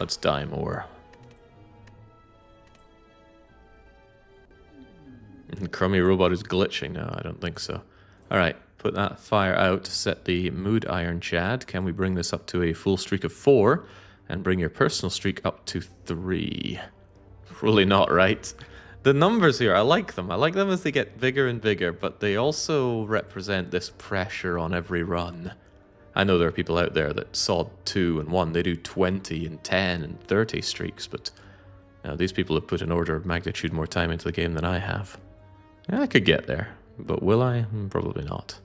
Let's die more. Crummy robot is glitching. No, I don't think so. Alright, put that fire out to set the mood Ironclad. Can we bring this up to a full streak of 4? And bring your personal streak up to 3. Really not, right? The numbers here, I like them. I like them as they get bigger and bigger, but they also represent this pressure on every run. I know there are people out there that saw 2 and 1. They do 20 and 10 and 30 streaks, but these people have put an order of magnitude more time into the game than I have. Yeah, I could get there, but will I? Probably not.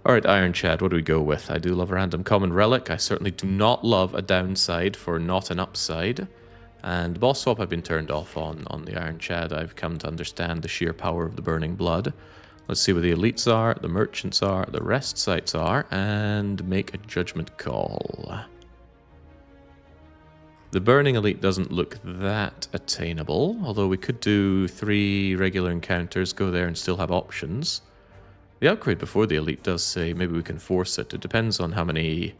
Alright, Ironclad, what do we go with? I do love a random common relic. I certainly do not love a downside for not an upside. And boss swap I've been turned off on the Ironclad. I've come to understand the sheer power of the burning blood. Let's see where the elites are, the merchants are, the rest sites are, and make a judgment call. The burning elite doesn't look that attainable, although we could do 3 regular encounters, go there and still have options. The upgrade before the elite does say maybe we can force it. It depends on how many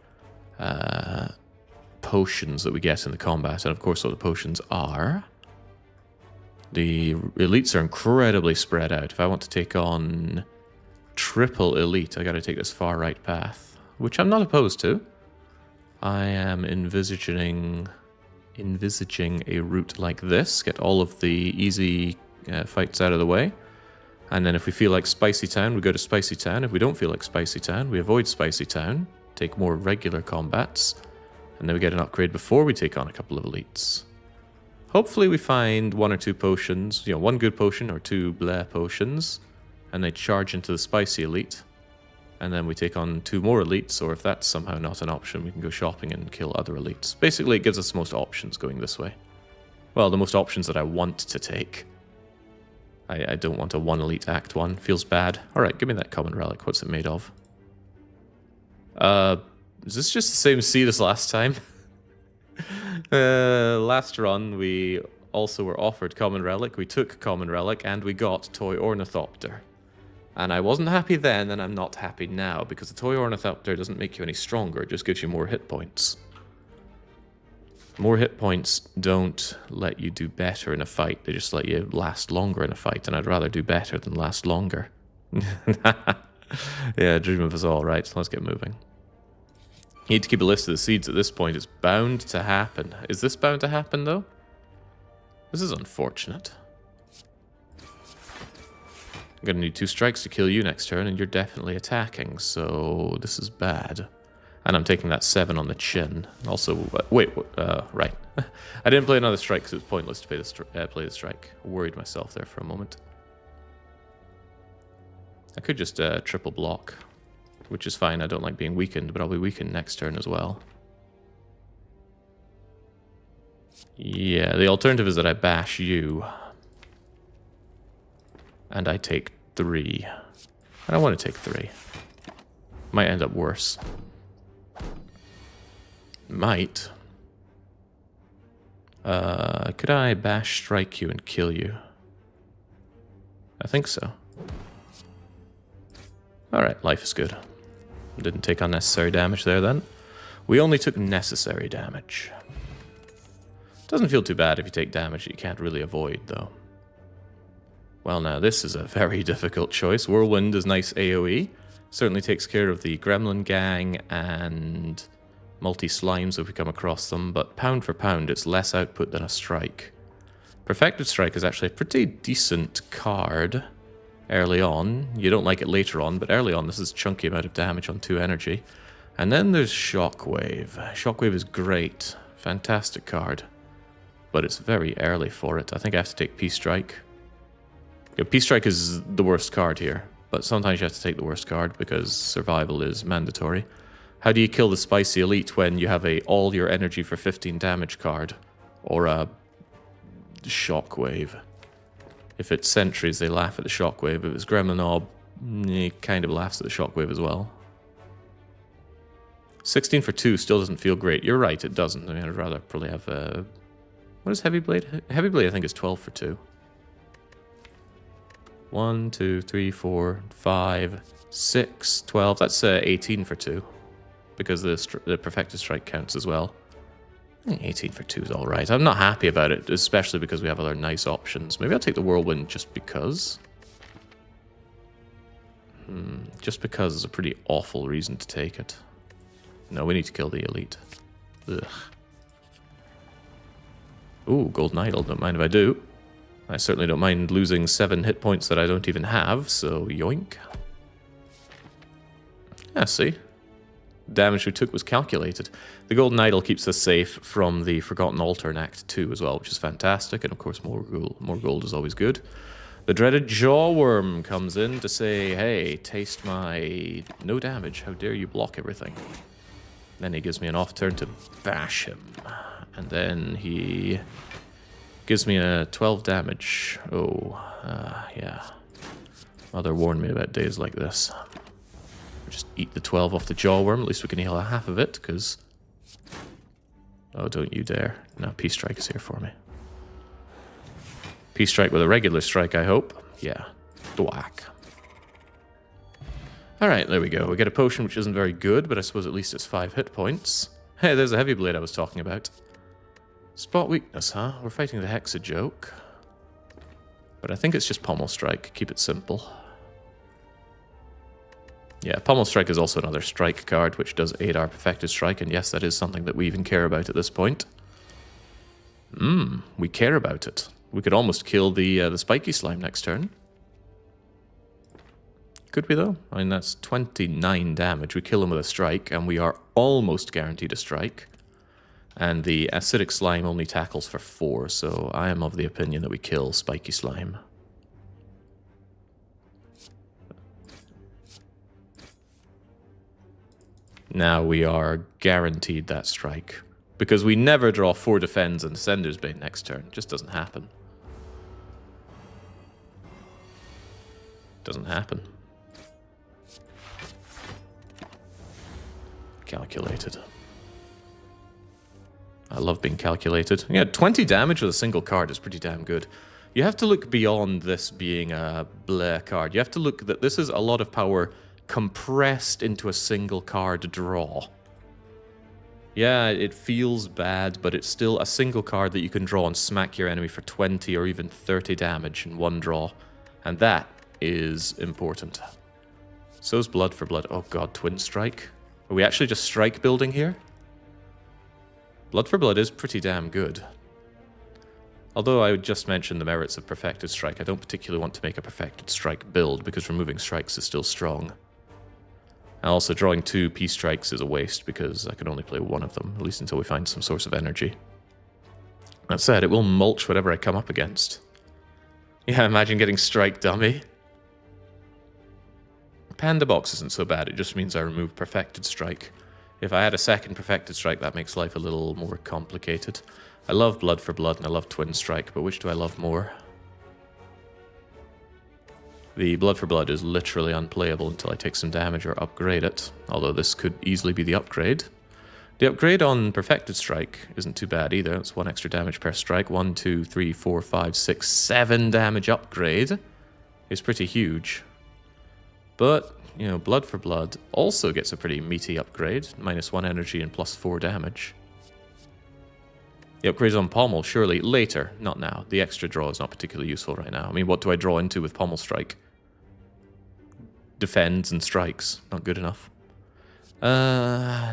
potions that we get in the combat, and of course what the potions are. The elites are incredibly spread out. If I want to take on triple elite, I gotta take this far right path, which I'm not opposed to. I am envisaging a route like this, get all of the easy fights out of the way, and then if we feel like Spicy Town, we go to Spicy Town. If we don't feel like Spicy Town, we avoid Spicy Town, take more regular combats, and then we get an upgrade before we take on a couple of elites. Hopefully we find 1 or 2 potions, 1 good potion or 2 bleh potions, and they charge into the Spicy elite, and then we take on 2 more elites, or if that's somehow not an option, we can go shopping and kill other elites. Basically, it gives us the most options going this way. Well, the most options that I want to take. I don't want a 1 elite Act 1. Feels bad. Alright, give me that common relic. What's it made of? Is this just the same seed as last time? Last run, we also were offered common relic. We took common relic, and we got toy ornithopter. And I wasn't happy then, and I'm not happy now, because the toy ornithopter doesn't make you any stronger, it just gives you more hit points. More hit points don't let you do better in a fight, they just let you last longer in a fight, and I'd rather do better than last longer. Yeah, dream of us all, right, so let's get moving. You need to keep a list of the seeds at this point, it's bound to happen. Is this bound to happen, though? This is unfortunate. I'm gonna need 2 strikes to kill you next turn, and you're definitely attacking, so this is bad. And I'm taking that 7 on the chin. Also, right. I didn't play another strike because it was pointless to play the strike. I worried myself there for a moment. I could just triple block, which is fine. I don't like being weakened, but I'll be weakened next turn as well. Yeah, the alternative is that I bash you. And I take 3. I don't want to take 3. Might end up worse. Might. Could I bash strike you and kill you? I think so. Alright, life is good. Didn't take unnecessary damage there then. We only took necessary damage. Doesn't feel too bad if you take damage that you can't really avoid, though. Well, now this is a very difficult choice. Whirlwind is nice AoE. Certainly takes care of the Gremlin Gang and multi-slimes if we come across them, but pound for pound, it's less output than a strike. Perfected Strike is actually a pretty decent card early on. You don't like it later on, but early on this is a chunky amount of damage on 2 energy. And then there's Shockwave. Shockwave is great. Fantastic card. But it's very early for it. I think I have to take Peace Strike. Yeah, Peace Strike is the worst card here, but sometimes you have to take the worst card because survival is mandatory. How do you kill the Spicy Elite when you have a all your energy for 15 damage card? Or a Shockwave? If it's Sentries, they laugh at the Shockwave. If it's Gremlin Orb, he kind of laughs at the Shockwave as well. 16 for 2 still doesn't feel great. You're right, it doesn't. I mean, I'd rather probably have a... What is Heavy Blade? Heavy Blade, I think, is 12 for 2. 1, 2, 3, 4, 5, 6, 12. That's 18 for 2. Because the Perfected Strike counts as well. 18 for 2 is alright. I'm not happy about it, especially because we have other nice options. Maybe I'll take the Whirlwind just because. Just because is a pretty awful reason to take it. No, we need to kill the elite. Ugh. Ooh, Golden Idol. Don't mind if I do. I certainly don't mind losing 7 hit points that I don't even have, so yoink. Yeah, see? Damage we took was calculated. The Golden Idol keeps us safe from the Forgotten Altar in Act 2 as well, which is fantastic, and of course more gold is always good. The dreaded Jawworm comes in to say, hey, taste my no damage, how dare you block everything. Then he gives me an off turn to bash him, and then he gives me a 12 damage. Oh, yeah. Mother warned me about days like this. Just eat the 12 off the Jawworm. At least we can heal half of it, because... Oh, don't you dare. No, Peace Strike is here for me. Peace Strike with a regular strike, I hope. Yeah. Thwack. Alright, there we go. We get a potion which isn't very good, but I suppose at least it's 5 hit points. Hey, there's a heavy blade I was talking about. Spot weakness, huh? We're fighting the Hexaghost. But I think it's just Pommel Strike. Keep it simple. Yeah, Pommel Strike is also another strike card, which does aid our Perfected Strike, and yes, that is something that we even care about at this point. We care about it. We could almost kill the spiky slime next turn. Could we, though? I mean, that's 29 damage. We kill him with a strike, and we are almost guaranteed a strike. And the acidic slime only tackles for 4, so I am of the opinion that we kill spiky slime. Now we are guaranteed that strike. Because we never draw 4 Defends and Sender's Bane next turn. It just doesn't happen. Doesn't happen. Calculated. I love being calculated. Yeah, 20 damage with a single card is pretty damn good. You have to look beyond this being a bleh card. You have to look that this is a lot of power compressed into a single card draw. Yeah, it feels bad, but it's still a single card that you can draw and smack your enemy for 20 or even 30 damage in one draw. And that is important. So's Blood for Blood. Oh god, Twin Strike. Are we actually just strike building here? Blood for Blood is pretty damn good. Although I would just mention the merits of Perfected Strike, I don't particularly want to make a Perfected Strike build because removing strikes is still strong. And also drawing 2 Peace Strikes is a waste because I can only play one of them, at least until we find some source of energy. That said, it will mulch whatever I come up against. Yeah, imagine getting Strike Dummy. Panda Box isn't so bad, it just means I remove Perfected Strike. If I had a second Perfected Strike, that makes life a little more complicated. I love Blood for Blood and I love Twin Strike, but which do I love more? The Blood for Blood is literally unplayable until I take some damage or upgrade it, although this could easily be the upgrade. The upgrade on Perfected Strike isn't too bad either. It's 1 extra damage per strike. 1, 2, 3, 4, 5, 6, 7 damage upgrade is pretty huge. But, you know, Blood for Blood also gets a pretty meaty upgrade. -1 energy and +4 damage. The upgrades on Pommel, surely later, not now. The extra draw is not particularly useful right now. I mean, what do I draw into with Pommel Strike? Defends and strikes. Not good enough.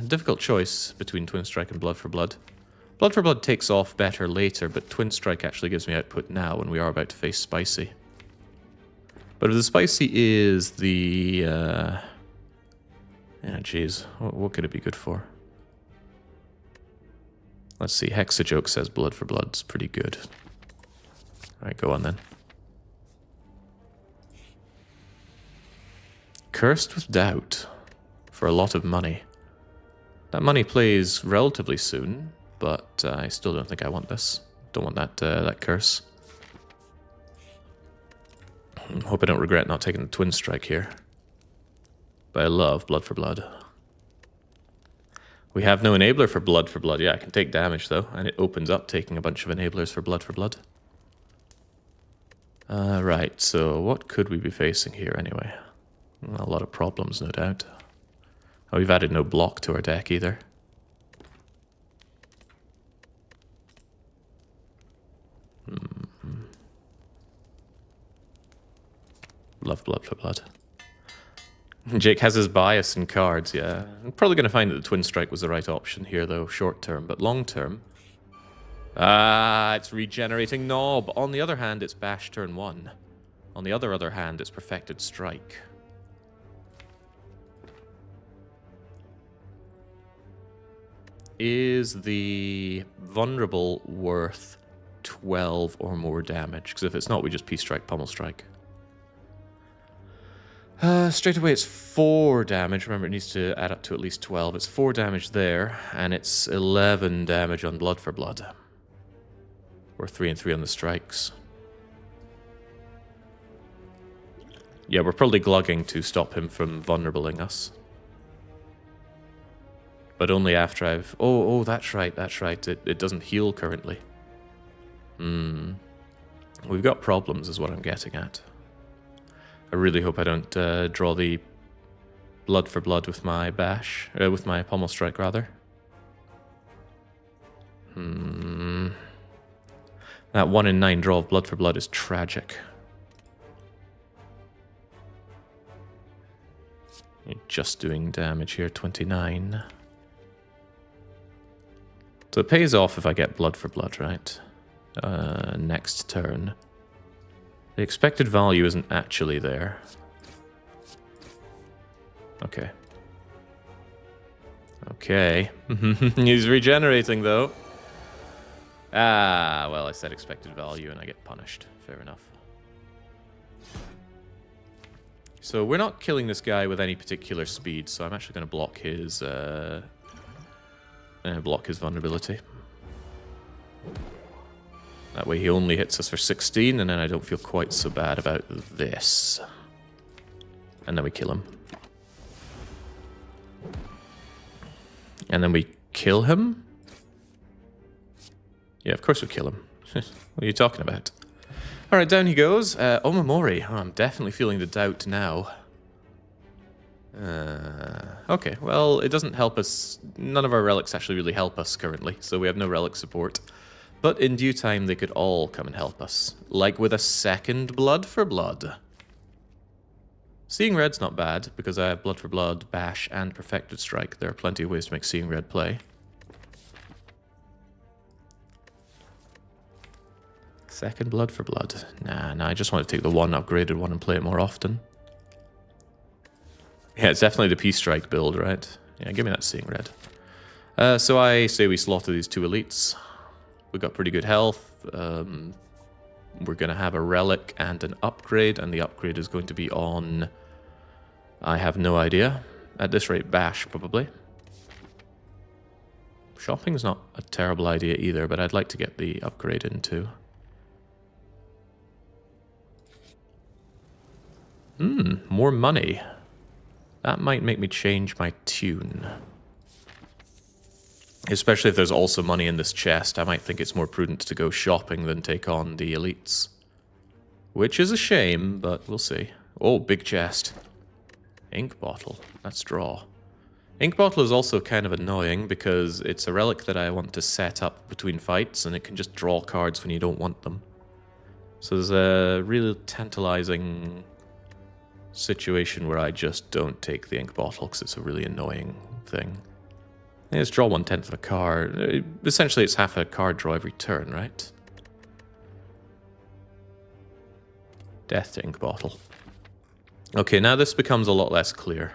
Difficult choice between Twin Strike and Blood for Blood. Blood for Blood takes off better later, but Twin Strike actually gives me output now when we are about to face Spicy. But if the Spicy is the... yeah, jeez. What could it be good for? Let's see, Hexaghost says Blood for Blood's pretty good. Alright, go on then. Cursed with Doubt. For a lot of money. That money plays relatively soon, but I still don't think I want this. Don't want that curse. Hope I don't regret not taking the Twin Strike here. But I love Blood for Blood. We have no enabler for Blood for Blood. Yeah, I can take damage, though, and it opens up taking a bunch of enablers for Blood for Blood. Right, so what could we be facing here, anyway? A lot of problems, no doubt. Oh, we've added no block to our deck, either. love blood for blood. Jake has his bias in cards, yeah. I'm probably going to find that the Twin Strike was the right option here, though, short term. But long term... Ah, it's regenerating Knob. On the other hand, it's Bash turn 1. On the other hand, it's Perfected Strike. Is the Vulnerable worth 12 or more damage? Because if it's not, we just P-Strike, Pummel Strike. Straight away, it's 4 damage. Remember, it needs to add up to at least 12. It's 4 damage there, and it's 11 damage on Blood for Blood. Or 3 and 3 on the strikes. Yeah, we're probably glugging to stop him from vulnerabling us. But only after I've... Oh, that's right, that's right. It doesn't heal currently. We've got problems is what I'm getting at. I really hope I don't draw the Blood for Blood with my bash. With my Pommel Strike, rather. That 1 in 9 draw of Blood for Blood is tragic. You're just doing damage here, 29. So it pays off if I get Blood for Blood, right? Next turn. The expected value isn't actually there. Okay. Okay. He's regenerating, though. Ah, well, I said expected value and I get punished. Fair enough. So we're not killing this guy with any particular speed, so I'm actually going to block his vulnerability. That way he only hits us for 16, and then I don't feel quite so bad about this. And then we kill him. And then we kill him? Yeah, of course we kill him. What are you talking about? Alright, down he goes. Omamori. Oh, I'm definitely feeling the doubt now. Okay, well, it doesn't help us. None of our relics actually really help us currently, so we have no relic support. But in due time, they could all come and help us. Like with a second Blood for Blood. Seeing Red's not bad, because I have Blood for Blood, Bash, and Perfected Strike. There are plenty of ways to make Seeing Red play. Second Blood for Blood. Nah, I just want to take the one upgraded one and play it more often. Yeah, it's definitely the P-Strike build, right? Yeah, give me that Seeing Red. So I say we slaughter these 2 elites. We've got pretty good health. We're going to have a relic and an upgrade, and the upgrade is going to be on... I have no idea. At this rate, Bash, probably. Shopping's not a terrible idea either, but I'd like to get the upgrade in too. More money. That might make me change my tune. Especially if there's also money in this chest, I might think it's more prudent to go shopping than take on the elites. Which is a shame, but we'll see. Oh, big chest. Ink bottle. Let's draw. Ink bottle is also kind of annoying because it's a relic that I want to set up between fights, and it can just draw cards when you don't want them. So there's a really tantalizing situation where I just don't take the ink bottle because it's a really annoying thing. Yeah, let's draw 1/10 of a card. Essentially, it's half a card draw every turn, right? Death to ink bottle. Okay, now this becomes a lot less clear.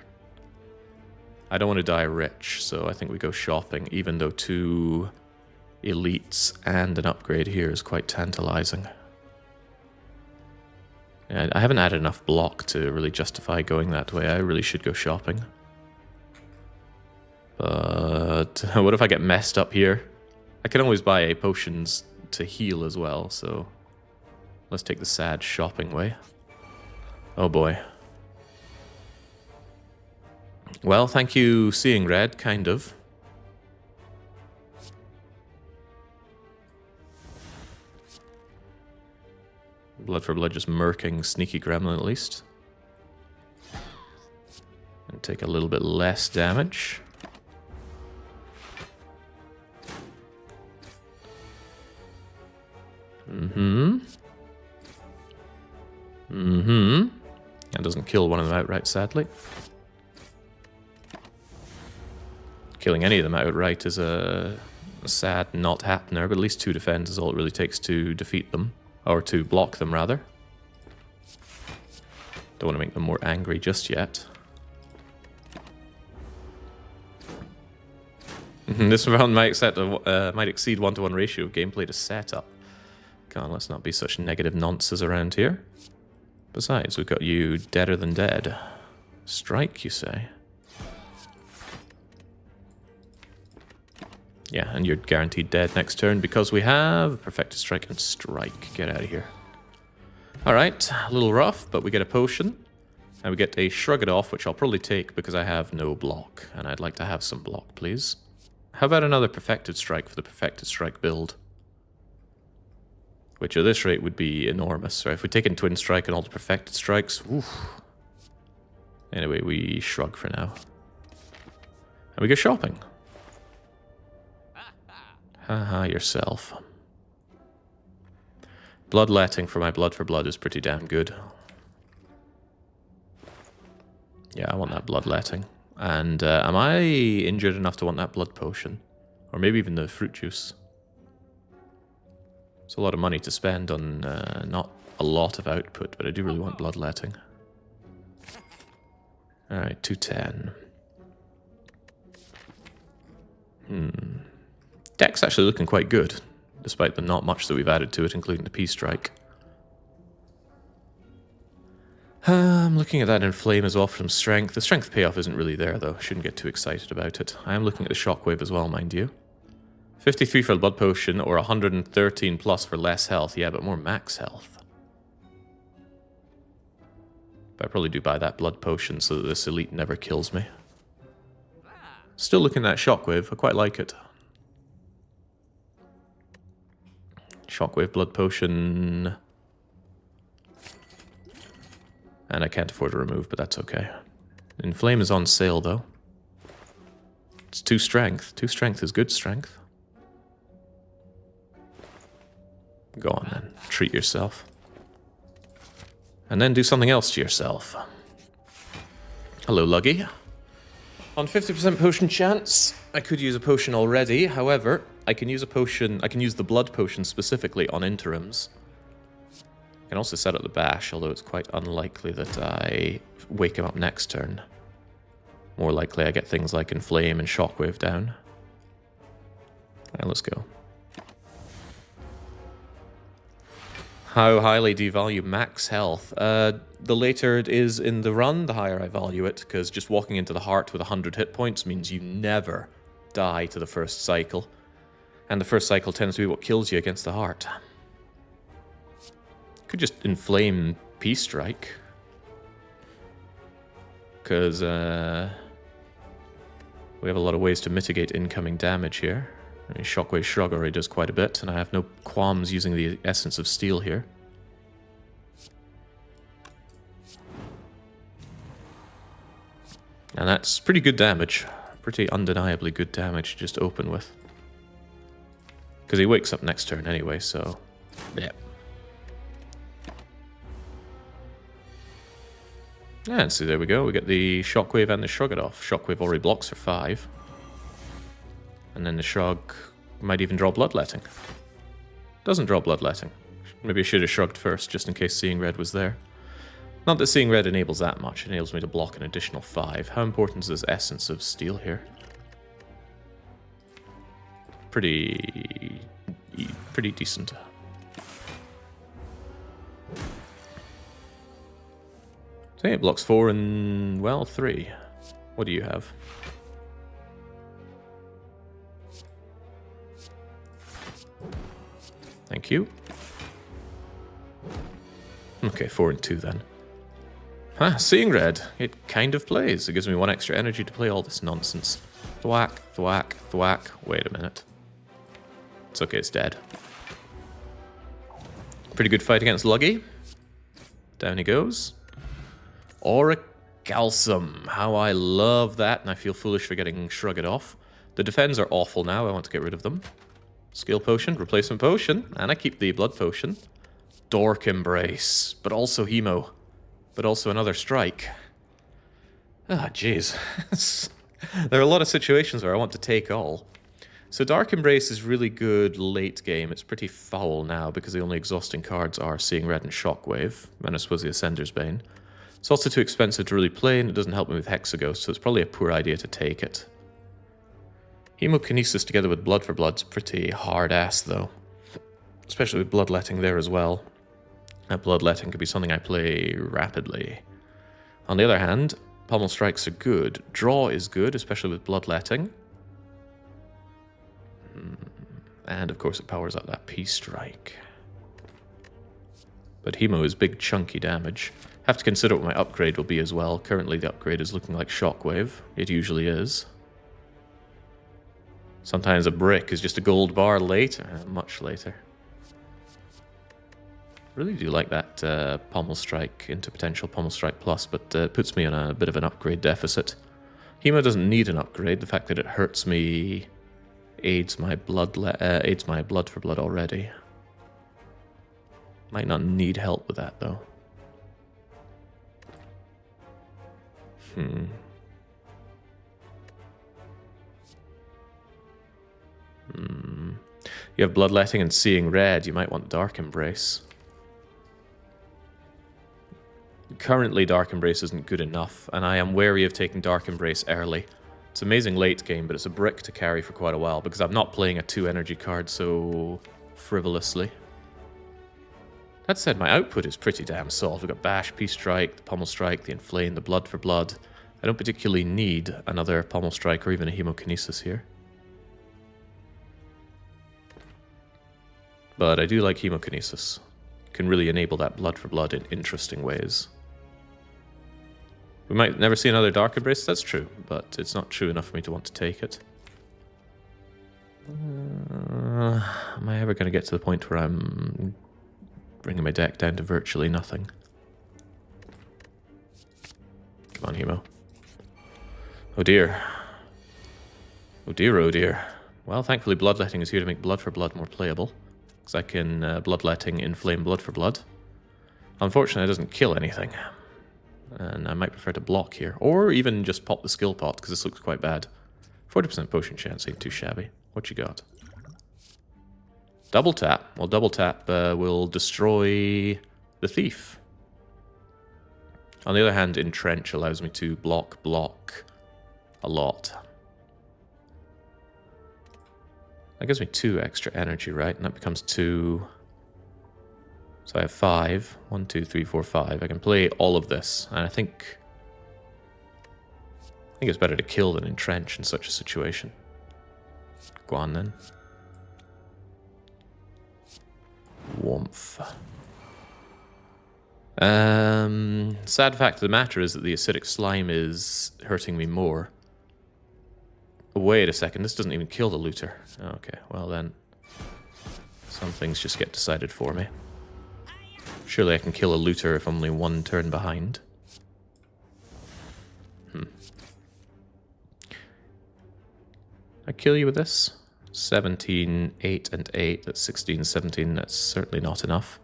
I don't want to die rich, so I think we go shopping, even though 2 elites and an upgrade here is quite tantalizing. Yeah, I haven't added enough block to really justify going that way. I really should go shopping. But what if I get messed up here? I can always buy potions to heal as well, so let's take the sad shopping way. Oh boy. Well, thank you, Seeing Red, kind of. Blood for Blood just murking Sneaky Gremlin at least. And take a little bit less damage. That doesn't kill one of them outright, sadly. Killing any of them outright is a sad not happener, but at least 2 defense is all it really takes to defeat them. Or to block them, rather. Don't want to make them more angry just yet. This round might exceed 1-to-1 ratio of gameplay to setup. God, let's not be such negative nonsense around here. Besides, we've got you deader than dead. Strike, you say? Yeah, and you're guaranteed dead next turn because we have Perfected Strike and Strike. Get out of here. Alright, a little rough, but we get a potion. And we get a Shrug It Off, which I'll probably take because I have no block. And I'd like to have some block, please. How about another Perfected Strike for the Perfected Strike build? Which at this rate would be enormous. So if we take in Twin Strike and all the Perfected Strikes, oof. Anyway, we shrug for now. And we go shopping. Haha, yourself. Bloodletting for my blood for blood is pretty damn good. Yeah, I want that bloodletting. And am I injured enough to want that blood potion? Or maybe even the fruit juice? It's a lot of money to spend on not a lot of output, but I do really want bloodletting. Alright, 210. Deck's actually looking quite good, despite the not much that we've added to it, including the P-Strike. I'm looking at that Inflame as well for some strength. The strength payoff isn't really there, though. Shouldn't get too excited about it. I am looking at the Shockwave as well, mind you. 53 for the Blood Potion, or 113 plus for less health. Yeah, but more max health. But I probably do buy that Blood Potion so that this elite never kills me. Still looking at that Shockwave. I quite like it. Shockwave, Blood Potion... And I can't afford to remove, but that's okay. Inflame is on sale, though. It's 2 strength. 2 strength is good strength. Go on, then. Treat yourself. And then do something else to yourself. Hello, Luggy. On 50% potion chance, I could use a potion already. However, I can use a potion... I can use the blood potion specifically on interims. I can also set up the bash, although it's quite unlikely that I wake him up next turn. More likely I get things like Inflame and Shockwave down. Alright, let's go. How highly do you value max health? The later it is in the run, the higher I value it, because just walking into the heart with 100 hit points means you never die to the first cycle. And the first cycle tends to be what kills you against the heart. Could just Inflame P-Strike. Because we have a lot of ways to mitigate incoming damage here. I mean, Shockwave Shrug already does quite a bit, and I have no qualms using the Essence of Steel here. And that's pretty good damage. Pretty undeniably good damage to just open with. Because he wakes up next turn anyway, so... yeah. And so there we go, we get the Shockwave and the Shrug It Off. Shockwave already blocks for 5. And then the Shrug might even draw Bloodletting. Doesn't draw Bloodletting. Maybe I should have shrugged first, just in case Seeing Red was there. Not that Seeing Red enables that much, it enables me to block an additional 5. How important is this Essence of Steel here? Pretty decent. So yeah, it blocks 4 and, well, 3. What do you have? Thank you. Okay, 4 and 2 then. Ah, Seeing Red. It kind of plays. It gives me 1 extra energy to play all this nonsense. Thwack, thwack, thwack. Wait a minute. It's okay, it's dead. Pretty good fight against Luggy. Down he goes. Auricalsum. How I love that, and I feel foolish for getting Shrug It Off. The defends are awful now, I want to get rid of them. Skill Potion, Replacement Potion, and I keep the Blood Potion. Dork Embrace, but also Hemo. but also another strike. Ah, jeez. There are a lot of situations where I want to take all. So Dark Embrace is really good late game. It's pretty foul now because the only exhausting cards are Seeing Red and Shockwave, and I suppose the Ascender's Bane. It's also too expensive to really play, and it doesn't help me with Hexaghost, so it's probably a poor idea to take it. Hemokinesis together with Blood for Blood's pretty hard-ass, though. Especially with Bloodletting there as well. Bloodletting could be something I play rapidly. On the other hand, Pommel Strikes are good. Draw is good, especially with Bloodletting. And of course it powers up that Peace Strike. But Hemo is big chunky damage. Have to consider what my upgrade will be as well. Currently the upgrade is looking like Shockwave. It usually is. Sometimes a brick is just a gold bar later, much later. Really do like that Pommel Strike into potential Pommel Strike Plus, but it puts me on a bit of an upgrade deficit. Hemo doesn't need an upgrade. The fact that it hurts me aids my blood for blood already. Might not need help with that though. You have Bloodletting and Seeing Red. You might want Dark Embrace. Currently, Dark Embrace isn't good enough, and I am wary of taking Dark Embrace early. It's amazing late game, but it's a brick to carry for quite a while, because I'm not playing a 2 energy card so frivolously. That said, my output is pretty damn solid. We've got Bash, Peace Strike, the Pommel Strike, the Inflame, the Blood for Blood. I don't particularly need another Pommel Strike or even a Hemokinesis here. But I do like Hemokinesis. Can really enable that Blood for Blood in interesting ways. We might never see another Dark Embrace, that's true, but it's not true enough for me to want to take it. Am I ever going to get to the point where I'm bringing my deck down to virtually nothing? Come on, Hemo. Oh dear. Oh dear, oh dear. Well, thankfully Bloodletting is here to make Blood for Blood more playable. Because I can Bloodletting Inflame Blood for Blood. Unfortunately, it doesn't kill anything. And I might prefer to block here. Or even just pop the skill pot, because this looks quite bad. 40% potion chance ain't too shabby. What you got? Double tap. Well, double tap will destroy the Thief. On the other hand, Entrench allows me to block a lot. That gives me 2 extra energy, right? And that becomes 2. So I have 5. 1, 2, 3, 4, 5. I can play all of this, and I think it's better to kill than entrench in such a situation. Go on then. Warmth. Sad fact of the matter is that the acidic slime is hurting me more. Wait a second, this doesn't even kill the looter. Okay, well then, some things just get decided for me. Surely I can kill a looter if I'm only 1 turn behind. I kill you with this? 17, 8, and 8. That's 16, 17. That's certainly not enough.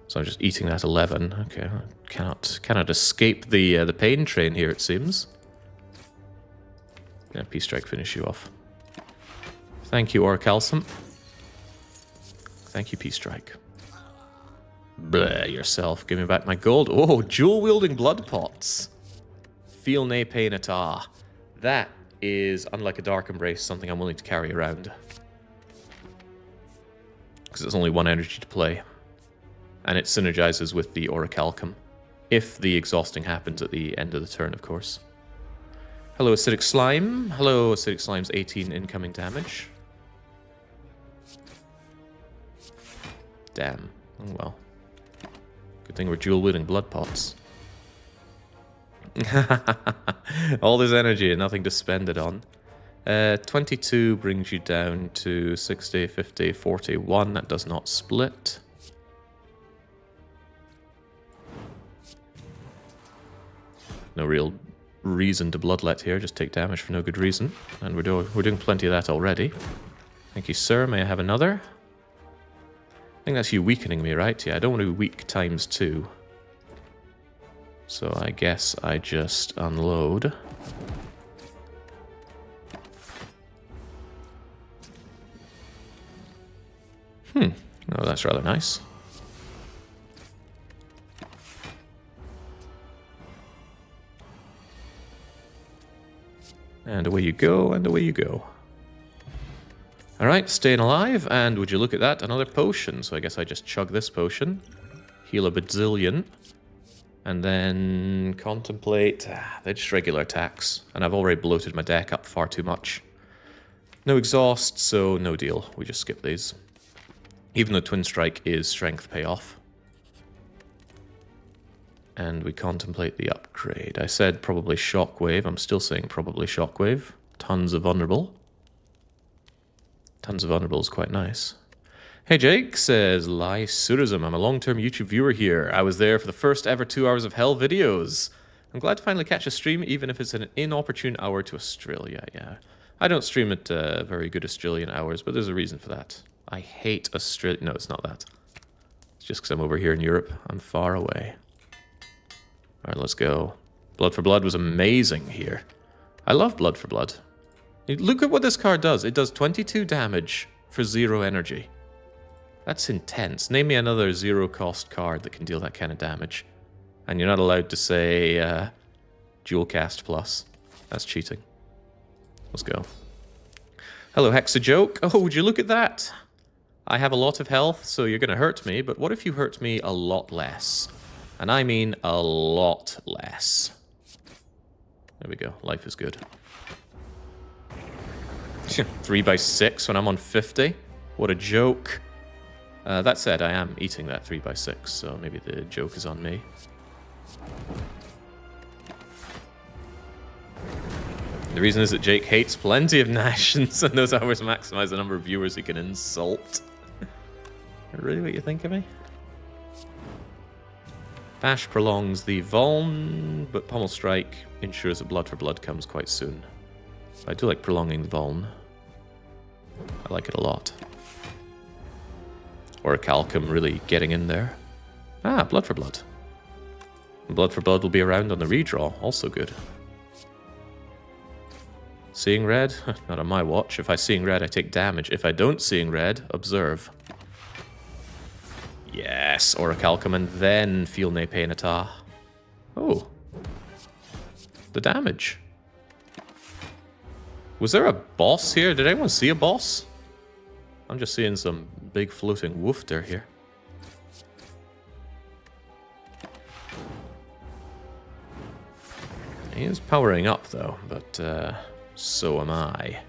So I'm just eating that 11. Okay, I cannot escape the pain train here, it seems. Yeah, Peace Strike finish you off. Thank you, Orichalcum. Thank you, Peace Strike. Bleh, yourself. Give me back my gold. Oh, dual-wielding blood pots. Feel nae pain at all. That is, unlike a Dark Embrace, something I'm willing to carry around. Because it's only 1 energy to play. And it synergizes with the Orichalcum. If the exhausting happens at the end of the turn, of course. Hello, Acidic Slime. Hello, Acidic Slime's 18 incoming damage. Damn. Oh well. Good thing we're dual-wielding blood pots. All this energy and nothing to spend it on. 22 brings you down to 60, 50, 41. That does not split. No real reason to bloodlet here, just take damage for no good reason. And we're doing plenty of that already. Thank you, sir. May I have another? I think that's you weakening me, right? Yeah, I don't want to be weak times 2. So I guess I just unload. Oh, that's rather nice. And away you go, and away you go. Alright, staying alive, and would you look at that, another potion. So I guess I just chug this potion, heal a bazillion, and then contemplate. They're just regular attacks, and I've already bloated my deck up far too much. No exhaust, so no deal. We just skip these. Even though Twin Strike is strength payoff. And we contemplate the upgrade. I said probably Shockwave. I'm still saying probably Shockwave. Tons of Vulnerable. Tons of Vulnerable is quite nice. Hey Jake says, Lysurism. I'm a long-term YouTube viewer here. I was there for the first ever 2 hours of Hell videos. I'm glad to finally catch a stream, even if it's an inopportune hour to Australia. Yeah, I don't stream at very good Australian hours, but there's a reason for that. I hate Australia. No, it's not that. It's just because I'm over here in Europe. I'm far away. Alright, let's go. Blood for Blood was amazing here. I love Blood for Blood. Look at what this card does. It does 22 damage for 0 energy. That's intense. Name me another 0-cost card that can deal that kind of damage. And you're not allowed to say Dual Cast Plus. That's cheating. Let's go. Hello, Hexajoke. Oh, would you look at that? I have a lot of health, so you're going to hurt me, but what if you hurt me a lot less? And I mean a lot less. There we go. Life is good. 3x6 when I'm on 50? What a joke. That said, I am eating that 3x6, so maybe the joke is on me. The reason is that Jake hates plenty of Nashans, and those hours maximize the number of viewers he can insult. Really what you think of me? Bash prolongs the Vuln, but Pommel Strike ensures that Blood for Blood comes quite soon. I do like prolonging the Vuln. I like it a lot. Or a Calcum really getting in there. Ah, Blood for Blood. And Blood for Blood will be around on the redraw, also good. Seeing red? Not on my watch. If I seeing red, I take damage. If I don't seeing red, observe. Yes, Orichalcum, and then feel ne pain ata. Oh. The damage. Was there a boss here? Did anyone see a boss? I'm just seeing some big floating woofter here. He is powering up though, but so am I.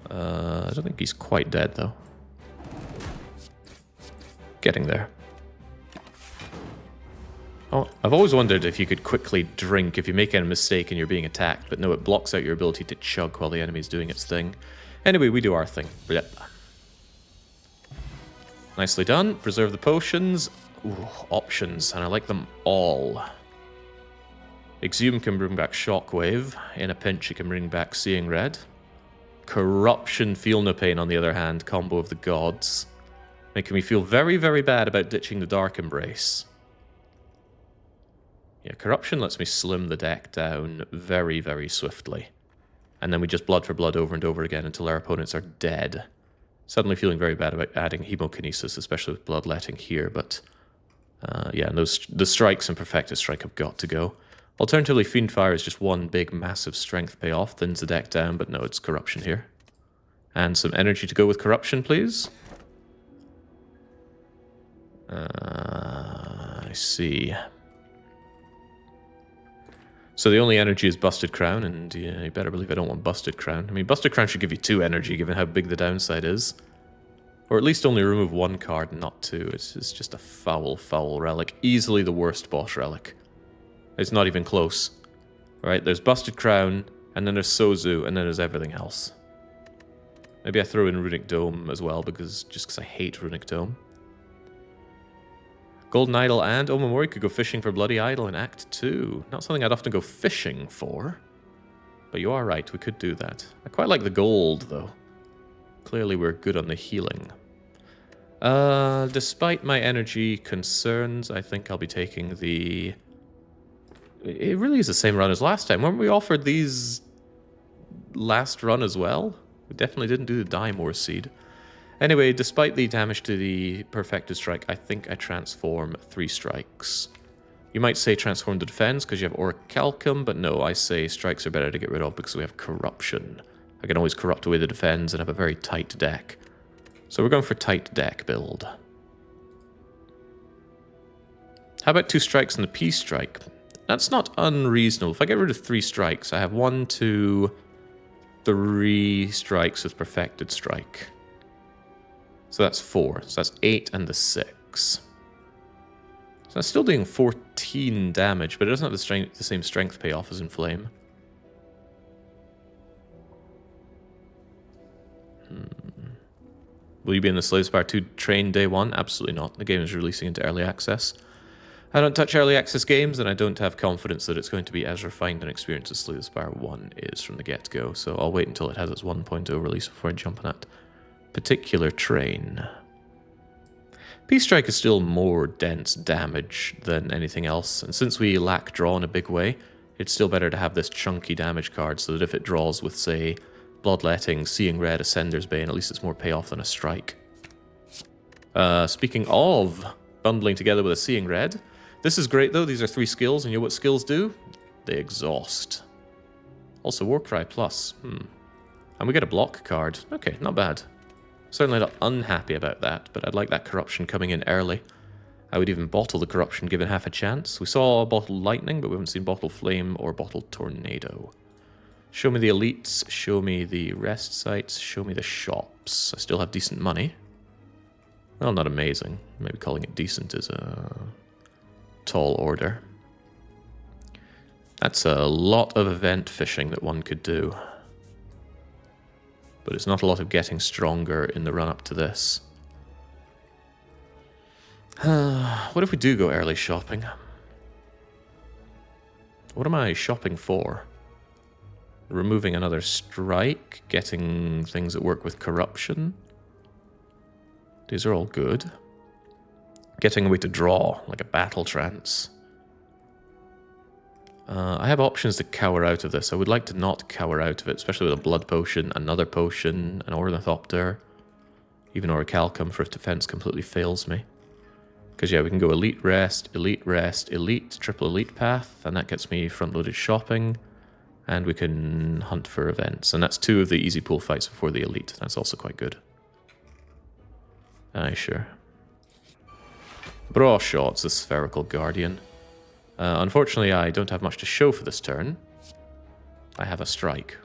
I don't think he's quite dead though. Getting there. Oh, I've always wondered if you could quickly drink if you make a mistake and you're being attacked, but no, it blocks out your ability to chug while the enemy's doing its thing. Anyway, we do our thing. Yep. Nicely done. Preserve the potions. Ooh, options, and I like them all. Exhume can bring back Shockwave. In a pinch, it can bring back Seeing Red. Corruption, Feel No Pain, on the other hand, combo of the gods. Making me feel very, very bad about ditching the Dark Embrace. Yeah, Corruption lets me slim the deck down very, very swiftly. And then we just Blood for Blood over and over again until our opponents are dead. Suddenly feeling very bad about adding Hemokinesis, especially with Bloodletting here, but... yeah, and the strikes and Perfected Strike have got to go. Alternatively, Fiendfire is just one big, massive strength payoff, thins the deck down, but no, it's Corruption here. And some energy to go with Corruption, please. I see. So the only energy is Busted Crown, and yeah, you better believe I don't want Busted Crown. I mean, Busted Crown should give you 2 energy, given how big the downside is. Or at least only remove 1 card, not 2. It's just a foul, foul relic. Easily the worst boss relic. It's not even close. Right, there's Busted Crown, and then there's Sozu, and then there's everything else. Maybe I throw in Runic Dome as well, just because I hate Runic Dome. Golden Idol and Omamori could go fishing for Bloody Idol in Act 2. Not something I'd often go fishing for. But you are right, we could do that. I quite like the gold, though. Clearly we're good on the healing. Despite my energy concerns, I think I'll be taking the... It really is the same run as last time. Weren't we offered these last run as well? We definitely didn't do the Dimore Seed. Anyway, despite the damage to the Perfected Strike, I think I transform 3 strikes. You might say transform to defense because you have Orichalcum, but no, I say strikes are better to get rid of because we have corruption. I can always corrupt away the defense and have a very tight deck. So we're going for tight deck build. How about 2 strikes and the Peace Strike? That's not unreasonable. If I get rid of 3 strikes, I have 1, 2, 3 strikes with Perfected Strike. So that's 4. So that's 8 and the 6. So I'm still doing 14 damage, but it doesn't have the same strength payoff as Inflame. Will you be in the Slay Spire 2 train day 1? Absolutely not. The game is releasing into early access. I don't touch early access games, and I don't have confidence that it's going to be as refined an experience as Slay the Spire 1 is from the get-go, so I'll wait until it has its 1.0 release before I jump on that particular train. Peace Strike is still more dense damage than anything else, and since we lack draw in a big way, it's still better to have this chunky damage card so that if it draws with, say, Bloodletting, Seeing Red, Ascender's Bane, at least it's more payoff than a strike. Speaking of bundling together with a Seeing Red, this is great though, these are 3 skills, and you know what skills do? They exhaust. Also Warcry Plus, And we get a block card. Okay, not bad. Certainly not unhappy about that, but I'd like that corruption coming in early. I would even bottle the corruption given half a chance. We saw bottle lightning, but we haven't seen bottle flame or bottle tornado. Show me the elites, show me the rest sites, show me the shops. I still have decent money. Well, not amazing. Maybe calling it decent is a tall order. That's a lot of event fishing that one could do. But it's not a lot of getting stronger in the run-up to this. What if we do go early shopping? What am I shopping for? Removing another strike, getting things that work with corruption. These are all good. Getting a way to draw, like a battle trance. I have options to cower out of this. I would like to not cower out of it, especially with a blood potion, another potion, an ornithopter, even orichalcum for if defense completely fails me. Because yeah, we can go elite, rest, elite, triple elite path, and that gets me front-loaded shopping, and we can hunt for events. And that's 2 of the easy pool fights before the elite. That's also quite good. Aye, sure. Braw shots, the spherical guardian. Unfortunately, I don't have much to show for this turn. I have a strike.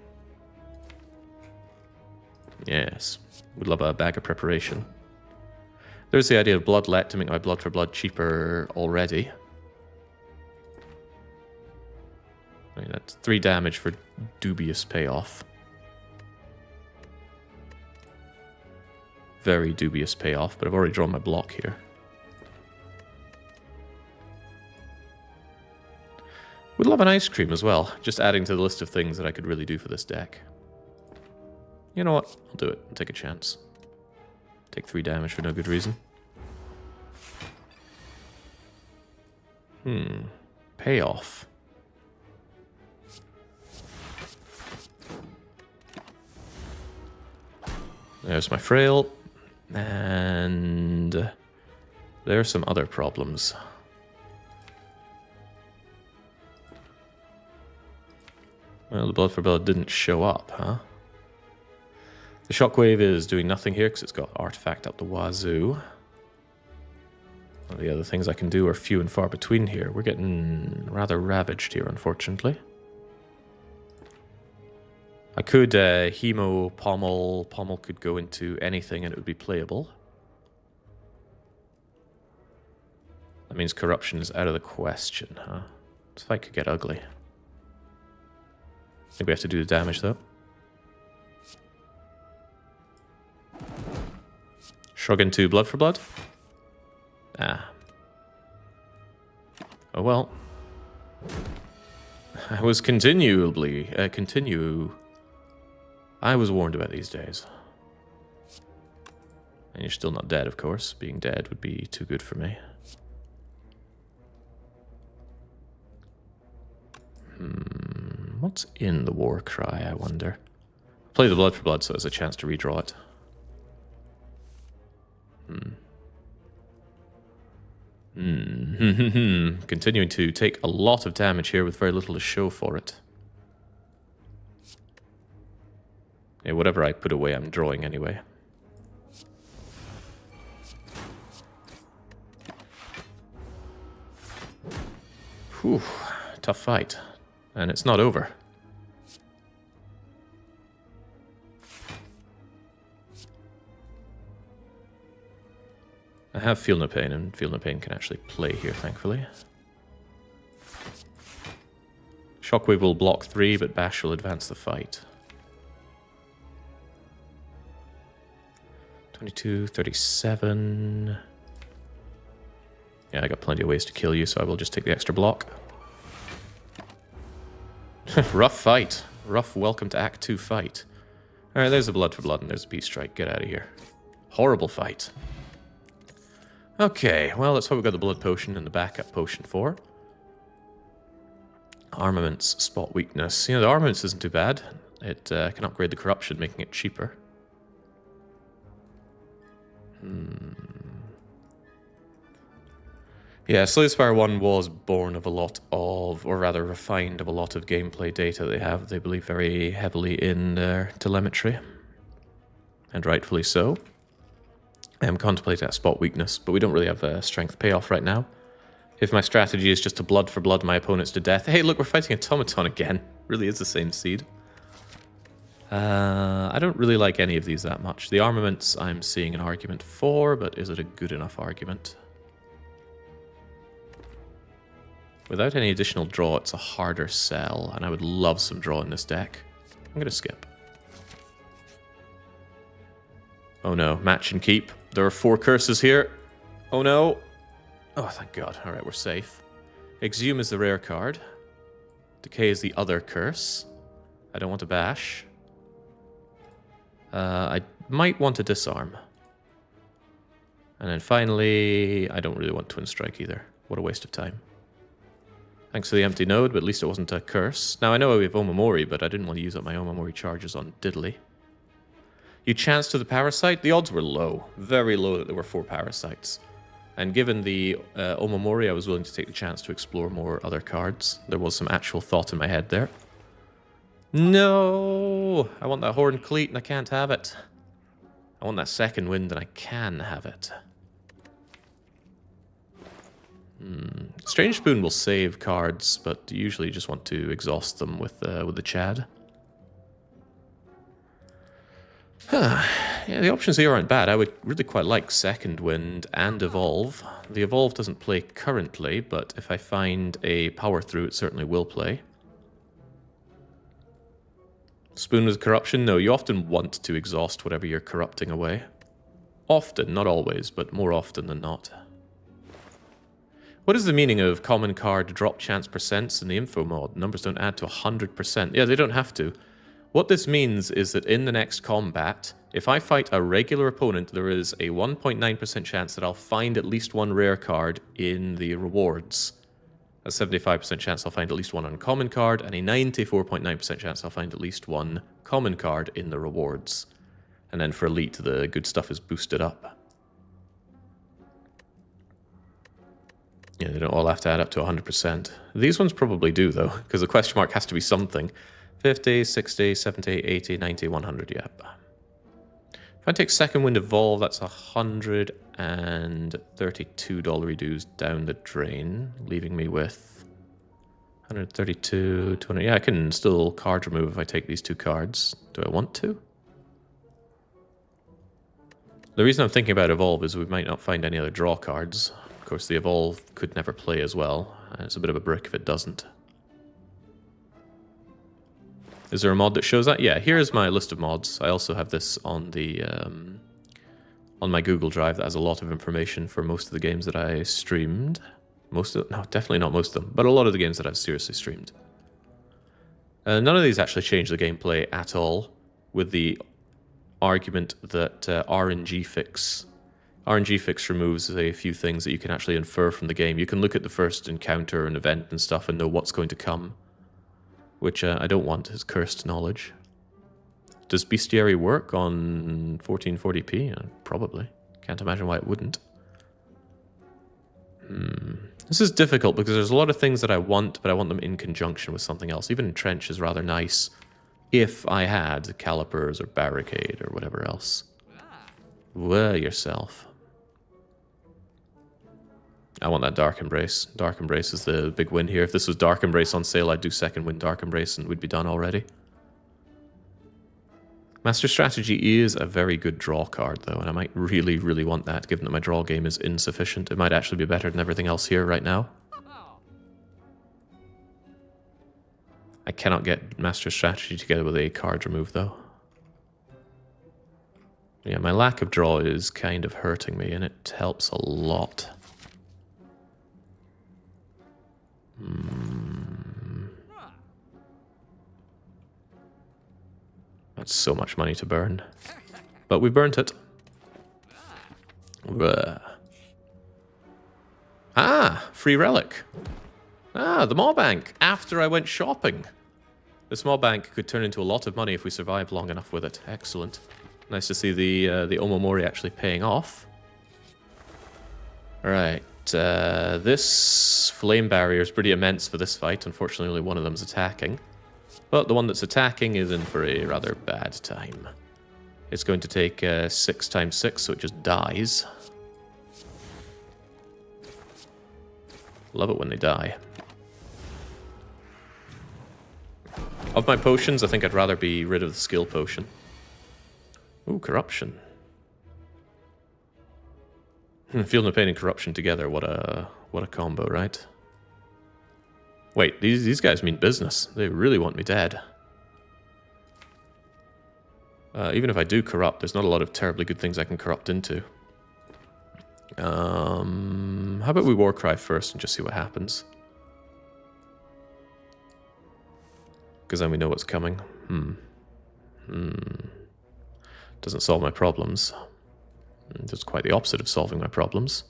Yes, would love a bag of preparation. There's the idea of bloodlet to make my blood for blood cheaper already. I mean, that's 3 damage for dubious payoff. Very dubious payoff, but I've already drawn my block here. Would love an ice cream as well, just adding to the list of things that I could really do for this deck. You know what? I'll do it. I'll take a chance. Take 3 damage for no good reason. Payoff. There's my frail. And there are some other problems. Well, the blood for blood didn't show up, huh? The shockwave is doing nothing here because it's got artifact up the wazoo. Well, the other things I can do are few and far between here. We're getting rather ravaged here, unfortunately. I could Hemo, Pommel. Pommel could go into anything and it would be playable. That means corruption is out of the question, huh? This fight could get ugly. I think we have to do the damage, though. Shrug into blood for blood? Ah. Oh well. I was I was warned about these days. And you're still not dead, of course. Being dead would be too good for me. What's in the war cry, I wonder? Play the blood for blood so there's a chance to redraw it. Continuing to take a lot of damage here with very little to show for it. Yeah, whatever I put away, I'm drawing anyway. Whew, tough fight. And it's not over. I have Feel No Pain, and Feel No Pain can actually play here, thankfully. Shockwave will block 3, but Bash will advance the fight. 22, 37... Yeah, I got plenty of ways to kill you, so I will just take the extra block. Rough fight. Rough welcome to Act 2 fight. Alright, there's a blood for blood and there's a peace strike. Get out of here. Horrible fight. Okay, well, that's what we've got the blood potion and the backup potion for. Armaments, spot weakness. You know, the armaments isn't too bad. It can upgrade the corruption, making it cheaper. Yeah, Slay the Spire 1 was born of a lot of, or rather refined of a lot of gameplay data they have. They believe very heavily in their telemetry. And rightfully so. I am contemplating that spot weakness, but we don't really have a strength payoff right now. If my strategy is just to blood for blood my opponents to death... Hey, look, we're fighting Automaton again. Really is the same seed. I don't really like any of these that much. The armaments I'm seeing an argument for, but is it a good enough argument? Without any additional draw, it's a harder sell, and I would love some draw in this deck. I'm going to skip. Oh no, match and keep. There are 4 curses here. Oh no. Oh, thank God. Alright, we're safe. Exhume is the rare card. Decay is the other curse. I don't want to bash. I might want to disarm. And then finally, I don't really want Twin Strike either. What a waste of time. Thanks for the empty node, but at least it wasn't a curse. Now, I know we have Omamori, but I didn't want to use up my Omamori charges on Diddley. You chanced to the Parasite? The odds were low. Very low that there were 4 Parasites. And given the Omamori, I was willing to take the chance to explore more other cards. There was some actual thought in my head there. No! I want that Horned Cleat and I can't have it. I want that Second Wind and I can have it. Strange Spoon will save cards, but you usually just want to exhaust them with the Chad. Yeah, the options here aren't bad. I would really quite like Second Wind and Evolve. The Evolve doesn't play currently, but if I find a power through, it certainly will play. Spoon with Corruption? No, you often want to exhaust whatever you're corrupting away. Often, not always, but more often than not. What is the meaning of common card drop chance percents in the info mod? Numbers don't add to 100%. Yeah, they don't have to. What this means is that in the next combat, if I fight a regular opponent, there is a 1.9% chance that I'll find at least 1 rare card in the rewards. A 75% chance I'll find at least 1 uncommon card, and a 94.9% chance I'll find at least 1 common card in the rewards. And then for Elite, the good stuff is boosted up. Yeah, they don't all have to add up to 100%. These ones probably do, though, because the question mark has to be something. 50, 60, 70, 80, 90, 100, yep. If I take Second Wind Evolve, that's $132 dues down the drain, leaving me with 132, 200. Yeah, I can still card remove if I take these 2 cards. Do I want to? The reason I'm thinking about Evolve is we might not find any other draw cards. Of course, the Evolve could never play as well. It's a bit of a brick if it doesn't. Is there a mod that shows that? Yeah, here's my list of mods. I also have this on the on my Google Drive that has a lot of information for most of the games that I streamed. Most of them? No, definitely not most of them, but a lot of the games that I've seriously streamed. None of these actually change the gameplay at all, with the argument that RNG fix removes a few things that you can actually infer from the game. You can look at the first encounter and event and stuff and know what's going to come, which I don't want as cursed knowledge. Does bestiary work on 1440p? Probably. Can't imagine why it wouldn't. This is difficult because there's a lot of things that I want, but I want them in conjunction with something else. Even Entrench is rather nice if I had Calipers or Barricade or whatever else. Wear yourself. I want that Dark Embrace. Dark Embrace is the big win here. If this was Dark Embrace on sale, I'd do second win Dark Embrace and we'd be done already. Master Strategy is a very good draw card, though, and I might really, really want that, given that my draw game is insufficient. It might actually be better than everything else here right now. I cannot get Master Strategy together with a card remove, though. Yeah, my lack of draw is kind of hurting me, and it helps a lot. That's so much money to burn. But we burnt it. Ah, free relic. Ah, the Maw Bank, after I went shopping. The small bank could turn into a lot of money if we survive long enough with it. Excellent. Nice to see the Omomori actually paying off. Alright, this flame barrier is pretty immense for this fight. Unfortunately, only one of them is attacking. But the one that's attacking is in for a rather bad time. It's going to take 6 times 6, so it just dies. Love it when they die. Of my potions, I think I'd rather be rid of the skill potion. Ooh, corruption. Feel no pain and corruption together. What a combo, right? Wait, these guys mean business. They really want me dead. Even if I do corrupt, there's not a lot of terribly good things I can corrupt into. How about we Warcry first and just see what happens? Because then we know what's coming. Doesn't solve my problems. It's quite the opposite of solving my problems.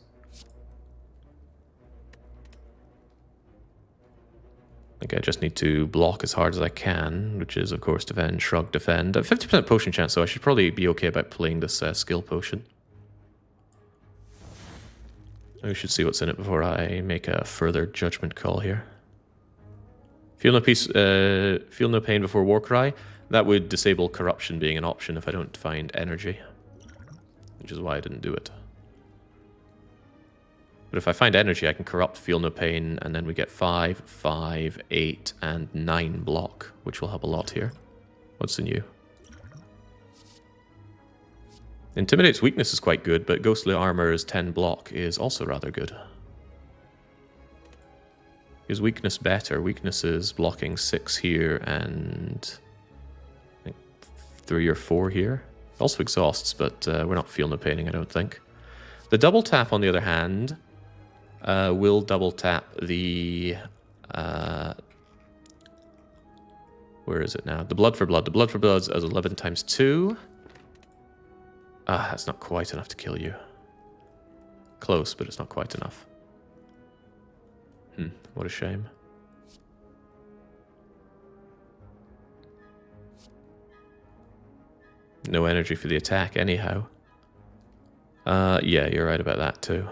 I think I just need to block as hard as I can, which is, of course, defend, shrug, defend. 50% potion chance, so I should probably be okay about playing this skill potion. We should see what's in it before I make a further judgment call here. Feel no pain before Warcry. That would disable corruption being an option if I don't find energy, which is why I didn't do it. But if I find energy, I can corrupt Feel No Pain, and then we get 5, 5, 8, and 9 block, which will help a lot here. What's the new? Intimidate's weakness is quite good, but Ghostly Armor's 10 block is also rather good. Is weakness better? Weakness is blocking 6 here and I think 3 or 4 here. Also exhausts, but we're not Feel No Paining, I don't think. The double tap, on the other hand, will double tap the... where is it now? The Blood for Blood. The Blood for Blood is 11 times 2. Ah, that's not quite enough to kill you. Close, but it's not quite enough. What a shame. No energy for the attack anyhow. Yeah, you're right about that too.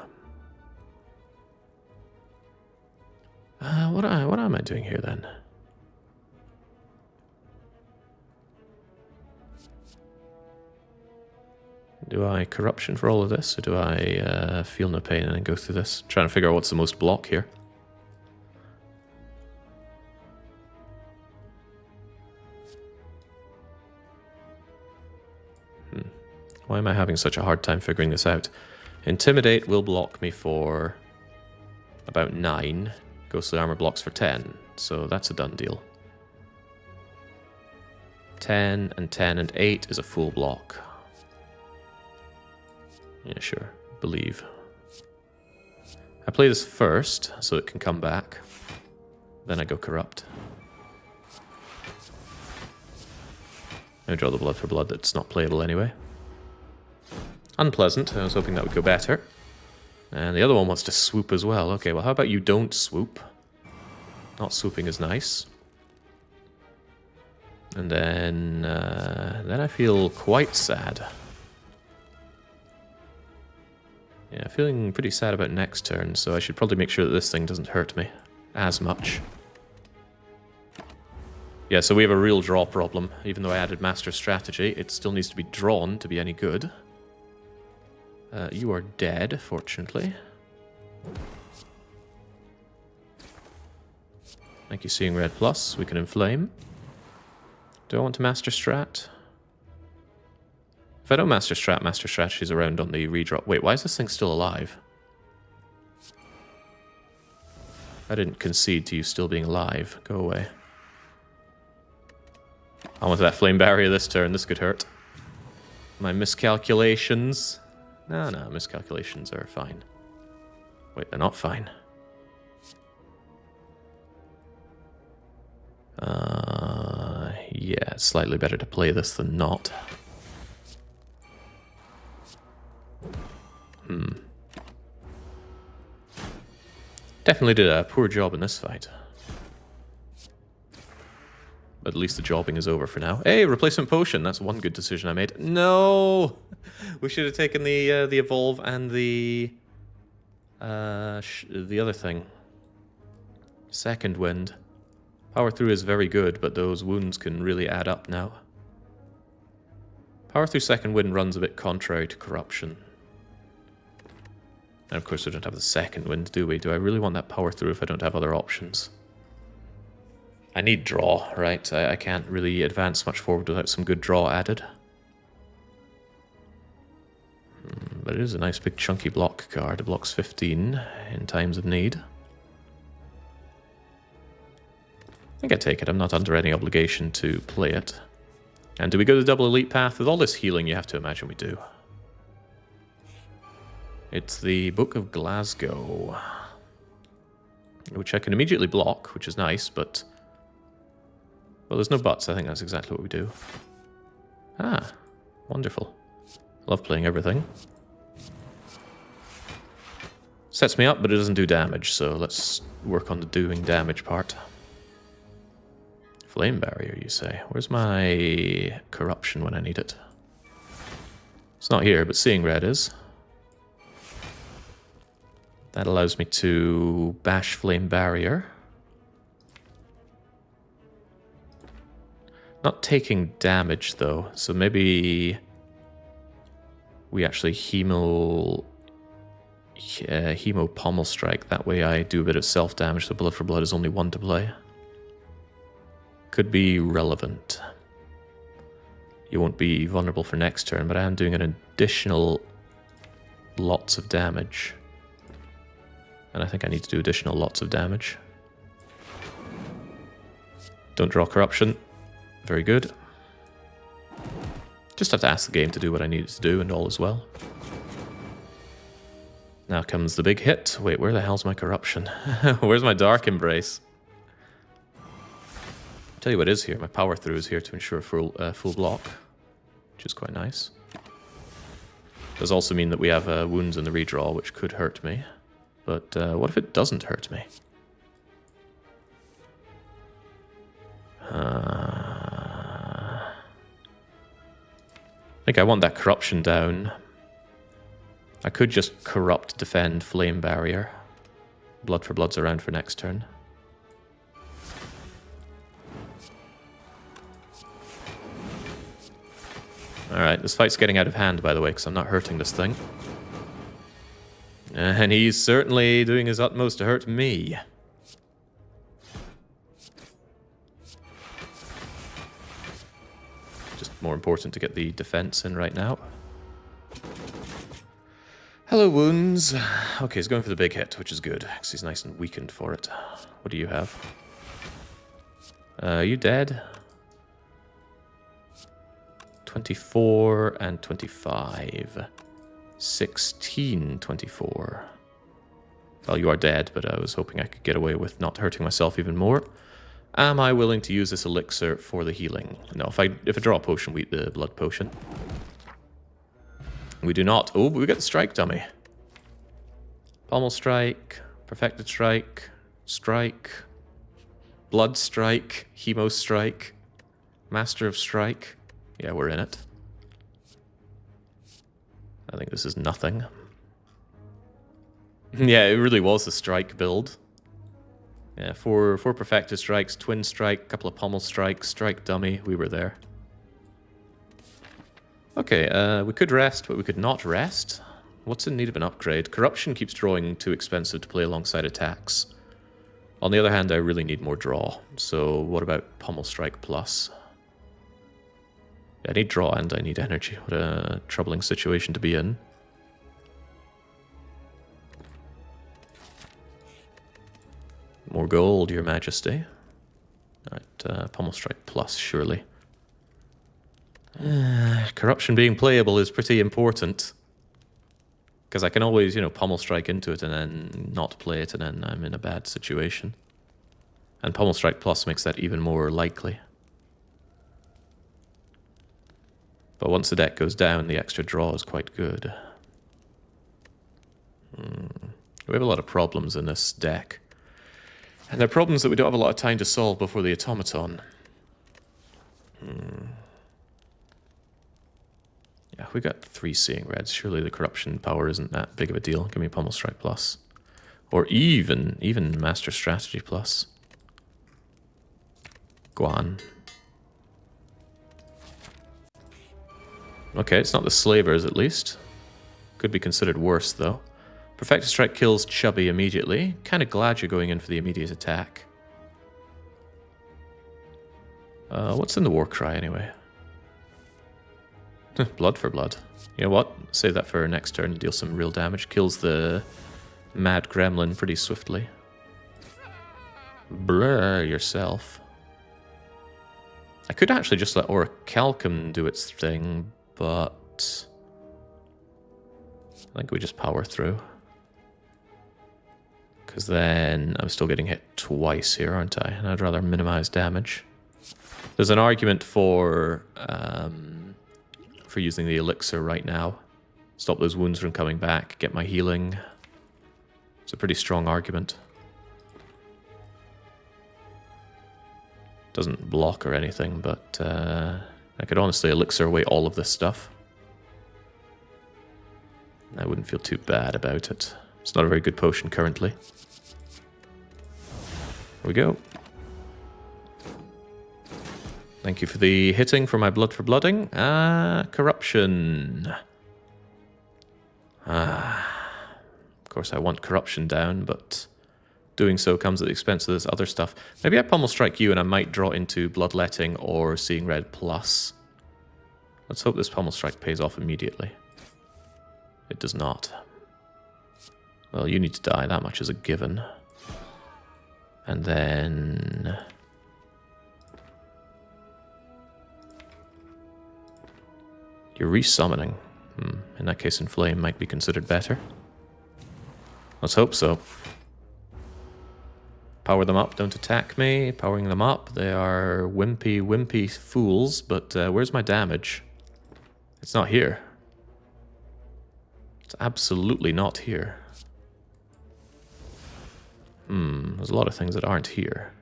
What am I doing here then? Do I corruption for all of this, or do I feel no pain and then go through this? Trying to figure out what's the most block here. Why am I having such a hard time figuring this out? Intimidate will block me for about 9. Ghostly Armor blocks for 10, so that's a done deal. 10 and 10 and 8 is a full block. Yeah, sure. Believe. I play this first, so it can come back. Then I go corrupt. I draw the blood for blood that's not playable anyway. Unpleasant. I was hoping that would go better. And the other one wants to swoop as well. Okay, well, how about you don't swoop? Not swooping is nice. And then I feel quite sad. Yeah, feeling pretty sad about next turn, so I should probably make sure that this thing doesn't hurt me as much. Yeah, so we have a real draw problem. Even though I added Master Strategy, it still needs to be drawn to be any good. You are dead, fortunately. Thank you, Seeing Red Plus. We can inflame. Do I want to Master Strat? If I don't Master Strat, Master Strategy's around on the redraw. Wait, why is this thing still alive? I didn't concede to you still being alive. Go away. I wanted that Flame Barrier this turn. This could hurt. My miscalculations. No, miscalculations are fine. Wait, they're not fine. Yeah, it's slightly better to play this than not. Definitely did a poor job in this fight. But at least the jobbing is over for now. Hey, replacement potion. That's one good decision I made. No! We should have taken the evolve and the other thing. Second wind. Power through is very good, but those wounds can really add up now. Power through second wind runs a bit contrary to corruption. And of course we don't have the second wind, do we? Do I really want that power through if I don't have other options? I need draw, right? I can't really advance much forward without some good draw added. But it is a nice big chunky block card. It blocks 15 in times of need. I think I take it. I'm not under any obligation to play it. And do we go the double elite path? With all this healing, you have to imagine we do. It's the Book of Glasgow, which I can immediately block, which is nice, but... Well, there's no buts. I think that's exactly what we do. Ah, wonderful. Love playing everything. Sets me up, but it doesn't do damage, so let's work on the doing damage part. Flame barrier, you say? Where's my corruption when I need it? It's not here, but Seeing Red is. That allows me to bash Flame Barrier. Not taking damage, though, so maybe we actually Hemo Pommel Strike. That way I do a bit of self-damage, so Blood for Blood is only one to play. Could be relevant. You won't be vulnerable for next turn, but I am doing an additional lots of damage. And I think I need to do additional lots of damage. Don't draw corruption. Very good. Just have to ask the game to do what I need it to do, and all is well. Now comes the big hit. Wait, where the hell's my corruption? Where's my Dark Embrace? I'll tell you what is here. My power through is here to ensure full block, which is quite nice. Does also mean that we have wounds in the redraw, which could hurt me. But what if it doesn't hurt me? I think I want that corruption down. I could just corrupt, defend, flame barrier. Blood for Blood's around for next turn. Alright, this fight's getting out of hand, by the way, because I'm not hurting this thing. And he's certainly doing his utmost to hurt me. Just more important to get the defense in right now. Hello, wounds. Okay, he's going for the big hit, which is good, because he's nice and weakened for it. What do you have? Are you dead? 24 and 25. 16, 24. Well, you are dead, but I was hoping I could get away with not hurting myself even more. Am I willing to use this elixir for the healing? No, if I draw a potion, we eat the blood potion. We do not. Oh, but we get the strike dummy. Pommel strike, perfected strike, strike, blood strike, hemo strike, master of strike. Yeah, we're in it. I think this is nothing. Yeah, it really was the strike build. Yeah, four perfected strikes, twin strike, couple of pommel strikes, strike dummy. We were there. Okay, we could rest, but we could not rest. What's in need of an upgrade? Corruption keeps drawing too expensive to play alongside attacks. On the other hand, I really need more draw. So what about pommel strike plus? Yeah, I need draw and I need energy. What a troubling situation to be in. More gold, your majesty. Alright, pommel strike plus, surely. Corruption being playable is pretty important. Because I can always, pommel strike into it and then not play it, and then I'm in a bad situation. And pommel strike plus makes that even more likely. But once the deck goes down, the extra draw is quite good. We have a lot of problems in this deck. And they're problems that we don't have a lot of time to solve before the Automaton. Yeah, we got 3 seeing reds. Surely the corruption power isn't that big of a deal. Give me pommel strike plus. Or even master strategy plus. Go on. Okay, it's not the slavers at least. Could be considered worse though. Perfected strike kills Chubby immediately. Kind of glad you're going in for the immediate attack. What's in the war cry anyway? Blood for blood. You know what? Save that for next turn and deal some real damage. Kills the mad gremlin pretty swiftly. Blur yourself. I could actually just let Orichalcum do its thing, but I think we just power through. Because then I'm still getting hit twice here, aren't I? And I'd rather minimize damage. There's an argument for using the elixir right now. Stop those wounds from coming back, get my healing. It's a pretty strong argument. Doesn't block or anything, but I could honestly elixir away all of this stuff. I wouldn't feel too bad about it. It's not a very good potion currently. Here we go. Thank you for the hitting for my blood for blooding. Corruption. Of course I want corruption down, but doing so comes at the expense of this other stuff. Maybe I pommel strike you and I might draw into bloodletting or seeing red plus. Let's hope this pommel strike pays off immediately. It does not. Well, you need to die, that much is a given. And then you're resummoning. In that case, Inflame might be considered better. Let's hope so. Power them up, don't attack me. Powering them up, they are wimpy fools, but where's my damage? It's not here. It's absolutely not here. There's a lot of things that aren't here.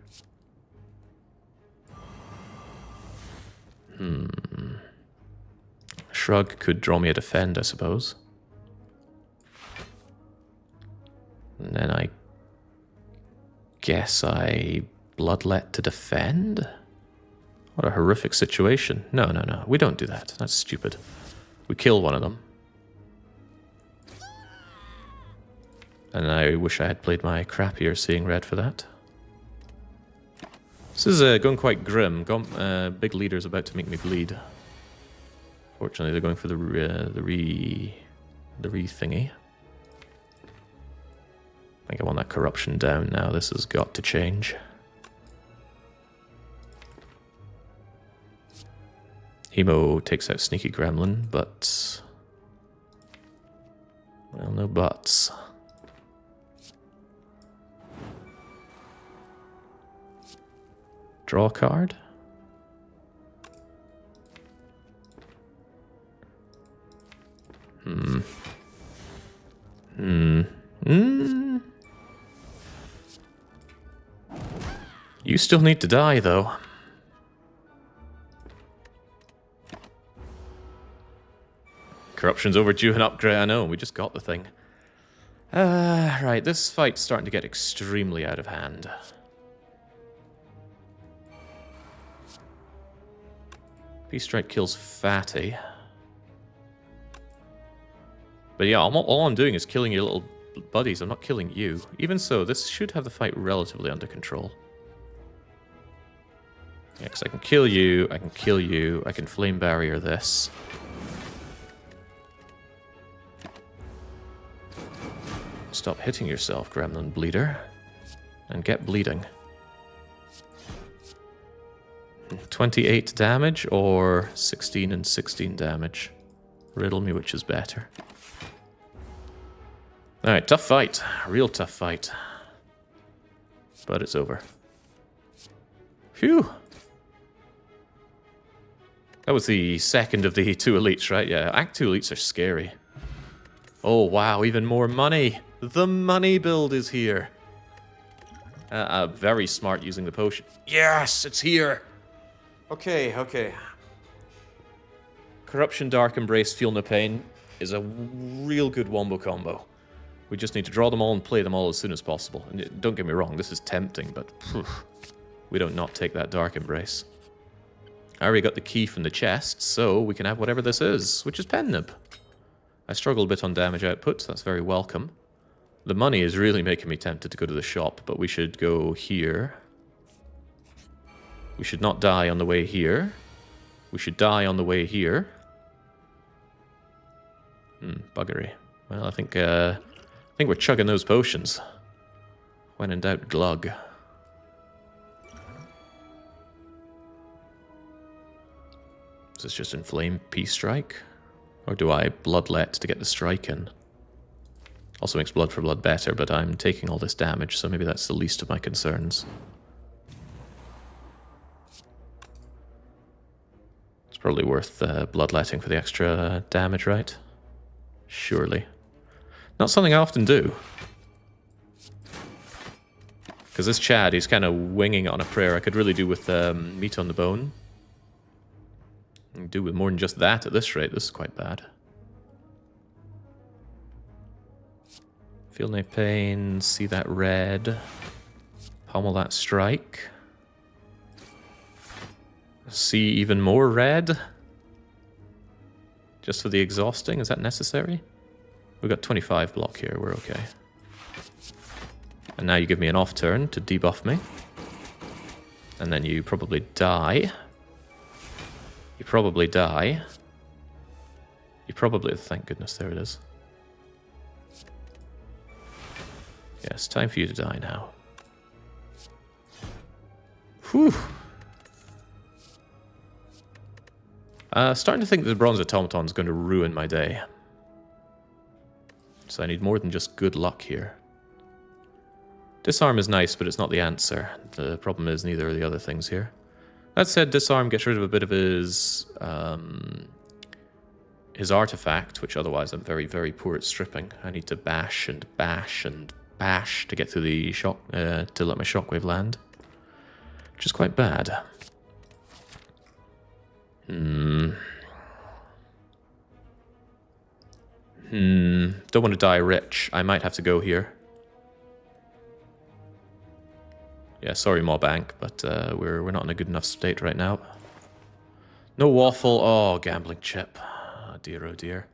Shrug could draw me a defend, I suppose. And then I guess I bloodlet to defend? What a horrific situation. No, we don't do that. That's stupid. We kill one of them. And I wish I had played my crappier seeing red for that. This is going quite grim. Big leader's about to make me bleed. Fortunately, they're going for the re thingy. I think I want that corruption down now. This has got to change. Hemo takes out Sneaky Gremlin, but well, no buts. Draw a card. You still need to die, though. Corruption's overdue an upgrade. I know, we just got the thing. Right, this fight's starting to get extremely out of hand. Peace Strike kills Fatty. But yeah, all I'm doing is killing your little buddies. I'm not killing you. Even so, this should have the fight relatively under control. Yeah, because I can kill you, I can kill you, I can flame barrier this. Stop hitting yourself, Gremlin Bleeder. And get bleeding. 28 damage or 16 and 16 damage? Riddle me which is better. Alright, tough fight. Real tough fight. But it's over. Phew! That was the second of the 2 elites, right? Yeah, Act 2 elites are scary. Oh, wow, even more money! The money build is here! Very smart using the potion. Yes, it's here! Okay, okay. Corruption, Dark Embrace, Feel No Pain is a real good wombo combo. We just need to draw them all and play them all as soon as possible. And don't get me wrong, this is tempting, but phew, we don't not take that Dark Embrace. I already got the key from the chest, so we can have whatever this is, which is Pen Nib. I struggled a bit on damage output, so that's very welcome. The money is really making me tempted to go to the shop, but we should go here. We should not die on the way here. We should die on the way here. Buggery. Well, I think we're chugging those potions. When in doubt, glug. Is this just inflame Peace Strike? Or do I bloodlet to get the strike in? Also makes blood for blood better, but I'm taking all this damage, so maybe that's the least of my concerns. It's probably worth bloodletting for the extra damage, right? Surely. Not something I often do. Because this Chad, he's kind of winging it on a prayer. I could really do with meat on the bone. I can do with more than just that at this rate. This is quite bad. Feel no pain. See that red. Pummel that strike. See even more red. Just for the exhausting. Is that necessary? We've got 25 block here. We're okay. And now you give me an off turn to debuff me. And then you probably die. You probably die. You probably... Thank goodness, there it is. Yes, time for you to die now. Whew. Starting to think that the Bronze Automaton is going to ruin my day. So I need more than just good luck here. Disarm is nice, but it's not the answer. The problem is neither are the other things here. That said, Disarm gets rid of a bit of his artifact, which otherwise I'm very, very poor at stripping. I need to bash and bash and bash to get through the shock, to let my shockwave land. Which is quite bad. Don't want to die rich. I might have to go here. Yeah, sorry, Mawbank, but we're not in a good enough state right now. No waffle. Oh, gambling chip. Oh dear, oh dear.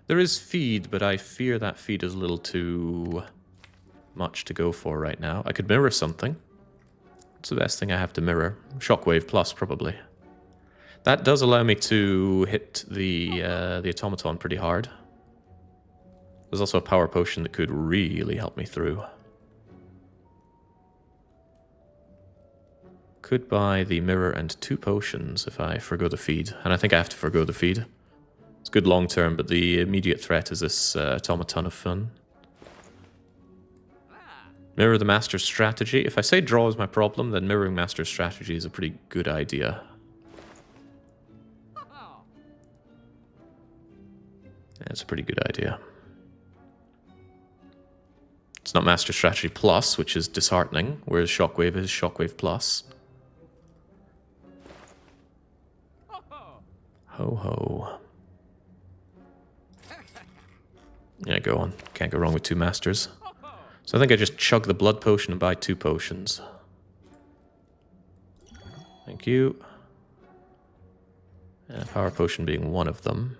There is feed, but I fear that feed is a little too much to go for right now. I could mirror something. What's the best thing I have to mirror? Shockwave plus, probably. That does allow me to hit the Automaton pretty hard. There's also a power potion that could really help me through. Could buy the mirror and 2 potions if I forgo the feed. And I think I have to forgo the feed. It's good long term, but the immediate threat is this Automaton of fun. Mirror the Master's strategy. If I say draw is my problem, then mirroring Master's strategy is a pretty good idea. That's a pretty good idea. It's not Master Strategy Plus, which is disheartening, whereas Shockwave is Shockwave Plus. Ho ho. Yeah, go on. Can't go wrong with 2 Masters. So I think I just chug the Blood Potion and buy 2 potions. Thank you. Power Potion being one of them.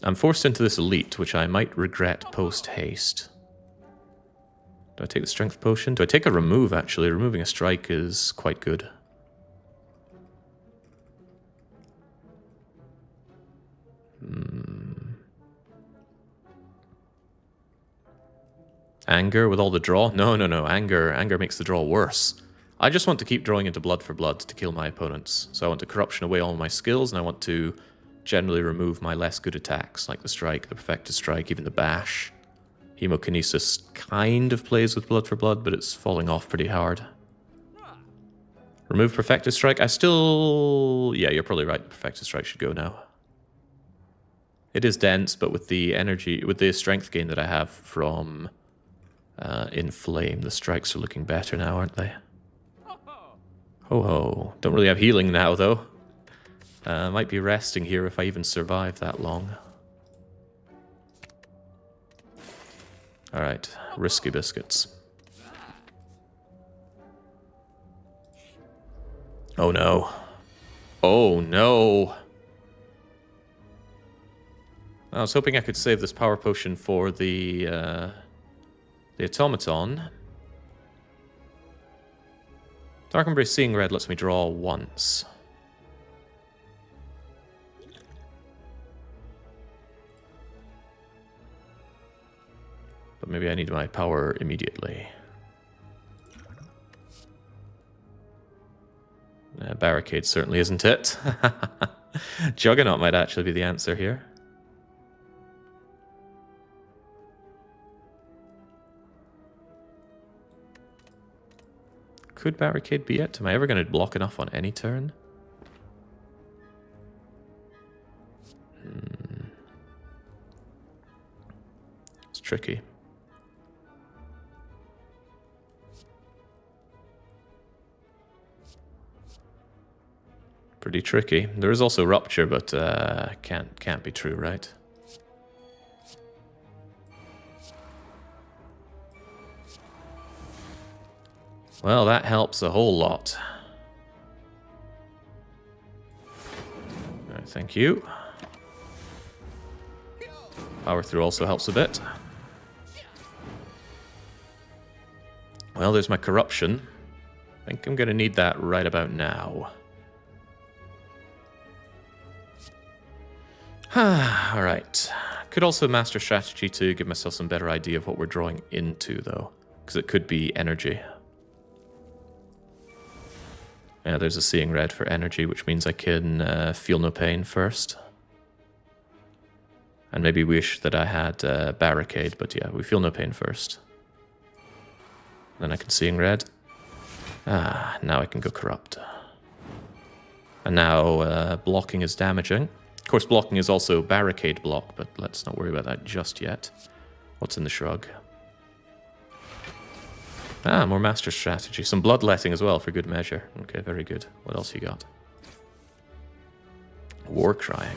I'm forced into this elite, which I might regret post-haste. Do I take the Strength Potion? Do I take a remove, actually? Removing a strike is quite good. Anger with all the draw? No. Anger makes the draw worse. I just want to keep drawing into blood for blood to kill my opponents. So I want to corruption away all my skills, and I want to generally remove my less good attacks, like the strike, the perfected strike, even the bash. Hemokinesis kind of plays with blood for blood, but it's falling off pretty hard. Remove perfected strike. I still... Yeah, you're probably right. Perfected strike should go now. It is dense, but with the energy, with the strength gain that I have from Inflame, the strikes are looking better now, aren't they? Ho ho. Don't really have healing now, though. Might be resting here if I even survive that long. Alright, risky biscuits. Oh no. Oh no! I was hoping I could save this power potion for the Automaton. Dark Embrace Seeing Red lets me draw once. But maybe I need my power immediately. Barricade certainly isn't it. Juggernaut might actually be the answer here. Could Barricade be it? Am I ever going to block enough on any turn? It's tricky. Pretty tricky. There is also Rupture, but can't be true, right? Well, that helps a whole lot. Right, thank you. Power through also helps a bit. Well, there's my corruption. I think I'm going to need that right about now. Alright. Could also master strategy to give myself some better idea of what we're drawing into, though. Because it could be energy. Yeah, there's a Seeing Red for energy, which means I can feel no pain first. And maybe wish that I had Barricade, but yeah, we feel no pain first. Then I can Seeing Red. Now I can go Corrupt. And now blocking is damaging. Of course, blocking is also Barricade block, but let's not worry about that just yet. What's in the shrug? More master strategy. Some bloodletting as well, for good measure. Okay, very good. What else you got? War crying.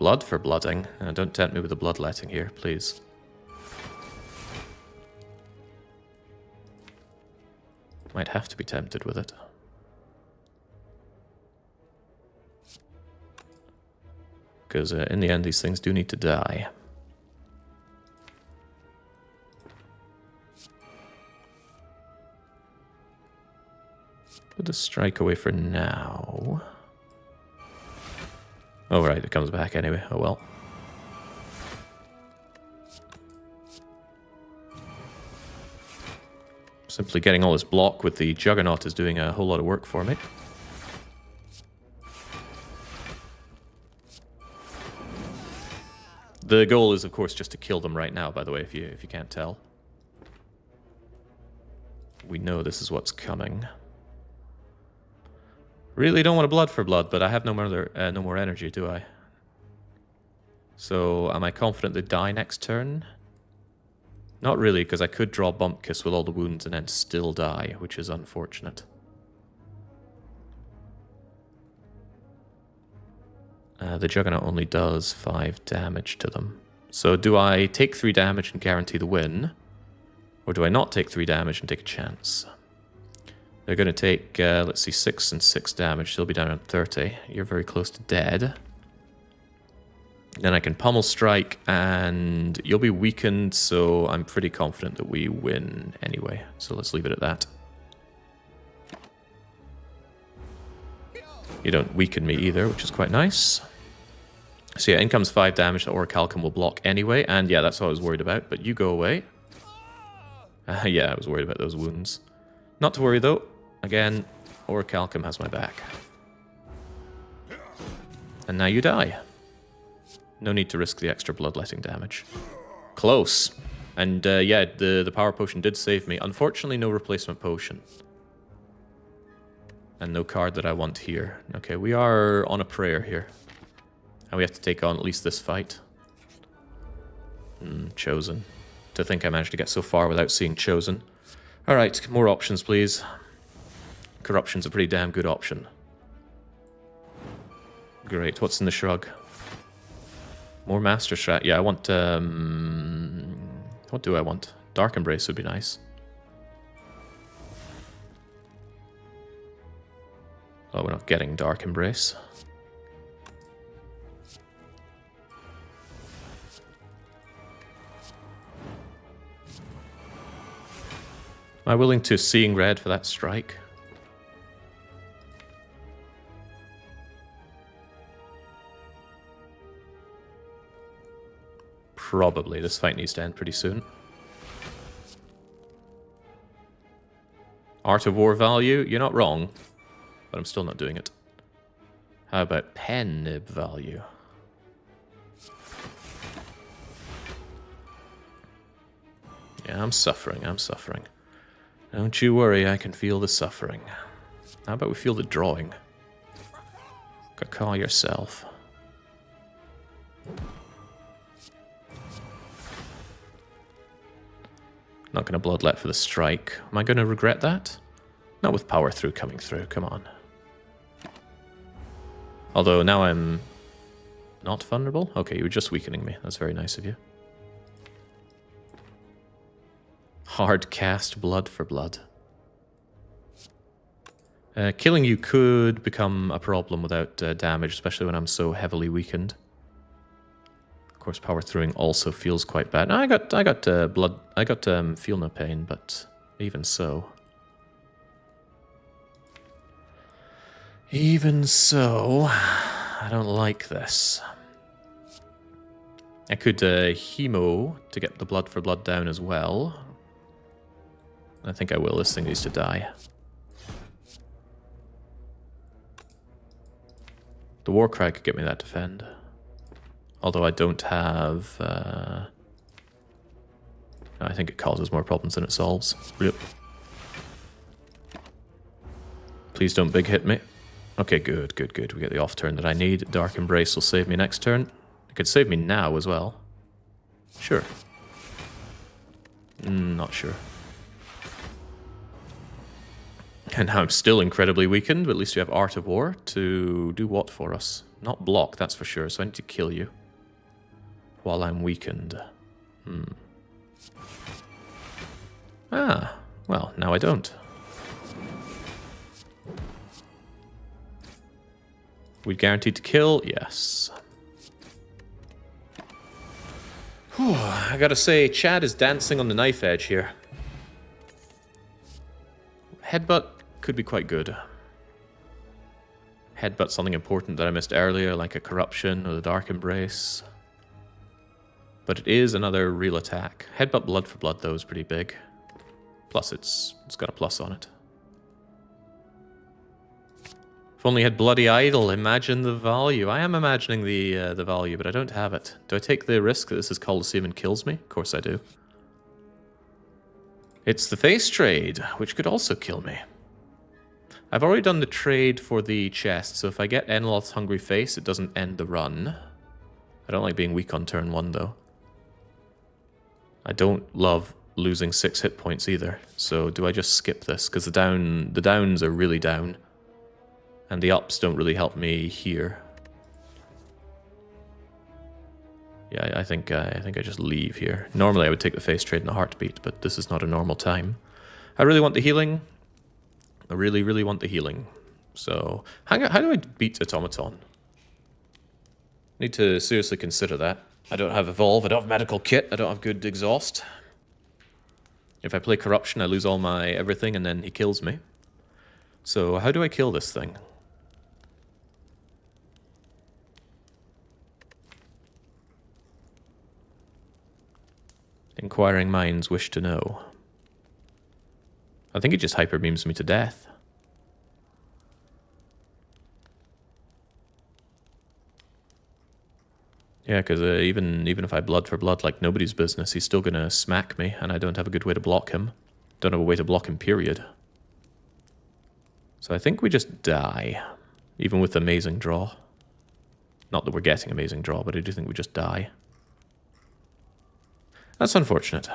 Blood for blooding. Don't tempt me with the bloodletting here, please. Might have to be tempted with it. Because in the end, these things do need to die. Put the strike away for now. Oh, right, it comes back anyway. Oh, well. Simply getting all this block with the Juggernaut is doing a whole lot of work for me. The goal is, of course, just to kill them right now, by the way, if you can't tell. We know this is what's coming. Really don't want a blood for blood, but I have no more energy, do I? So, am I confident they die next turn? Not really, because I could draw Bump Kiss with all the wounds and then still die, which is unfortunate. The Juggernaut only does 5 damage to them. So do I take 3 damage and guarantee the win? Or do I not take 3 damage and take a chance? They're going to take, let's see, 6 and 6 damage. They'll be down on 30. You're very close to dead. Then I can Pummel Strike, and you'll be weakened, so I'm pretty confident that we win anyway. So let's leave it at that. You don't weaken me either, which is quite nice. So yeah, in comes 5 damage. The Orichalcum will block anyway, and yeah, that's what I was worried about, but you go away. Yeah, I was worried about those wounds. Not to worry, though. Again, Orichalcum has my back. And now you die. No need to risk the extra bloodletting damage. Close. And yeah, the power potion did save me. Unfortunately, no replacement potion. And no card that I want here. Okay, we are on a prayer here. And we have to take on at least this fight. Chosen. To think I managed to get so far without seeing Chosen. Alright, more options, please. Corruption's a pretty damn good option. Great, what's in the shrug? More Master Strat. Yeah, I want... what do I want? Dark Embrace would be nice. Oh, we're not getting Dark Embrace. Am I willing to Seeing Red for that strike? Probably. This fight needs to end pretty soon. Art of War value? You're not wrong. But I'm still not doing it. How about Pen Nib value? Yeah, I'm suffering, I'm suffering. Don't you worry, I can feel the suffering. How about we feel the drawing? Call yourself. Not going to bloodlet for the strike. Am I going to regret that? Not with power through coming through, come on. Although now I'm not vulnerable? Okay, you were just weakening me. That's very nice of you. Hard cast blood for blood. Killing you could become a problem without damage, especially when I'm so heavily weakened. Of course, power throwing also feels quite bad. I got blood. I got feel no pain, but even so. Even so, I don't like this. I could hemo to get the blood for blood down as well. I think I will. This thing needs to die. The Warcry could get me that defend. Although I don't have... I think it causes more problems than it solves. Yep. Please don't big hit me. Okay, good, good, good. We get the off turn that I need. Dark Embrace will save me next turn. It could save me now as well. Sure. Not sure. And now I'm still incredibly weakened, but at least we have Art of War to do what for us? Not block, that's for sure, so I need to kill you. While I'm weakened. Ah, well, now I don't. We guaranteed to kill? Yes. Whew, I gotta say, Chad is dancing on the knife edge here. Headbutt could be quite good. Headbutt something important that I missed earlier, like a Corruption or the Dark Embrace. But it is another real attack. Headbutt blood for blood, though, is pretty big. Plus, it's got a plus on it. only had Bloody Idol. Imagine the value. I am imagining the value, but I don't have it. Do I take the risk that this is Colosseum and kills me? Of course I do. It's the face trade, which could also kill me. I've already done the trade for the chest, so if I get Enloth's Hungry Face, it doesn't end the run. I don't like being weak on turn 1, though. I don't love losing 6 hit points either, so do I just skip this? Because the downs are really down. And the ups don't really help me here. Yeah, I think I just leave here. Normally I would take the face trade in a heartbeat, but this is not a normal time. I really want the healing. I really, really want the healing. So, how do I beat Automaton? Need to seriously consider that. I don't have Evolve, I don't have Medical Kit, I don't have good Exhaust. If I play Corruption, I lose all my everything and then he kills me. So, how do I kill this thing? Inquiring minds wish to know. I think it just hyper beams me to death. Yeah, because even if I blood for blood like nobody's business, he's still gonna smack me, and I don't have a good way to block him. Don't have a way to block him, period. So I think we just die, even with amazing draw. Not that we're getting amazing draw, but I do think we just die. That's unfortunate.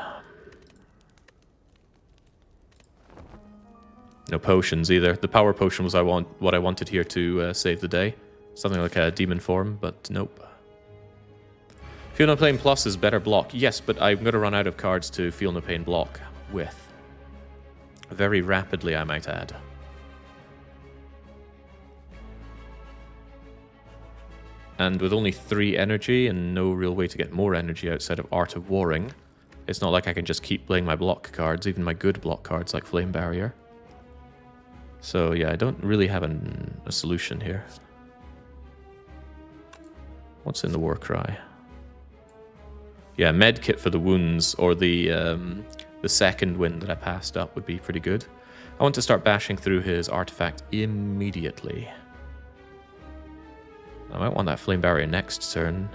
No potions either. The power potion was what I wanted here to save the day. Something like a demon form, but nope. Feel No Pain Plus is better block. Yes, but I'm going to run out of cards to Feel No Pain block with. Very rapidly, I might add. And with only 3 energy and no real way to get more energy outside of Art of Warring, it's not like I can just keep playing my block cards, even my good block cards like Flame Barrier. So yeah, I don't really have a solution here. What's in the Warcry? Yeah, medkit for the wounds, or the second wind that I passed up would be pretty good. I want to start bashing through his artifact immediately. I might want that Flame Barrier next turn.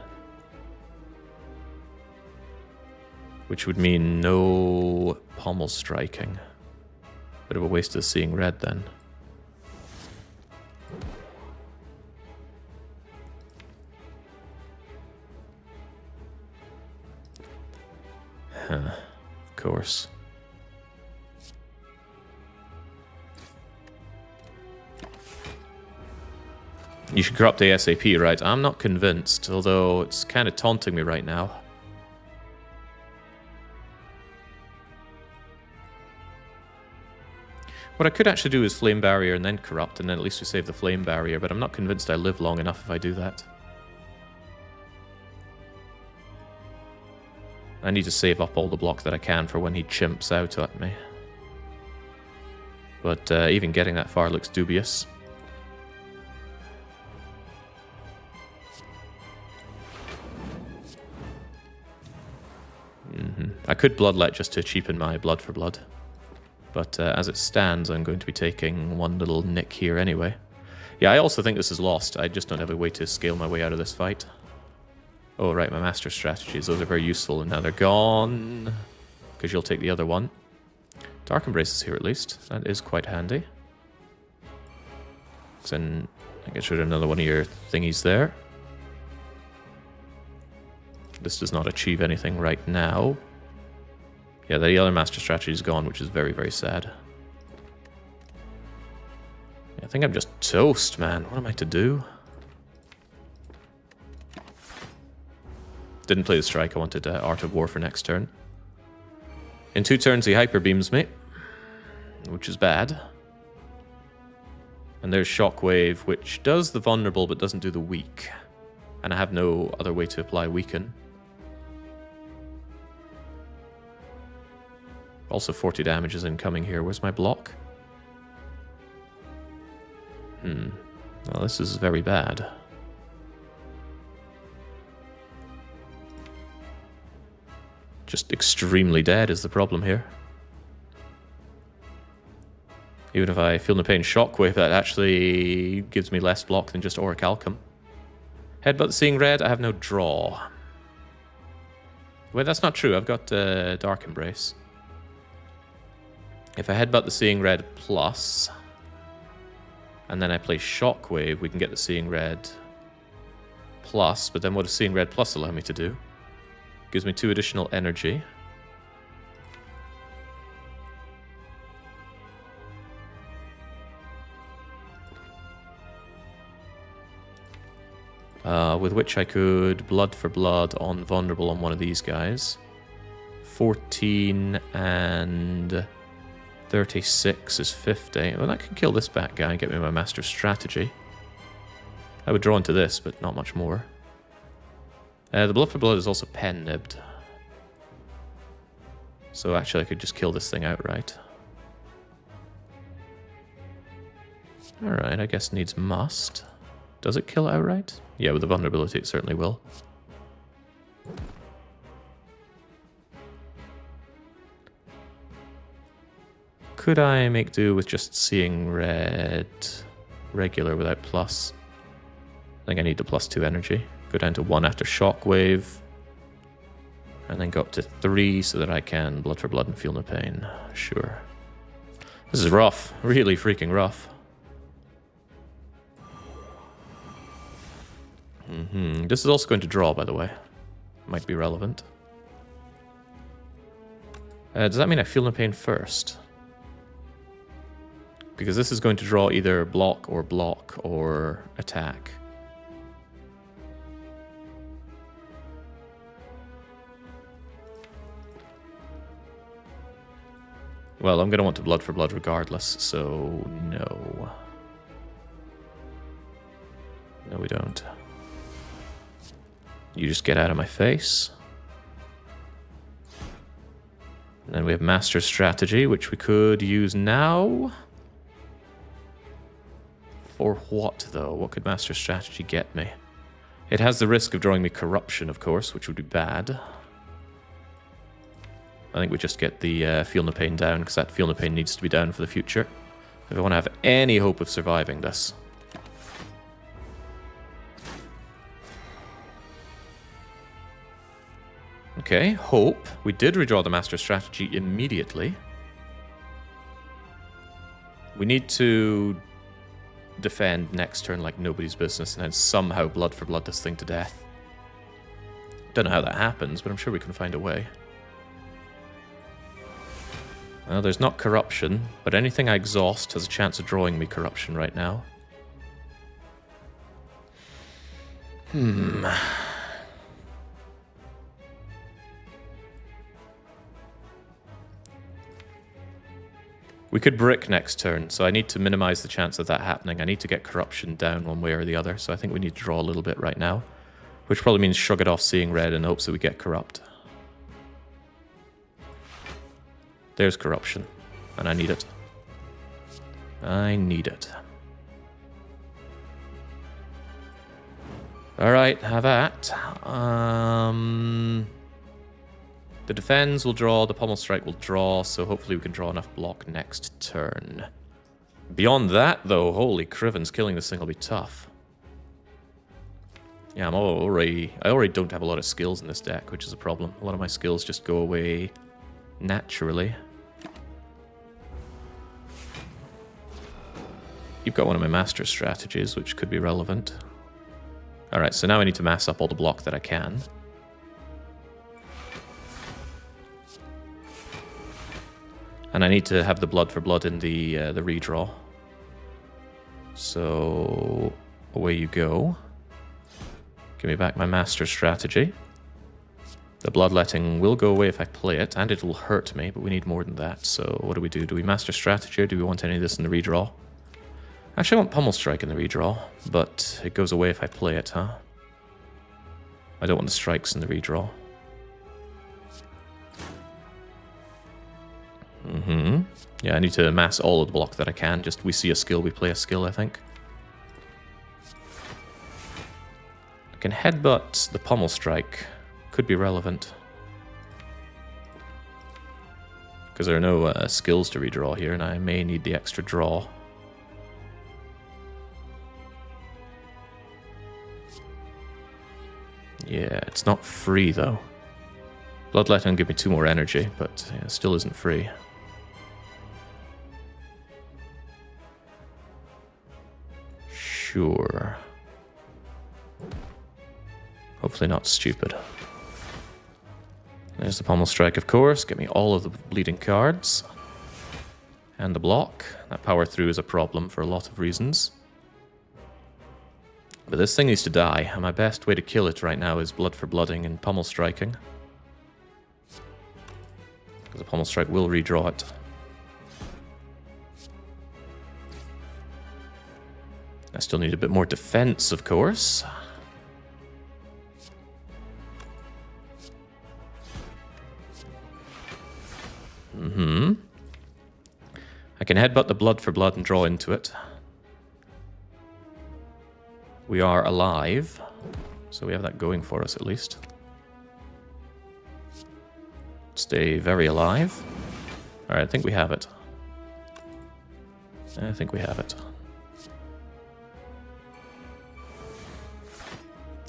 Which would mean no pommel striking. Bit of a waste of seeing red then. Huh, of course. You should corrupt ASAP, right? I'm not convinced, although it's kind of taunting me right now. What I could actually do is Flame Barrier and then corrupt, and then at least we save the Flame Barrier, but I'm not convinced I live long enough if I do that. I need to save up all the block that I can for when he chimps out at me. But even getting that far looks dubious. I could Bloodlet just to cheapen my blood for blood. But as it stands, I'm going to be taking one little nick here anyway. Yeah, I also think this is lost. I just don't have a way to scale my way out of this fight. Oh, right, my master strategies. Those are very useful, and now they're gone. Because you'll take the other one. Dark Embrace is here at least. That is quite handy. Then I get rid of another one of your thingies there. This does not achieve anything right now. Yeah, the other master strategy is gone, which is very, very sad. Yeah, I think I'm just toast, man. What am I to do? Didn't play the strike. I wanted Art of War for next turn. In 2 turns, he hyper beams me, which is bad. And there's Shockwave, which does the vulnerable but doesn't do the weak. And I have no other way to apply weaken. Also 40 damage is incoming here. Where's my block? Well, this is very bad. Just extremely dead is the problem here. Even if I feel no pain shockwave, that actually gives me less block than just Auric Alchem. Headbutt Seeing Red, I have no draw. Wait, that's not true. I've got Dark Embrace. If I headbutt the Seeing Red plus, and then I play Shockwave, we can get the Seeing Red plus, but then what does Seeing Red plus allow me to do? Gives me 2 additional energy. With which I could Blood for Blood on Vulnerable on one of these guys. 14 and 36 is 50. Well, that could kill this bat guy and get me my Master of Strategy. I would draw into this, but not much more. The Blood for Blood is also pen-nibbed. So actually I could just kill this thing outright. Alright, I guess needs must. Does it kill outright? Yeah, with the vulnerability it certainly will. Could I make do with just Seeing Red regular without plus? I think I need the +2 energy. Go down to 1 after Shockwave. And then go up to 3 so that I can Blood for Blood and feel no pain. Sure. This is rough. Really freaking rough. This is also going to draw, by the way. Might be relevant. Does that mean I feel no pain first? Because this is going to draw either block or attack. Well, I'm going to want to Blood for Blood regardless, so no. No, we don't. You just get out of my face. And then we have Master Strategy, which we could use now. For what, though? What could Master Strategy get me? It has the risk of drawing me Corruption, of course, which would be bad. I think we just get the Feel No Pain down, because that Feel No Pain needs to be down for the future. If I want to have any hope of surviving this. Okay, hope. We did redraw the Master Strategy immediately. We need to defend next turn like nobody's business and then somehow Blood for Blood this thing to death. Don't know how that happens, but I'm sure we can find a way. Well, there's not Corruption, but anything I exhaust has a chance of drawing me Corruption right now. We could brick next turn, so I need to minimize the chance of that happening. I need to get Corruption down one way or the other, so I think we need to draw a little bit right now. Which probably means shrug it off Seeing Red in hopes that we get Corrupt. There's Corruption, and I need it. I need it. Alright, have at. The Defends will draw, the Pommel Strike will draw, so hopefully we can draw enough block next turn. Beyond that, though, holy crivens, killing this thing will be tough. Yeah, I already don't have a lot of skills in this deck, which is a problem. A lot of my skills just go away naturally. You've got one of my Master Strategies, which could be relevant. Alright, so now I need to mass up all the block that I can. And I need to have the Blood for Blood in the redraw. So away you go. Give me back my Master Strategy. The Bloodletting will go away if I play it, and it will hurt me, but we need more than that. So what do? Do we Master Strategy, or do we want any of this in the redraw? Actually, I want Pommel Strike in the redraw, but it goes away if I play it, huh? I don't want the strikes in the redraw. Yeah, I need to mass all of the block that I can. Just we see a skill, we play a skill, I think. I can headbutt the Pommel Strike. Could be relevant. Because there are no skills to redraw here, and I may need the extra draw. Yeah, it's not free, though. Bloodletting will give me 2 more energy, but it still isn't free. Sure. Hopefully not stupid. There's the Pommel Strike, of course. Get me all of the bleeding cards. And the block. That power through is a problem for a lot of reasons. But this thing needs to die, and my best way to kill it right now is blood for blooding and Pommel Striking. Because the Pommel Strike will redraw it. I still need a bit more defense, of course. I can headbutt the blood for blood and draw into it. We are alive, so we have that going for us at least. Stay very alive. Alright, I think we have it. I think we have it.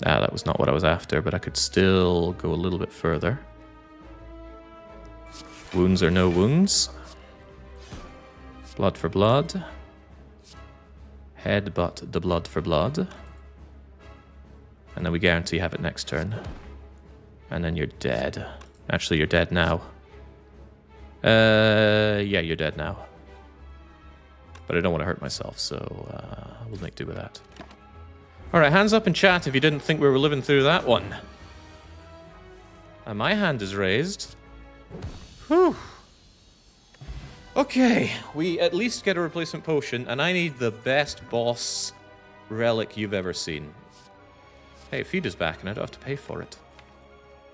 Ah, that was not what I was after, but I could still go a little bit further. Wounds or no wounds. Blood for blood. Headbutt the blood for blood. And then we guarantee have it next turn. And then you're dead. Actually, you're dead now. Yeah, you're dead now. But I don't want to hurt myself, so we'll make do with that. Alright, hands up in chat if you didn't think we were living through that one. And my hand is raised. Whew. Okay, we at least get a replacement potion, and I need the best boss relic you've ever seen. Hey, Feed is back, and I don't have to pay for it.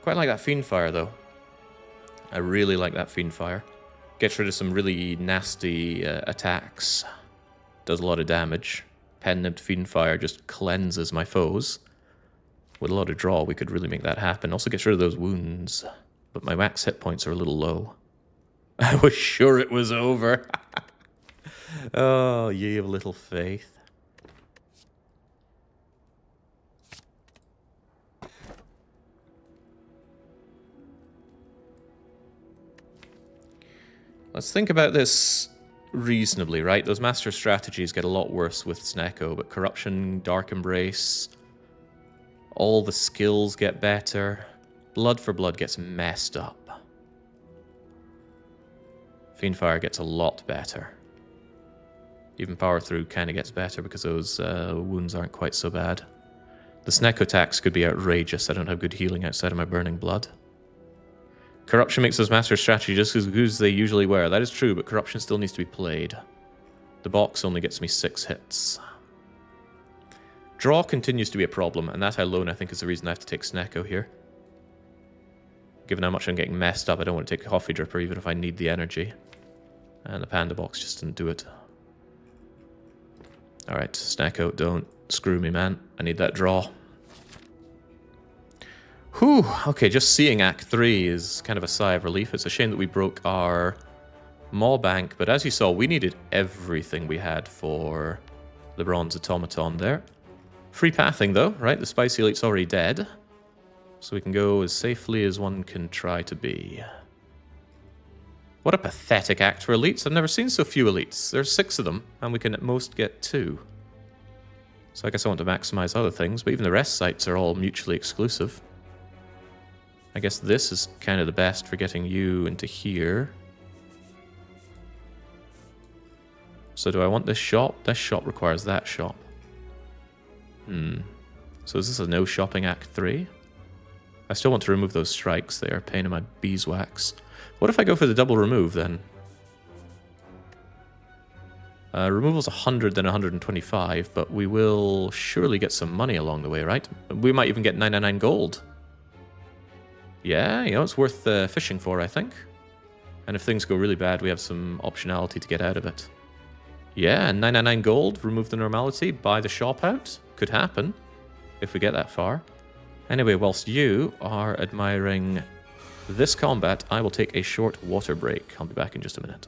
Quite like that Fiendfire, though. I really like that Fiendfire. Gets rid of some really nasty attacks. Does a lot of damage. Pen-nibbed Fiendfire just cleanses my foes. With a lot of draw, we could really make that happen. Also gets rid of those wounds. But my max hit points are a little low. I was sure it was over. Oh, ye of little faith. Let's think about this reasonably, right? Those master strategies get a lot worse with Snecko, but Corruption, Dark Embrace, all the skills get better. Blood for blood gets messed up. Fiendfire gets a lot better. Even power through kind of gets better because those wounds aren't quite so bad. The Snecko attacks could be outrageous. I don't have good healing outside of my burning blood. Corruption makes those master strategy just as good as they usually were. That is true, but Corruption still needs to be played. The box only gets me 6 hits. Draw continues to be a problem, and that alone I think is the reason I have to take Snecko here. Given how much I'm getting messed up, I don't want to take Coffee Dripper even if I need the energy. And the Panda Box just didn't do it. Alright, Snecko, don't screw me, man. I need that draw. Whew, okay, just seeing Act 3 is kind of a sigh of relief. It's a shame that we broke our Maw Bank, but as you saw, we needed everything we had for the Bronze Automaton there. Free pathing, though, right? The Spicy Elite's already dead. So we can go as safely as one can try to be. What a pathetic act for elites. I've never seen so few elites. There's 6 of them, and we can at most get 2. So I guess I want to maximize other things, but even the rest sites are all mutually exclusive. I guess this is kind of the best for getting you into here. So do I want this shop? This shop requires that shop. So is this a no shopping Act 3? I still want to remove those strikes. They are a pain in my beeswax. What if I go for the double remove, then? Removal's 100, then 125, but we will surely get some money along the way, right? We might even get 999 gold. Yeah, you know, it's worth fishing for, I think. And if things go really bad, we have some optionality to get out of it. Yeah, 999 gold, remove the normality, buy the shop out. Could happen, if we get that far. Anyway, whilst you are admiring this combat, I will take a short water break. I'll be back in just a minute.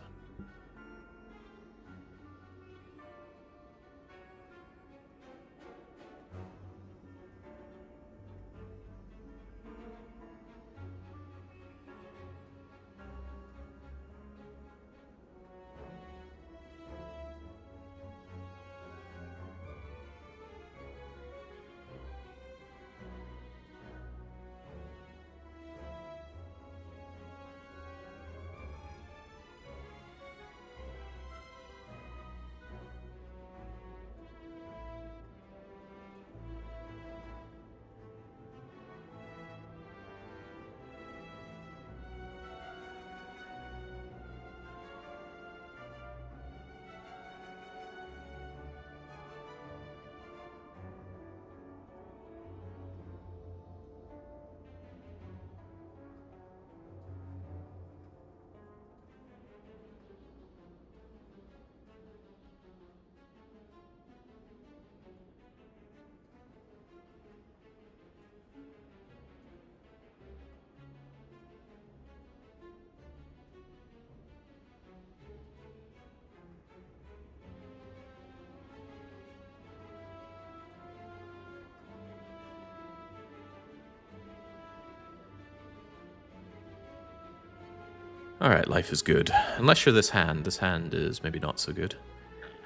Alright, life is good. Unless you're this hand. This hand is maybe not so good.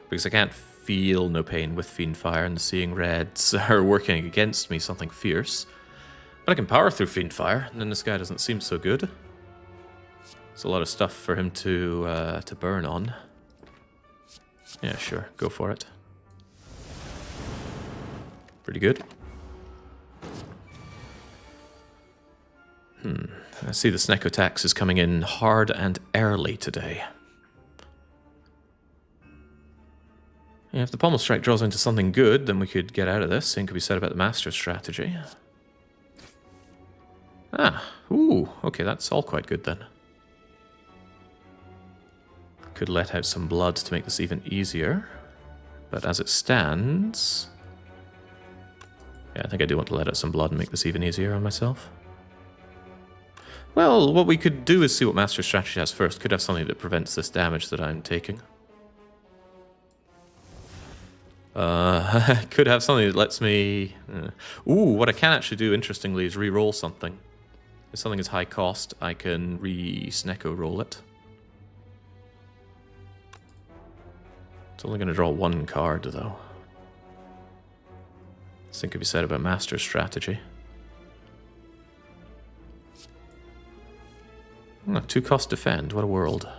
Because I can't feel no pain with Fiendfire, and the Seeing Reds are working against me something fierce. But I can power through Fiendfire, and then this guy doesn't seem so good. It's a lot of stuff for him to burn on. Yeah, sure, go for it. Pretty good. I see the Snecko tax is coming in hard and early today. Yeah, if the Pommel Strike draws into something good, then we could get out of this. Same could be said about the Master strategy. Ah, ooh, okay, that's all quite good then. Could let out some blood to make this even easier. But as it stands... yeah, I think I do want to let out some blood and make this even easier on myself. Well, what we could do is see what Master Strategy has first. Could have something that prevents this damage that I'm taking. Could have something that lets me... Ooh, what I can actually do, interestingly, is re-roll something. If something is high cost, I can re-Snecko roll it. It's only going to draw one card, though. This thing could be said about Master Strategy. 2 cost defend, what a world.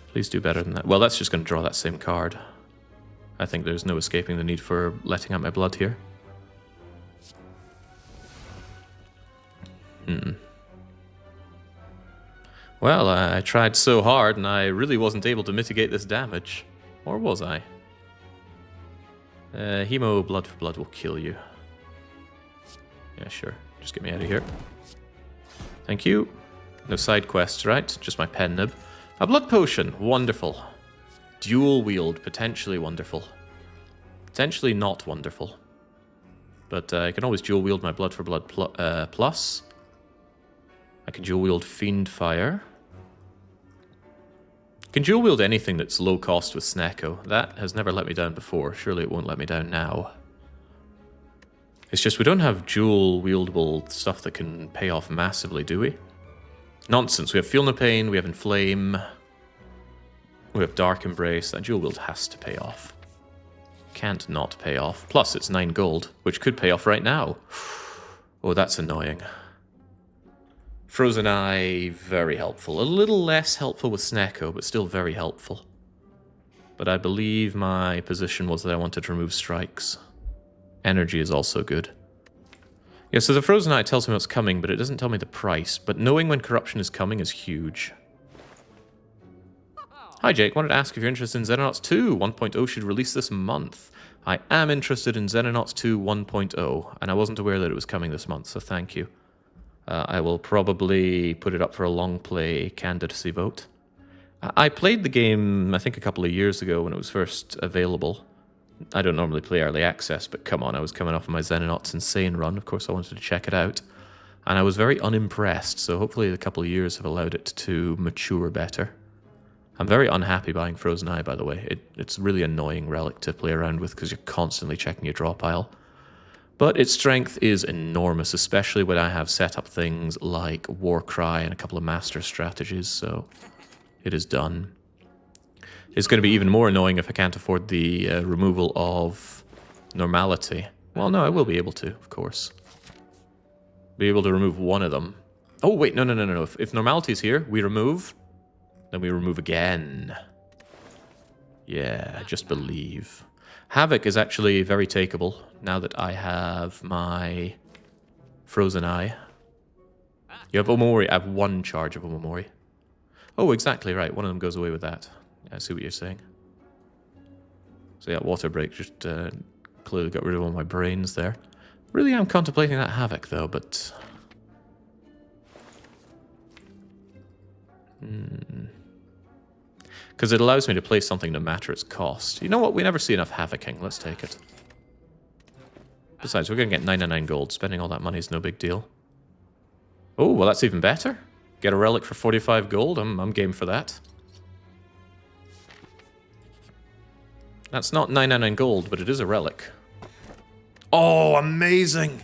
Please do better than that. Well, that's just going to draw that same card. I think there's no escaping the need for letting out my blood here. Well, I tried so hard and I really wasn't able to mitigate this damage. Or was I? Hemo blood for blood will kill you. Yeah, sure. Just get me out of here. Thank you. No side quests, right? Just my pen nib. A blood potion. Wonderful. Dual wield. Potentially wonderful. Potentially not wonderful. But I can always dual wield my blood for blood plus. I can dual wield Fiendfire. I can dual wield anything that's low cost with Snecko. That has never let me down before. Surely it won't let me down now. It's just we don't have dual wieldable stuff that can pay off massively, do we? Nonsense. We have Feel No Pain, we have Inflame, we have Dark Embrace. That dual wield has to pay off. Can't not pay off. Plus it's 9 gold, which could pay off right now. Oh, that's annoying. Frozen Eye, very helpful. A little less helpful with Snecko, but still very helpful. But I believe my position was that I wanted to remove strikes. Energy is also good. Yeah, so the Frozen Eye tells me what's coming, but it doesn't tell me the price. But knowing when corruption is coming is huge. Hi Jake, wanted to ask if you're interested in Xenonauts 2. 1.0 should release this month. I am interested in Xenonauts 2 1.0, and I wasn't aware that it was coming this month, so thank you. I will probably put it up for a long play candidacy vote. I played the game, I think, a couple of years ago when it was first available. I don't normally play early access, but come on, I was coming off of my Xenonauts Insane run. Of course, I wanted to check it out. And I was very unimpressed, so hopefully a couple of years have allowed it to mature better. I'm very unhappy buying Frozen Eye, by the way. It's really annoying relic to play around with because you're constantly checking your draw pile. But its strength is enormous, especially when I have set up things like Warcry and a couple of master strategies, so it is done. It's going to be even more annoying if I can't afford the removal of normality. Well, no, I will be able to, of course. Be able to remove one of them. Oh, wait, no. If normality is here, we remove, then we remove again. Yeah, just believe. Havoc is actually very takeable now that I have my Frozen Eye. You have Omori. I have one charge of Omori. Oh, exactly right. One of them goes away with that. I see what you're saying. So yeah, Water Break just clearly got rid of all my brains there. Really am contemplating that Havoc though, but... Because it allows me to play something no matter its cost. You know what? We never see enough Havocing. Let's take it. Besides, we're going to get 99 gold. Spending all that money is no big deal. Oh, well, that's even better. Get a relic for 45 gold. I'm game for that. That's not 99 gold, but it is a relic. Oh, amazing!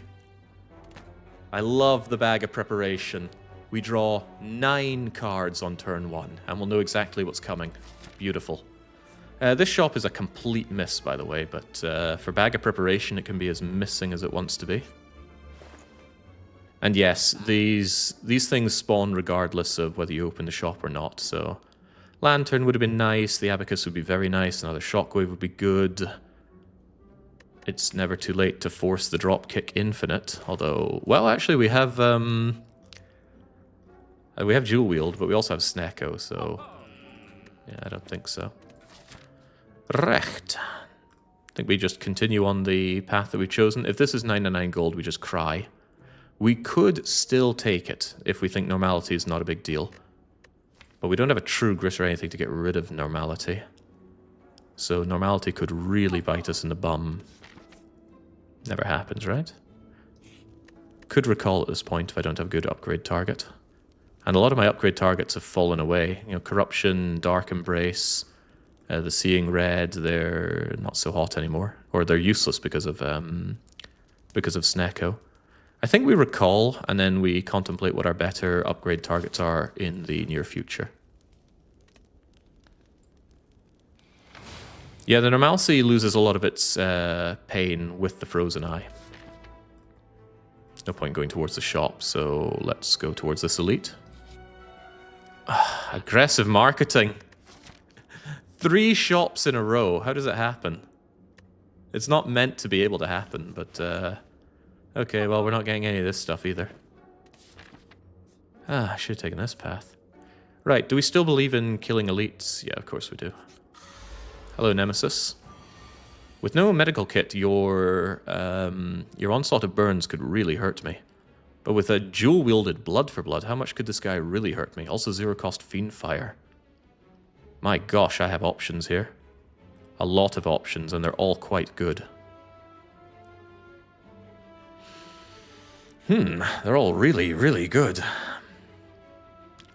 I love the bag of preparation. We draw 9 cards on turn 1, and we'll know exactly what's coming. Beautiful. This shop is a complete miss, by the way, but for bag of preparation, it can be as missing as it wants to be. And yes, these things spawn regardless of whether you open the shop or not, so... Lantern would have been nice, the Abacus would be very nice, another Shockwave would be good. It's never too late to force the Dropkick Infinite, although... Well, actually, we have Jewel Wield, but we also have Snecko, so... Yeah, I don't think so. Recht. I think we just continue on the path that we've chosen. If this is 99 gold, we just cry. We could still take it if we think normality is not a big deal. But we don't have a true grit or anything to get rid of normality. So normality could really bite us in the bum. Never happens, right? Could recall at this point if I don't have a good upgrade target. And a lot of my upgrade targets have fallen away. You know, Corruption, Dark Embrace, the Seeing Red, they're not so hot anymore. Or they're useless because of Snecko. I think we recall, and then we contemplate what our better upgrade targets are in the near future. Yeah, the Normalcy loses a lot of its pain with the Frozen Eye. No point going towards the shop, so let's go towards this elite. Aggressive marketing. 3 shops in a row. How does it happen? It's not meant to be able to happen, but... Okay, well, we're not getting any of this stuff either. I should have taken this path. Right, do we still believe in killing elites? Yeah, of course we do. Hello, Nemesis. With no medical kit, your onslaught of burns could really hurt me. But with a dual-wielded blood for blood, how much could this guy really hurt me? Also zero-cost fiend fire. My gosh, I have options here. A lot of options, and they're all quite good. They're all really, really good.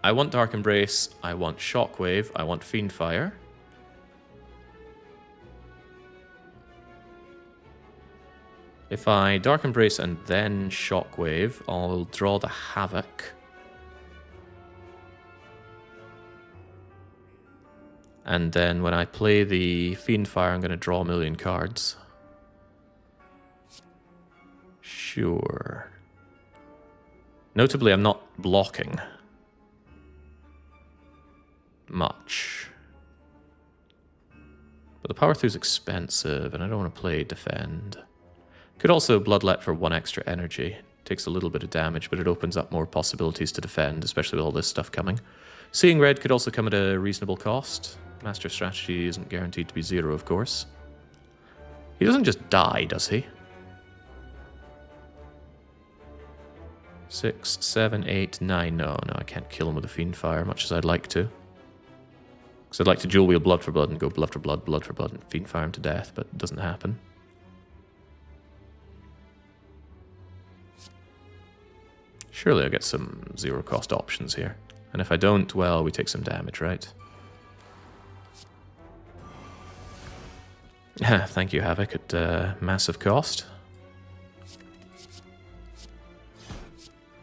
I want Dark Embrace, I want Shockwave, I want Fiend Fire. If I Dark Embrace and then Shockwave, I'll draw the Havoc. And then when I play the Fiend Fire, I'm going to draw a million cards. Sure. Notably, I'm not blocking much. But the power through is expensive, and I don't want to play defend. Could also bloodlet for 1 extra energy. Takes a little bit of damage, but it opens up more possibilities to defend, especially with all this stuff coming. Seeing Red could also come at a reasonable cost. Master strategy isn't guaranteed to be 0, of course. He doesn't just die, does he? 6, 7, 8, 9. No, I can't kill him with a Fiend Fire, much as I'd like to. Because I'd like to dual wield blood for blood and go blood for blood, and Fiend Fire him to death, but it doesn't happen. Surely I'll get some zero-cost options here. And if I don't, well, we take some damage, right? Thank you, Havoc, at massive cost.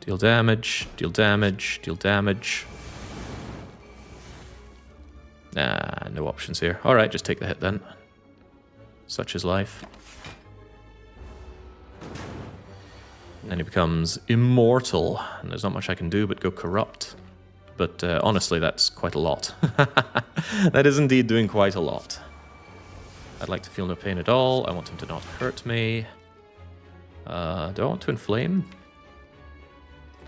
Deal damage, deal damage, deal damage. Nah, no options here. Alright, just take the hit then. Such is life. And then he becomes immortal, and there's not much I can do but go corrupt. But honestly, that's quite a lot. That is indeed doing quite a lot. I'd like to feel no pain at all. I want him to not hurt me. Do I want to inflame?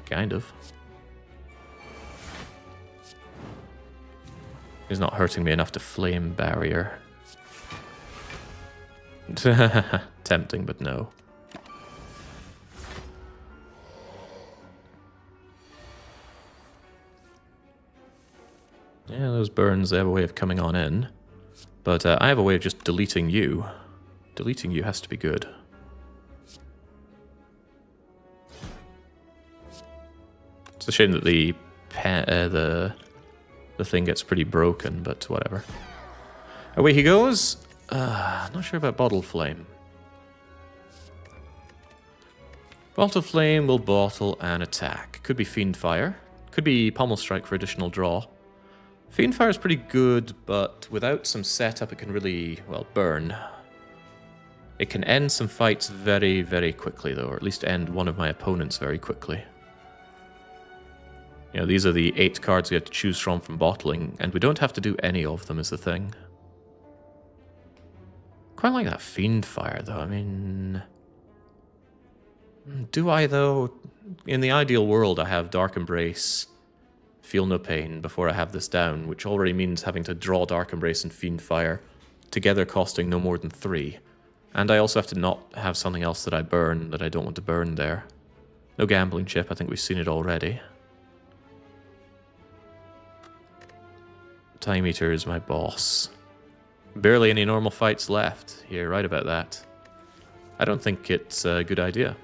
Kind of. He's not hurting me enough to flame barrier. Tempting, but no. Yeah, those burns, they have a way of coming on in. But I have a way of just deleting you. Deleting you has to be good. It's a shame that the thing gets pretty broken, but whatever. Away he goes. Not sure about Bottle Flame. Bottle Flame will bottle and attack. Could be Fiend Fire. Could be Pommel Strike for additional draw. Fiend Fire is pretty good, but without some setup it can really, well, burn. It can end some fights very, very quickly, though, or at least end one of my opponents very quickly. You know, these are the 8 cards we have to choose from bottling, and we don't have to do any of them, is the thing. Quite like that Fiend Fire, though. I mean... do I, though? In the ideal world, I have Dark Embrace, Feel No Pain before I have this down, which already means having to draw Dark Embrace and Fiend Fire, together costing no more than 3. And I also have to not have something else that I burn that I don't want to burn there. No Gambling Chip, I think we've seen it already. Time Eater is my boss. Barely any normal fights left. You're right about that. I don't think it's a good idea.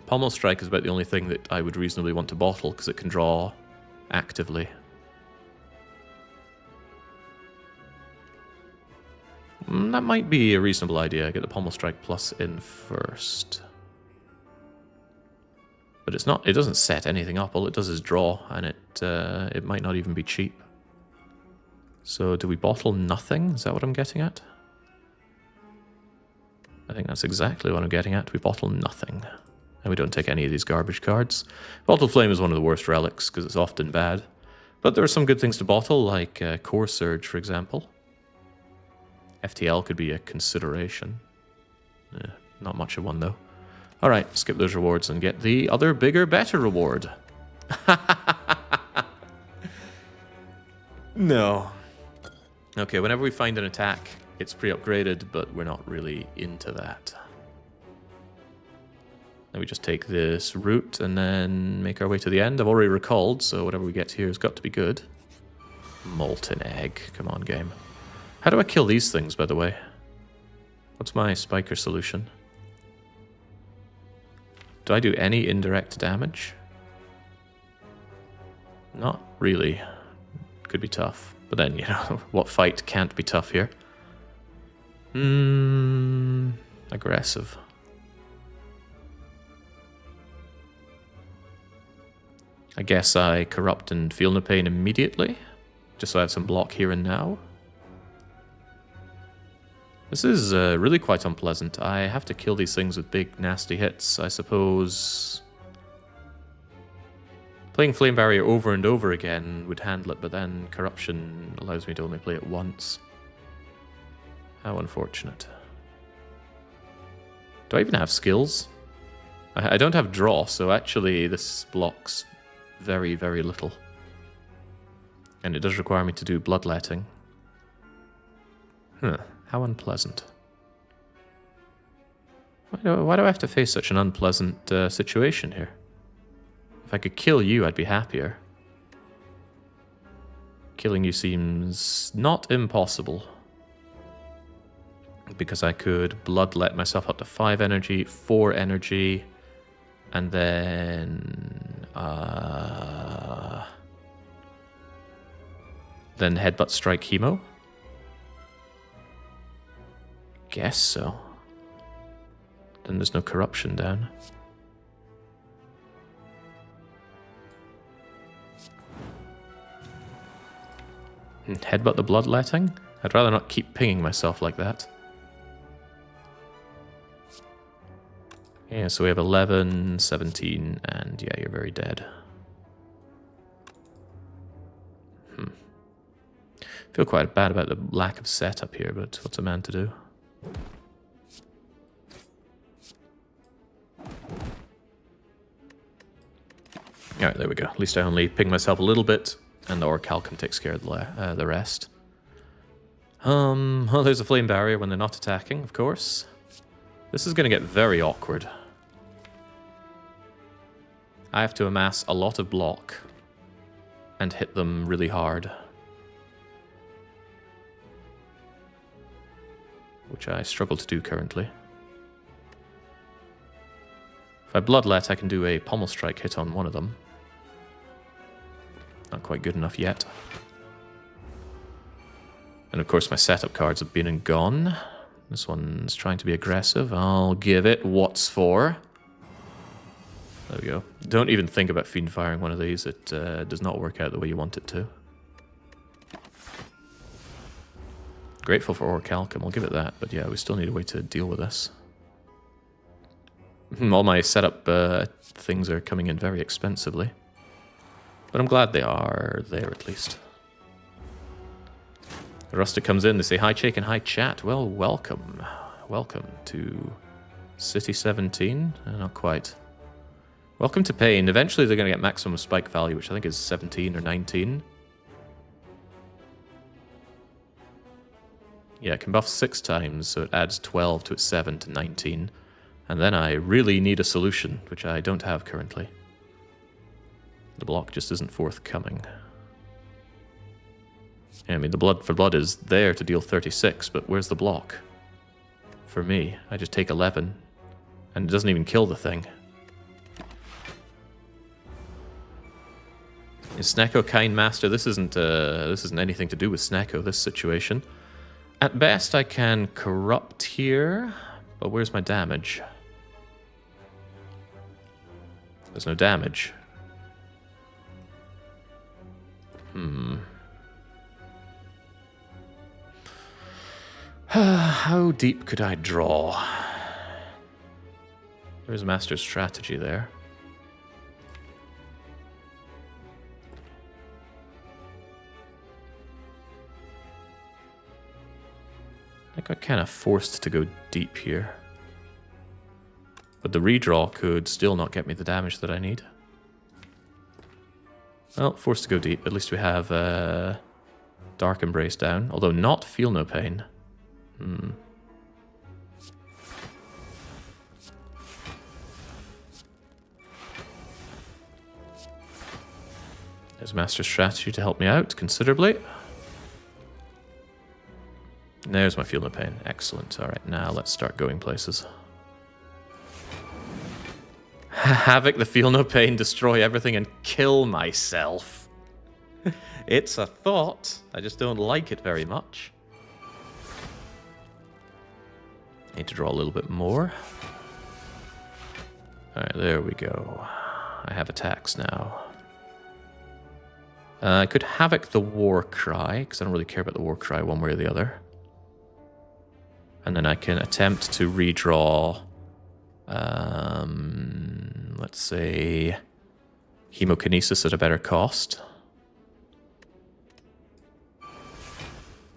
Pommel Strike is about the only thing that I would reasonably want to bottle, because it can draw actively. That might be a reasonable idea. Get the Pommel Strike plus in first. But it's not. It doesn't set anything up. All it does is draw, and it might not even be cheap. So do we bottle nothing? Is that what I'm getting at? I think that's exactly what I'm getting at. We bottle nothing. And we don't take any of these garbage cards. Bottle Flame is one of the worst relics, because it's often bad. But there are some good things to bottle, like Core Surge, for example. FTL could be a consideration. Not much of one, though. Alright, skip those rewards and get the other, bigger, better reward. No. Okay, whenever we find an attack, it's pre-upgraded, but we're not really into that. Then we just take this route and then make our way to the end. I've already recalled, so whatever we get here has got to be good. Molten Egg. Come on, game. How do I kill these things, by the way? What's my Spiker solution? Do I do any indirect damage? Not really. Could be tough. But then, you know, what fight can't be tough here? Aggressive. I guess I corrupt and feel no pain immediately, just so I have some block here and now. This is really quite unpleasant. I have to kill these things with big, nasty hits, I suppose. Playing Flame Barrier over and over again would handle it, but then Corruption allows me to only play it once. How unfortunate. Do I even have skills? I don't have draw, so actually this blocks very, very little. And it does require me to do bloodletting. How unpleasant. Why do I have to face such an unpleasant situation here? If I could kill you, I'd be happier. Killing you seems not impossible. Because I could bloodlet myself up to 5 energy, 4 energy, and then Then headbutt strike hemo? Guess so. Then there's no corruption down. Headbutt the bloodletting? I'd rather not keep pinging myself like that. Yeah, so we have 11, 17, and yeah, you're very dead. Feel quite bad about the lack of setup here, but what's a man to do? Alright, there we go. At least I only ping myself a little bit, and the Orichalcum takes care of the rest. Well, there's a flame barrier when they're not attacking, of course. This is going to get very awkward. I have to amass a lot of block and hit them really hard. Which I struggle to do currently. If I bloodlet, I can do a pommel strike hit on one of them. Not quite good enough yet. And of course my setup cards have been and gone. This one's trying to be aggressive. I'll give it what's for. There we go. Don't even think about fiend firing one of these. It does not work out the way you want it to. Grateful for Orichalcum, I'll give it that. But yeah, we still need a way to deal with this. All my setup things are coming in very expensively. But I'm glad they are there at least. Rustic comes in, they say, hi Chake and hi chat. Well, welcome. Welcome to City 17. Not quite. Welcome to Pain. Eventually they're going to get maximum spike value, which I think is 17 or 19. Yeah, it can buff 6 times, so it adds 12 to its 7 to 19. And then I really need a solution, which I don't have currently. The block just isn't forthcoming. Yeah, I mean, the blood for blood is there to deal 36, but where's the block? For me, I just take 11, and it doesn't even kill the thing. Is Snecko kind master? This isn't anything to do with Snecko, this situation. At best, I can corrupt here, but where's my damage? There's no damage. How deep could I draw? There's Master's strategy there. I got kind of forced to go deep here. But the redraw could still not get me the damage that I need. Well, forced to go deep. At least we have Dark Embrace down. Although not Feel No Pain. There's Master's strategy to help me out considerably. There's my Feel No Pain. Excellent. Alright, now let's start going places. Havoc, the Feel No Pain, destroy everything and kill myself. It's a thought. I just don't like it very much. Need to draw a little bit more. Alright, there we go. I have attacks now. I could Havoc the War Cry, because I don't really care about the War Cry one way or the other. And then I can attempt to redraw, let's say, Hemokinesis at a better cost.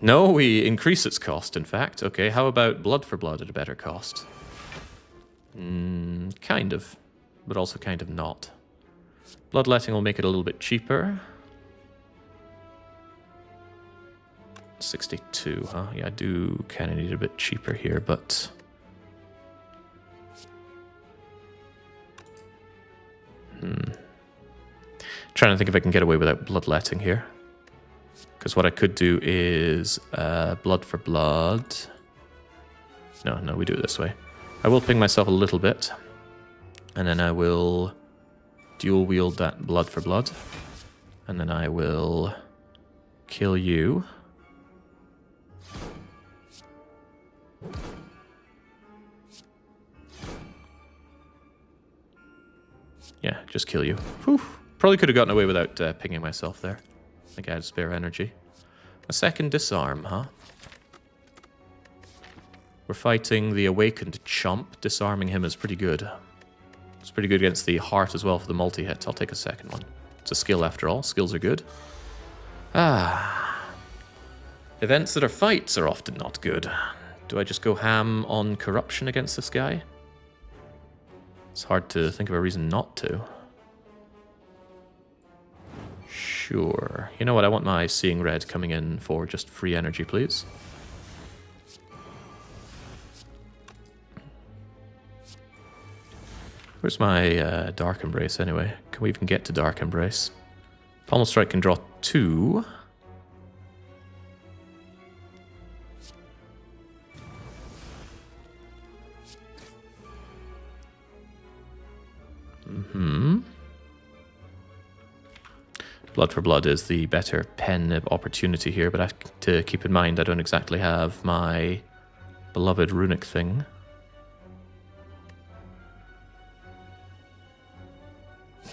No, we increase its cost, in fact. Okay, how about Blood for Blood at a better cost? Kind of, but also kind of not. Bloodletting will make it a little bit cheaper. 62, huh? Yeah, I do kind of need a bit cheaper here, but... Trying to think if I can get away without bloodletting here. Because what I could do is Blood for Blood. No, we do it this way. I will ping myself a little bit. And then I will dual wield that blood for blood. And then I will kill you. Yeah, just kill you. Whew. Probably could have gotten away without pinging myself there. I think I had spare energy. A second disarm, huh? We're fighting the awakened chump. Disarming him is pretty good. It's pretty good against the heart as well for the multi-hit. I'll take a second one. It's a skill after all. Skills are good. Events that are fights are often not good. Do I just go ham on corruption against this guy? It's hard to think of a reason not to. Sure. You know what? I want my Seeing Red coming in for just free energy, please. Where's my Dark Embrace anyway? Can we even get to Dark Embrace? Pommel Strike can draw 2. Blood for blood is the better pen nib opportunity here, but I have to keep in mind I don't exactly have my beloved runic thing.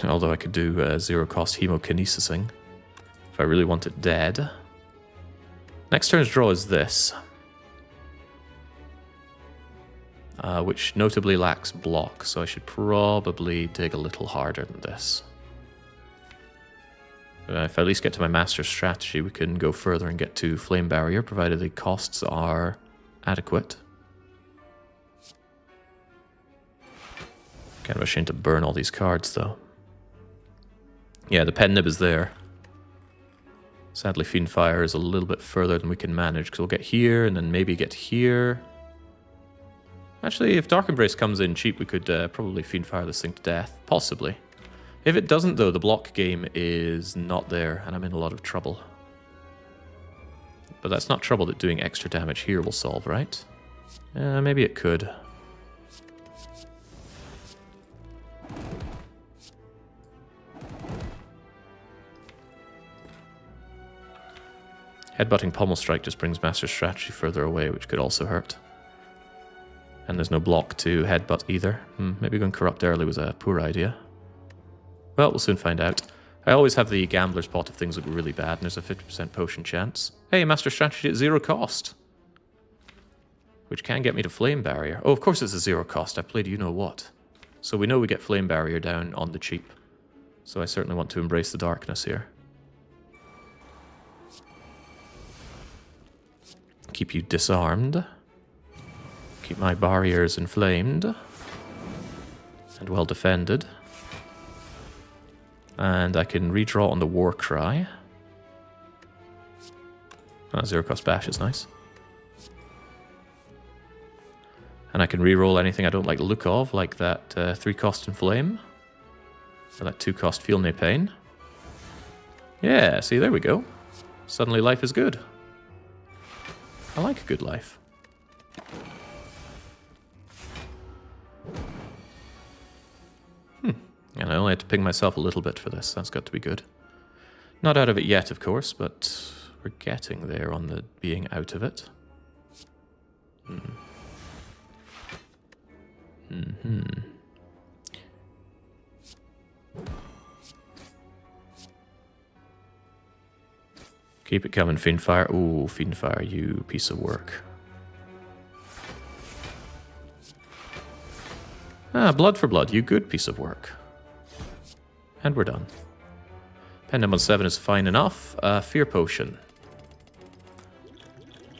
Although I could do zero cost hemokinesising if I really want it dead. Next turn's draw is this, which notably lacks block, so I should probably dig a little harder than this. If I at least get to my master strategy, we can go further and get to Flame Barrier, provided the costs are adequate. Kind of a shame to burn all these cards, though. Yeah, the pen nib is there. Sadly, Fiendfire is a little bit further than we can manage, because we'll get here, and then maybe get here. Actually, if Dark Embrace comes in cheap, we could probably Fiendfire this thing to death. Possibly. If it doesn't, though, the block game is not there, and I'm in a lot of trouble. But that's not trouble that doing extra damage here will solve, right? Maybe it could. Headbutting Pommel Strike just brings Master Strategy further away, which could also hurt. And there's no block to headbutt either. Maybe going Corrupt early was a poor idea. Well, we'll soon find out. I always have the gambler's pot if things look really bad, and there's a 50% potion chance. Hey, Master Strategy at 0 cost. Which can get me to Flame Barrier. Oh, of course it's a 0 cost. I played you-know-what. So we know we get Flame Barrier down on the cheap. So I certainly want to embrace the darkness here. Keep you disarmed. Keep my barriers inflamed. And well defended. And I can redraw on the War Cry. 0 cost bash is nice. And I can reroll anything I don't like the look of, like that 3 cost Inflame. Or that 2 cost Feel No Pain. Yeah, see, there we go. Suddenly life is good. I like a good life. And I only had to ping myself a little bit for this. That's got to be good. Not out of it yet, of course, but we're getting there on the being out of it. Keep it coming, Fiendfire. Ooh, Fiendfire, you piece of work. Blood for blood, you good piece of work. And we're done. Pendulum on 7 is fine enough. Fear Potion.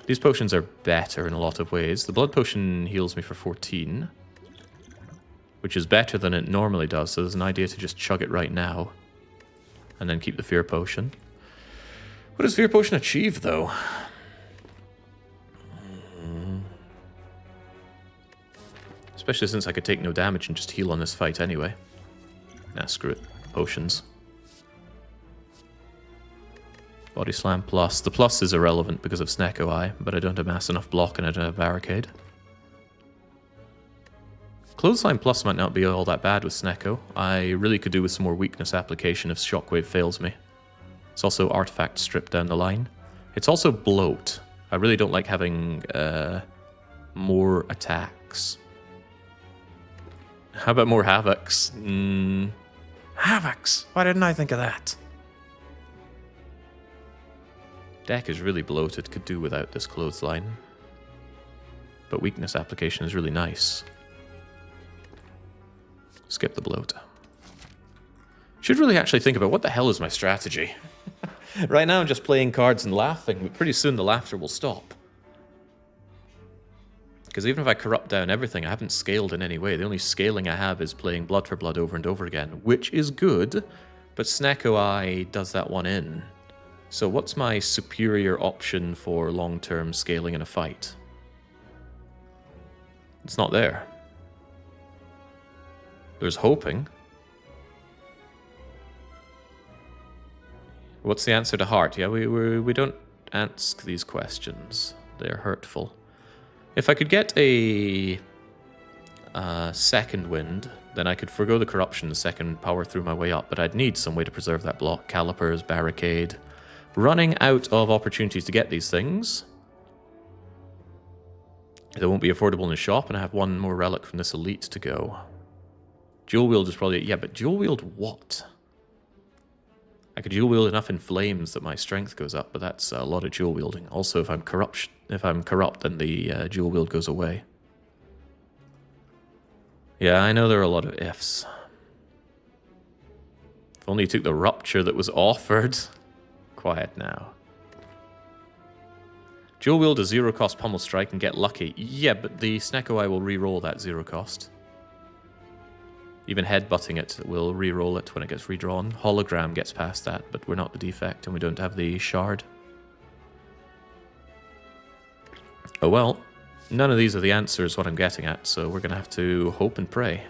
These potions are better in a lot of ways. The Blood Potion heals me for 14. Which is better than it normally does, so there's an idea to just chug it right now. And then keep the Fear Potion. What does Fear Potion achieve, though? Especially since I could take no damage and just heal on this fight anyway. Nah, screw it. Potions. Body Slam plus. The plus is irrelevant because of Snecko Eye, but I don't amass enough block and I don't have Barricade. Clothesline Plus might not be all that bad with Snecko. I really could do with some more weakness application if Shockwave fails me. It's also Artifact Strip down the line. It's also Bloat. I really don't like having more attacks. How about more Havocs? Havocs! Why didn't I think of that? Deck is really bloated, could do without this Clothesline. But weakness application is really nice. Skip the bloat. Should really actually think about what the hell is my strategy. Right now I'm just playing cards and laughing, but pretty soon the laughter will stop. Because even if I corrupt down everything, I haven't scaled in any way. The only scaling I have is playing Blood for Blood over and over again, which is good, but Snecko Eye does that one in. So what's my superior option for long-term scaling in a fight? It's not there. There's hoping. What's the answer to heart? Yeah, we don't ask these questions. They're hurtful. If I could get a second wind, then I could forgo the corruption the second power through my way up, but I'd need some way to preserve that block. Calipers, barricade. Running out of opportunities to get these things. They won't be affordable in the shop, and I have one more relic from this elite to go. Dual wield is probably... Yeah, but dual wield what? I could dual wield enough in flames that my strength goes up, but that's a lot of dual wielding. Also, if I'm corrupt, then the dual wield goes away. Yeah, I know there are a lot of ifs. If only you took the rupture that was offered. Quiet now. Dual wield a 0 cost pummel strike and get lucky. Yeah, but the Snecko Eye will re-roll that 0 cost. Even headbutting it will re-roll it when it gets redrawn. Hologram gets past that, but we're not the defect and we don't have the shard. Oh well, none of these are the answers what I'm getting at, so we're going to have to hope and pray.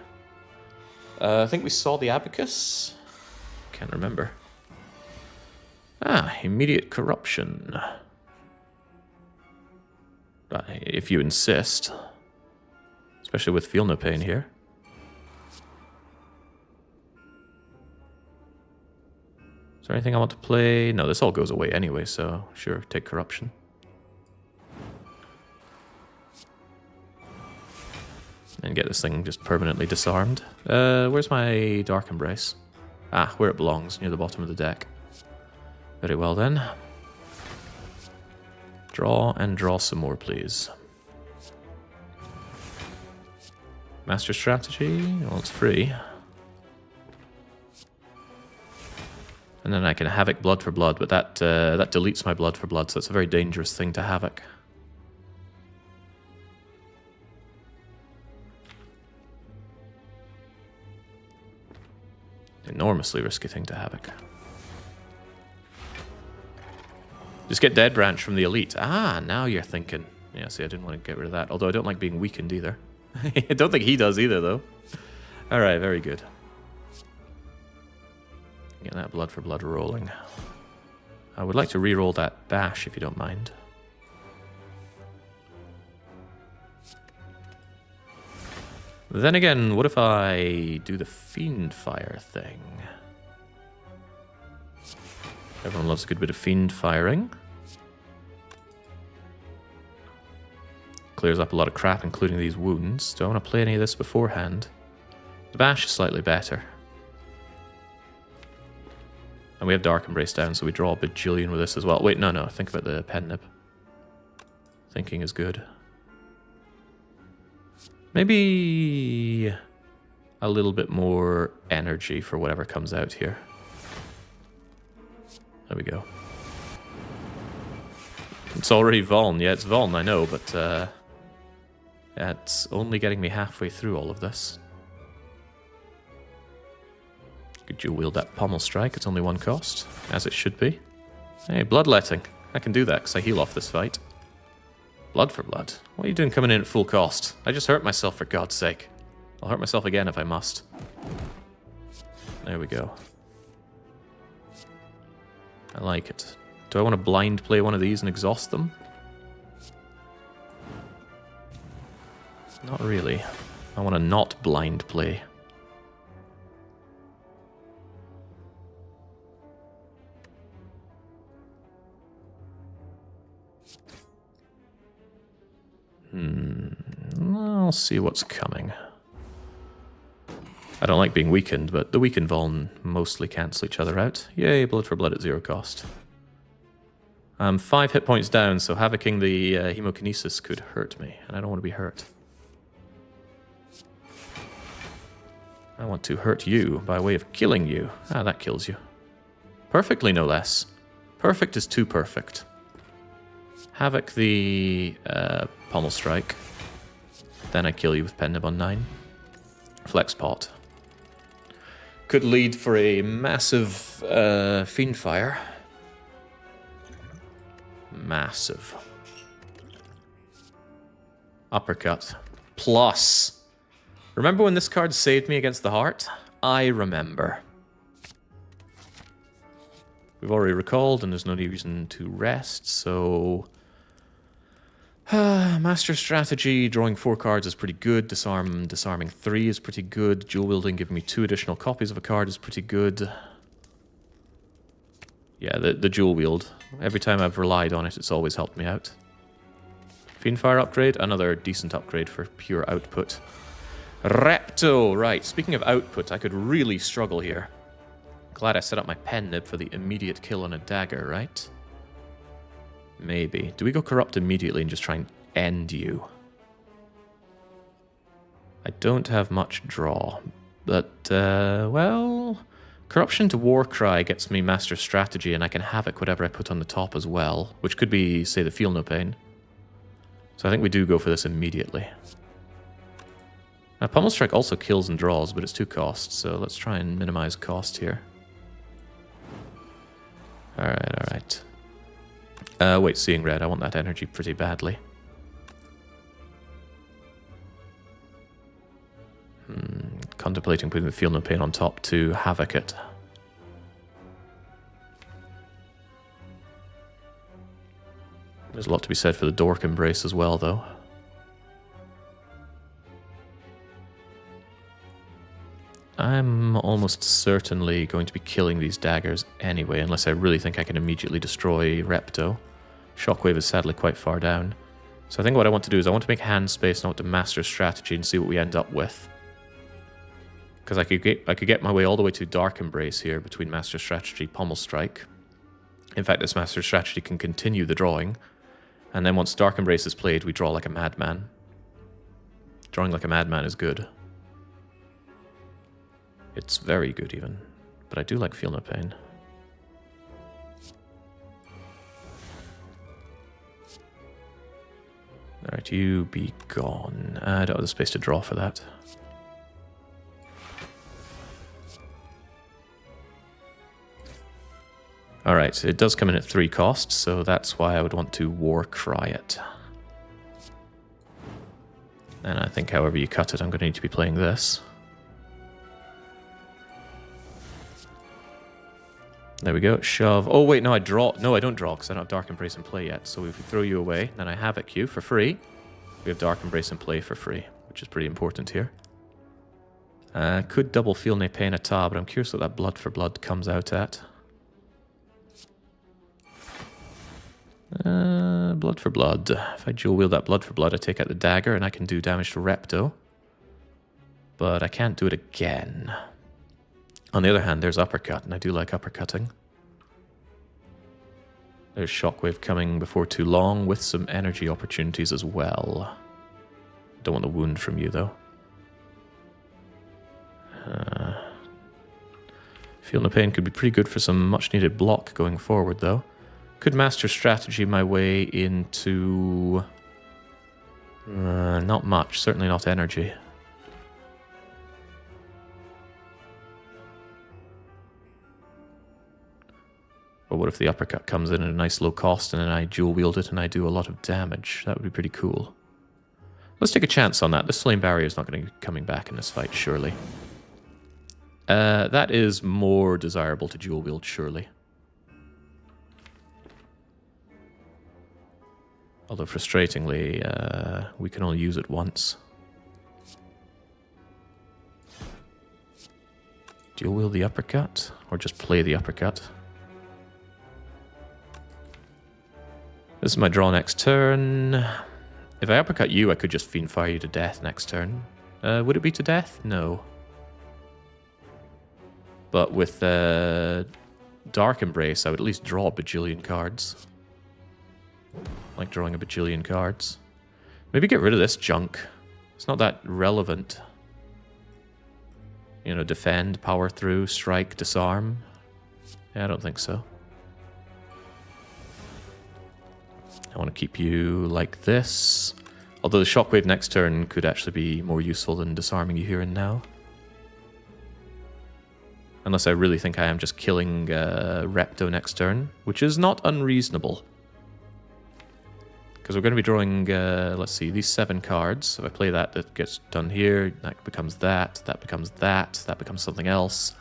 I think we saw the abacus. Can't remember. Ah, immediate corruption. If you insist. Especially with Feel No Pain here. Is there anything I want to play? No, this all goes away anyway, so sure, take corruption. And get this thing just permanently disarmed. Where's my Dark Embrace? Ah, where it belongs, near the bottom of the deck. Very well then. Draw and draw some more, please. Master strategy? Well, it's free. And then I can Havoc Blood for Blood, but that deletes my Blood for Blood, so it's a very dangerous thing to Havoc. Enormously risky thing to Havoc. Just get Dead Branch from the Elite. Ah, now you're thinking. Yeah, see, I didn't want to get rid of that, although I don't like being weakened either. I don't think he does either, though. Alright, very good. Get that Blood for Blood rolling. I would like to re-roll that Bash, if you don't mind. Then again, what if I do the Fiend Fire thing? Everyone loves a good bit of Fiend Firing. Clears up a lot of crap, including these wounds. Do I want to play any of this beforehand? The Bash is slightly better. And we have Dark Embrace down, so we draw a bajillion with this as well. Wait, no, think about the Pen Nib. Thinking is good. Maybe a little bit more energy for whatever comes out here. There we go. It's already Vuln. Yeah, it's Vuln, I know, but yeah, it's only getting me halfway through all of this. Could you wield that Pommel Strike? It's only 1 cost, as it should be. Hey, Bloodletting. I can do that because I heal off this fight. Blood for Blood. What are you doing coming in at full cost? I just hurt myself, for God's sake. I'll hurt myself again if I must. There we go. I like it. Do I want to blind play one of these and exhaust them? Not really. I want to not blind play. I'll see what's coming. I don't like being weakened, but the weakened Vuln mostly cancel each other out. Yay, blood for blood at 0 cost. I'm 5 hit points down, so havocing the hemokinesis could hurt me, and I don't want to be hurt. I want to hurt you by way of killing you. Ah, that kills you. Perfectly, no less. Perfect is too perfect. Havoc the pommel strike. Then I kill you with Pen Nib on 9. Flex pot. Could lead for a massive Fiend Fire. Massive. Uppercut. Plus. Remember when this card saved me against the heart? I remember. We've already recalled and there's no reason to rest, so... Master Strategy, drawing 4 cards is pretty good. Disarming 3 is pretty good. Dual wielding, giving me 2 additional copies of a card is pretty good. Yeah, the dual wield. Every time I've relied on it, it's always helped me out. Fiendfire upgrade, another decent upgrade for pure output. Repto, right. Speaking of output, I could really struggle here. Glad I set up my Pen Nib for the immediate kill on a dagger, right? Maybe. Do we go corrupt immediately and just try and end you? I don't have much draw, but, well... Corruption to Warcry gets me Master Strategy, and I can havoc whatever I put on the top as well, which could be, say, the Feel No Pain. So I think we do go for this immediately. Now, Pommel Strike also kills and draws, but it's 2 costs, so let's try and minimize cost here. Alright. Wait, Seeing Red, I want that energy pretty badly. Contemplating putting the Feel No Pain on top to havoc it. There's a lot to be said for the Dork Embrace as well, though. I'm almost certainly going to be killing these daggers anyway, unless I really think I can immediately destroy Repto. Shockwave is sadly quite far down. So I think what I want to do is I want to make hand space and I want to master strategy and see what we end up with. Because I could get my way all the way to Dark Embrace here between Master Strategy, Pommel Strike. In fact, this Master Strategy can continue the drawing. And then once Dark Embrace is played, we draw like a madman. Drawing like a madman is good. It's very good even. But I do like Feel No Pain. Alright, you be gone. I don't have the space to draw for that. Alright, it does come in at 3 costs, so that's why I would want to Warcry it. And I think however you cut it, I'm going to need to be playing this. There we go, shove. Oh wait, no, I draw. No, I don't draw because I don't have Dark Embrace in play yet. So if we throw you away, then I havoc you for free. We have Dark Embrace in play for free, which is pretty important here. Could double Feel No Pain at but I'm curious what that blood for blood comes out at. Blood for blood. If I dual wield that blood for blood, I take out the dagger and I can do damage to Repto. But I can't do it again. On the other hand, there's uppercut, and I do like uppercutting. There's shockwave coming before too long with some energy opportunities as well. Don't want the wound from you though. Feel No Pain could be pretty good for some much needed block going forward though. Could master strategy my way into... not much, certainly not energy. But what if the uppercut comes in at a nice low cost and then I dual wield it and I do a lot of damage? That would be pretty cool. Let's take a chance on that. This flame barrier is not going to be coming back in this fight, surely. That is more desirable to dual wield, surely. Although frustratingly, we can only use it once. Dual wield the uppercut, or just play the uppercut. This is my draw next turn. If I uppercut you, I could just Fiend Fire you to death next turn. Would it be to death? No. But with Dark Embrace, I would at least draw a bajillion cards. Like drawing a bajillion cards. Maybe get rid of this junk. It's not that relevant. You know, defend, power through, strike, disarm. Yeah, I don't think so. I want to keep you like this. Although the shockwave next turn could actually be more useful than disarming you here and now. Unless I really think I am just killing Repto next turn, which is not unreasonable. Because we're going to be drawing, let's see, these 7 cards. If I play that, that gets done here. That becomes that. That becomes that. That becomes something else.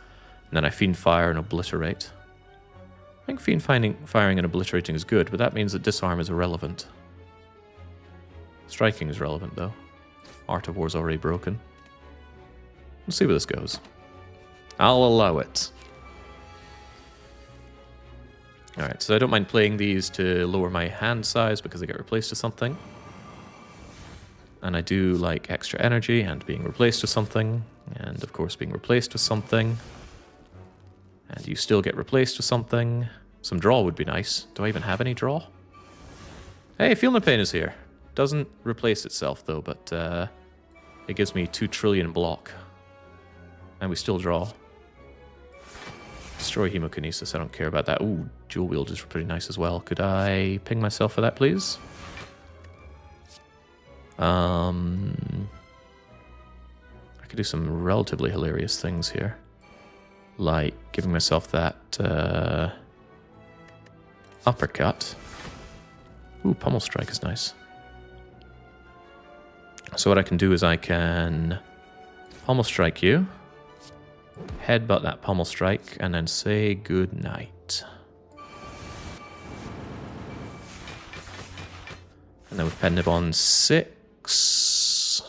And then I Fiend Fire and Obliterate. I think Fiend Firing and Obliterating is good, but that means that Disarm is irrelevant. Striking is relevant, though. Art of War is already broken. We'll see where this goes. I'll allow it. Alright, so I don't mind playing these to lower my hand size because they get replaced with something. And I do like extra energy and being replaced with something. And of course being replaced with something. And you still get replaced with something. Some draw would be nice. Do I even have any draw? Hey, Feel No Pain is here. Doesn't replace itself though, but it gives me 2 trillion block. And we still draw. Destroy Hemokinesis, I don't care about that. Ooh, Dual Wield is pretty nice as well. Could I ping myself for that, please? I could do some relatively hilarious things here. Like giving myself that uppercut. Ooh, Pummel Strike is nice. So what I can do is I can Pummel Strike you. Headbutt that Pummel Strike, and then say good night. And then with Pendibon 6...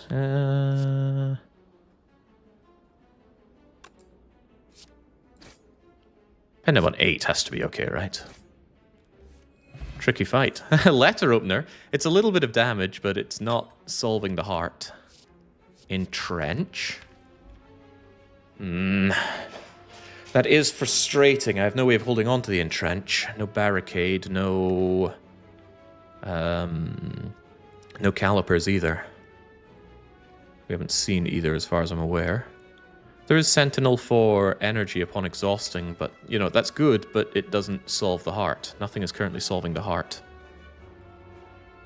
Pendibon 8 has to be okay, right? Tricky fight. Letter Opener. It's a little bit of damage, but it's not solving the heart. Entrench? That is frustrating. I have no way of holding on to the entrench. No barricade, no calipers either. We haven't seen either as far as I'm aware. There is Sentinel for energy upon exhausting, but, you know, that's good, but it doesn't solve the heart. Nothing is currently solving the heart.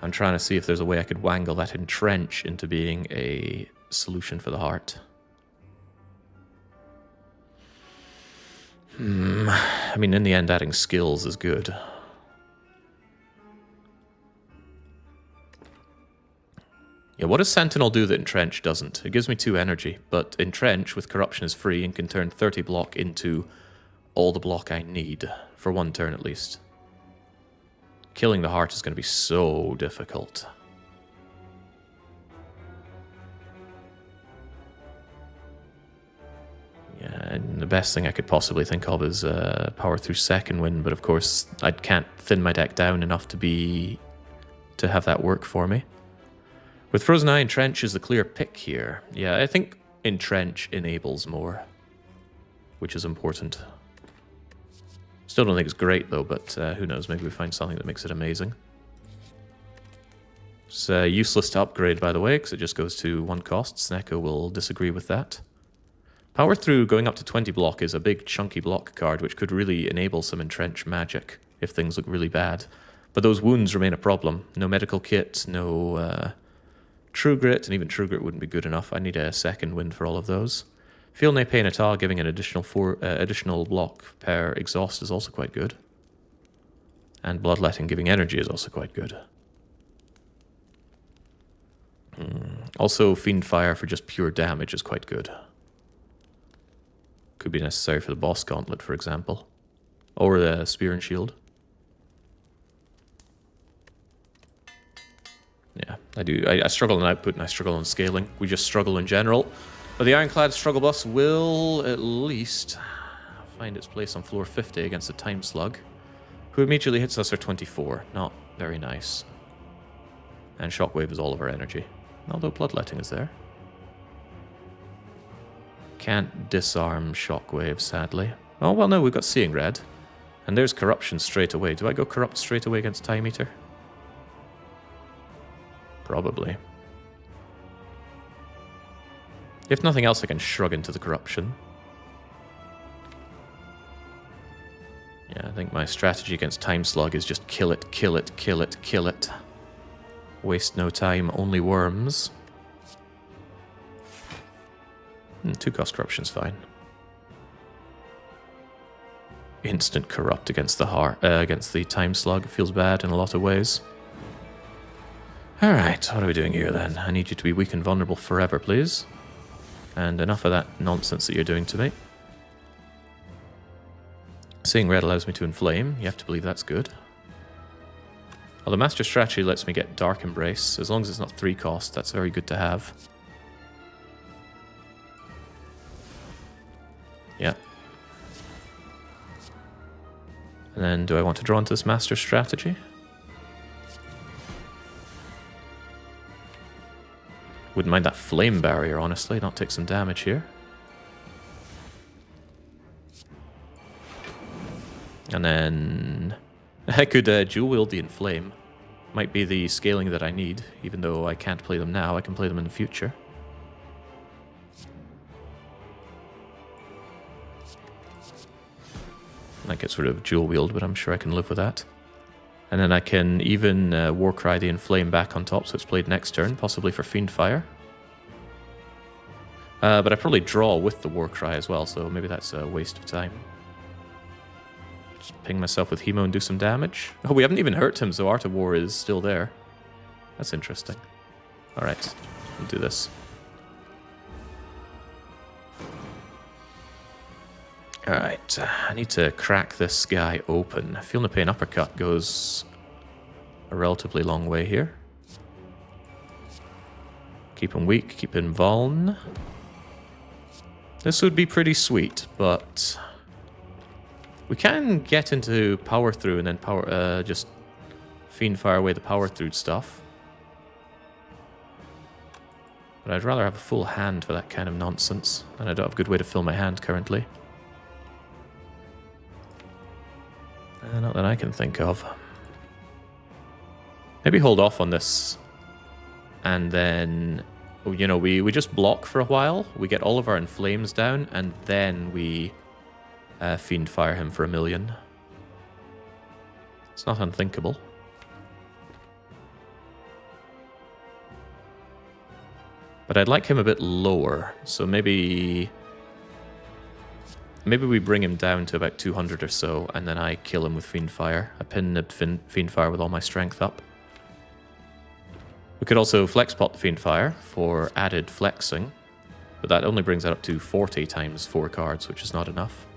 I'm trying to see if there's a way I could wangle that entrench into being a solution for the heart. I mean, in the end, adding skills is good. Yeah, what does Sentinel do that Entrench doesn't? It gives me 2 energy, but Entrench with Corruption is free and can turn 30 block into all the block I need, for 1 turn at least. Killing the heart is going to be so difficult. Yeah, and the best thing I could possibly think of is power through second wind, but of course I can't thin my deck down enough to have that work for me. With Frozen Eye, Entrench is the clear pick here. Yeah, I think Entrench enables more, which is important. Still don't think it's great though, but who knows, maybe we find something that makes it amazing. It's useless to upgrade, by the way, because it just goes to 1 cost. Snecko will disagree with that. Power Through going up to 20 block is a big chunky block card which could really enable some Entrench magic if things look really bad. But those wounds remain a problem. No medical kit, no True Grit, and even True Grit wouldn't be good enough. I need a second wind for all of those. Feel No Pain at all, giving an additional 4 additional block per exhaust is also quite good. And Bloodletting giving energy is also quite good. Also, Fiend Fire for just pure damage is quite good. Could be necessary for the boss gauntlet, for example. Or the Spear and Shield. Yeah, I do. I struggle on output and I struggle on scaling. We just struggle in general. But the Ironclad struggle bus will at least find its place on floor 50 against the Time Slug, who immediately hits us for 24. Not very nice. And Shockwave is all of our energy. Although Bloodletting is there. Can't disarm Shockwave, sadly. Oh, well, no, we've got Seeing Red. And there's Corruption straight away. Do I go Corrupt straight away against Time Eater? Probably. If nothing else, I can shrug into the Corruption. Yeah, I think my strategy against Time Slug is just kill it, kill it, kill it, kill it. Waste no time, only worms. 2-cost Corruption's fine. Instant Corrupt against the Time Slug. Feels bad in a lot of ways. Alright, what are we doing here then? I need you to be weak and vulnerable forever, please. And enough of that nonsense that you're doing to me. Seeing Red allows me to inflame. You have to believe that's good. Well, the Master Strategy lets me get Dark Embrace. As long as it's not 3 cost, that's very good to have. Yeah. And then, do I want to draw into this Master Strategy? Wouldn't mind that Flame Barrier, honestly. Not take some damage here. And then I could dual wield the Inflame. Might be the scaling that I need, even though I can't play them now. I can play them in the future. That gets rid of dual wield, but I'm sure I can live with that. And then I can even Warcry the Inflame back on top, so it's played next turn, possibly for Fiendfire. But I probably draw with the Warcry as well, so maybe that's a waste of time. Just ping myself with Hemo and do some damage. Oh, we haven't even hurt him, so Art of War is still there. That's interesting. Alright, we'll do this. Alright, I need to crack this guy open. Feel no Pain Uppercut goes a relatively long way here. Keep him weak, keep him vuln. This would be pretty sweet, but we can get into Power Through and then just Fiendfire away the Power Through stuff. But I'd rather have a full hand for that kind of nonsense, and I don't have a good way to fill my hand currently. Not that I can think of. Maybe hold off on this. And then, you know, we just block for a while. We get all of our Inflames down. And then we Fiendfire him for 1,000,000. It's not unthinkable. But I'd like him a bit lower. So maybe we bring him down to about 200 or so, and then I kill him with Fiendfire. I pin Nib Fiendfire with all my strength up. We could also flex pot the Fiendfire for added flexing, but that only brings that up to 40 times 4 cards, which is not enough.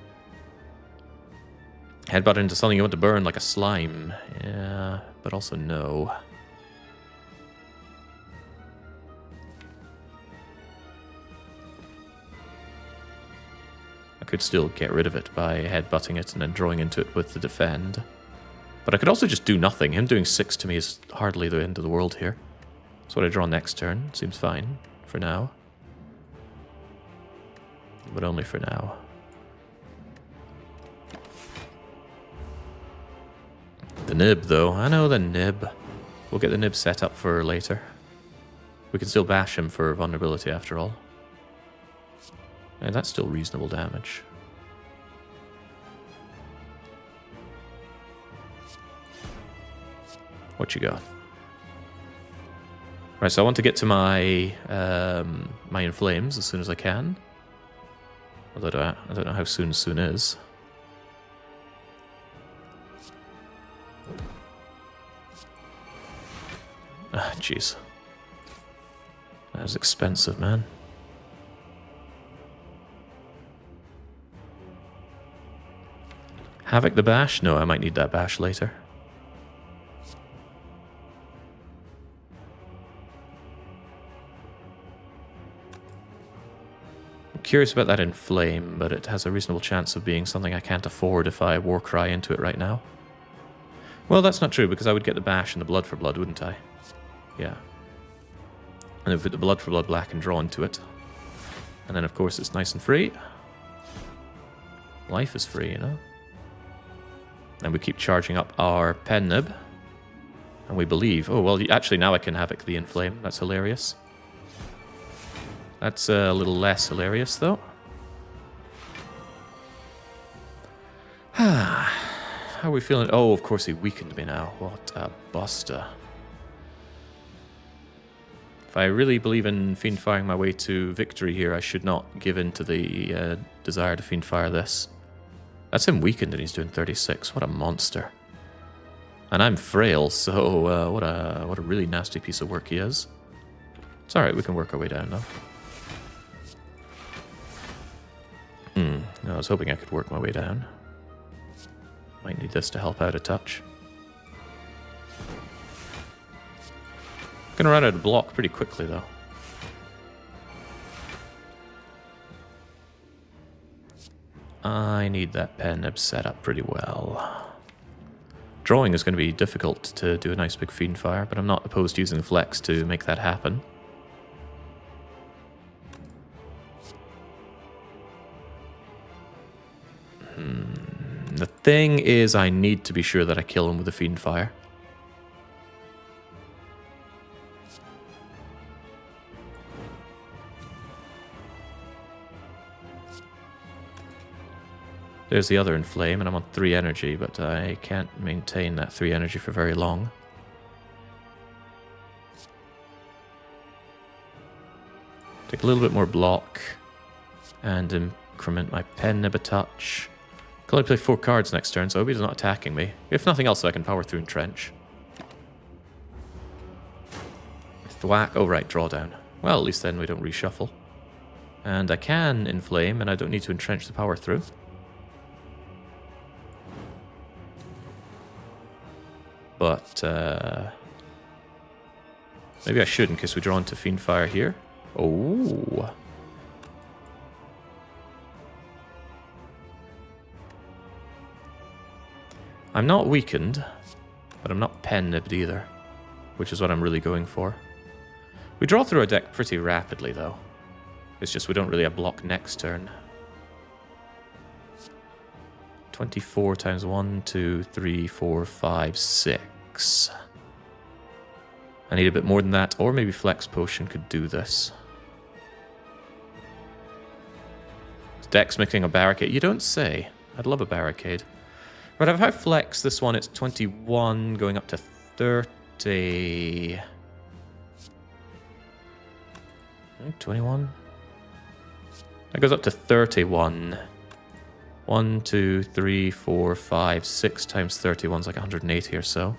Headbutt into something you want to burn, like a slime. Yeah, but also no. I could still get rid of it by headbutting it and then drawing into it with the defend. But I could also just do nothing. Him doing 6 to me is hardly the end of the world here. That's what I draw next turn. Seems fine for now. But only for now. The Nib, though. I know the Nib. We'll get the Nib set up for later. We can still bash him for vulnerability after all. And that's still reasonable damage. What you got? Right, so I want to get to my my Inflames as soon as I can. Although I don't know how soon is. Ah, jeez. That was expensive, man. Havoc the Bash? No, I might need that Bash later. curious about that Inflame, but it has a reasonable chance of being something I can't afford if I Warcry into it right now. Well, that's not true, because I would get the Bash and the Blood for Blood, wouldn't I? Yeah. And then put the Blood for Blood Black and draw into it. And then, of course, it's nice and free. Life is free, you know? And we keep charging up our Pen Nib. And we believe... Oh, well, actually, now I can Havoc the Inflame. That's hilarious. That's a little less hilarious, though. How are we feeling? Oh, of course he weakened me now. What a buster. If I really believe in Fiend Firing my way to victory here, I should not give in to the desire to Fiend Fire this. That's him weakened and he's doing 36. What a monster. And I'm frail, so what a really nasty piece of work he is. It's alright, we can work our way down now. I was hoping I could work my way down. Might need this to help out a touch. Gonna run out of block pretty quickly, though. I need that Pen Nib set up pretty well. Drawing is going to be difficult to do a nice big Fiend Fire, but I'm not opposed to using Flex to make that happen. The thing is, I need to be sure that I kill him with a Fiend Fire. There's the other Inflame, and I'm on 3 energy, but I can't maintain that 3 energy for very long. Take a little bit more block, and increment my Pen Nib a touch. I can only play 4 cards next turn, so I hope he's not attacking me. If nothing else, I can power through and trench. Thwack. Oh, right, draw down. Well, at least then we don't reshuffle. And I can Inflame, and I don't need to entrench the power through. But, maybe I should in case we draw into Fiend Fire here. Oh. I'm not weakened, but I'm not Pen Nibbed either, which is what I'm really going for. We draw through our deck pretty rapidly, though. It's just we don't really have block next turn. 24 times 1, 2, 3, 4, 5, 6. I need a bit more than that, or maybe Flex Potion could do this. Deck's making a barricade. You don't say. I'd love a barricade. But if I flex this one, it's 21 going up to 30. 21? That goes up to 31. 1, 2, 3, 4, 5, 6 times 31 is like 180 or so.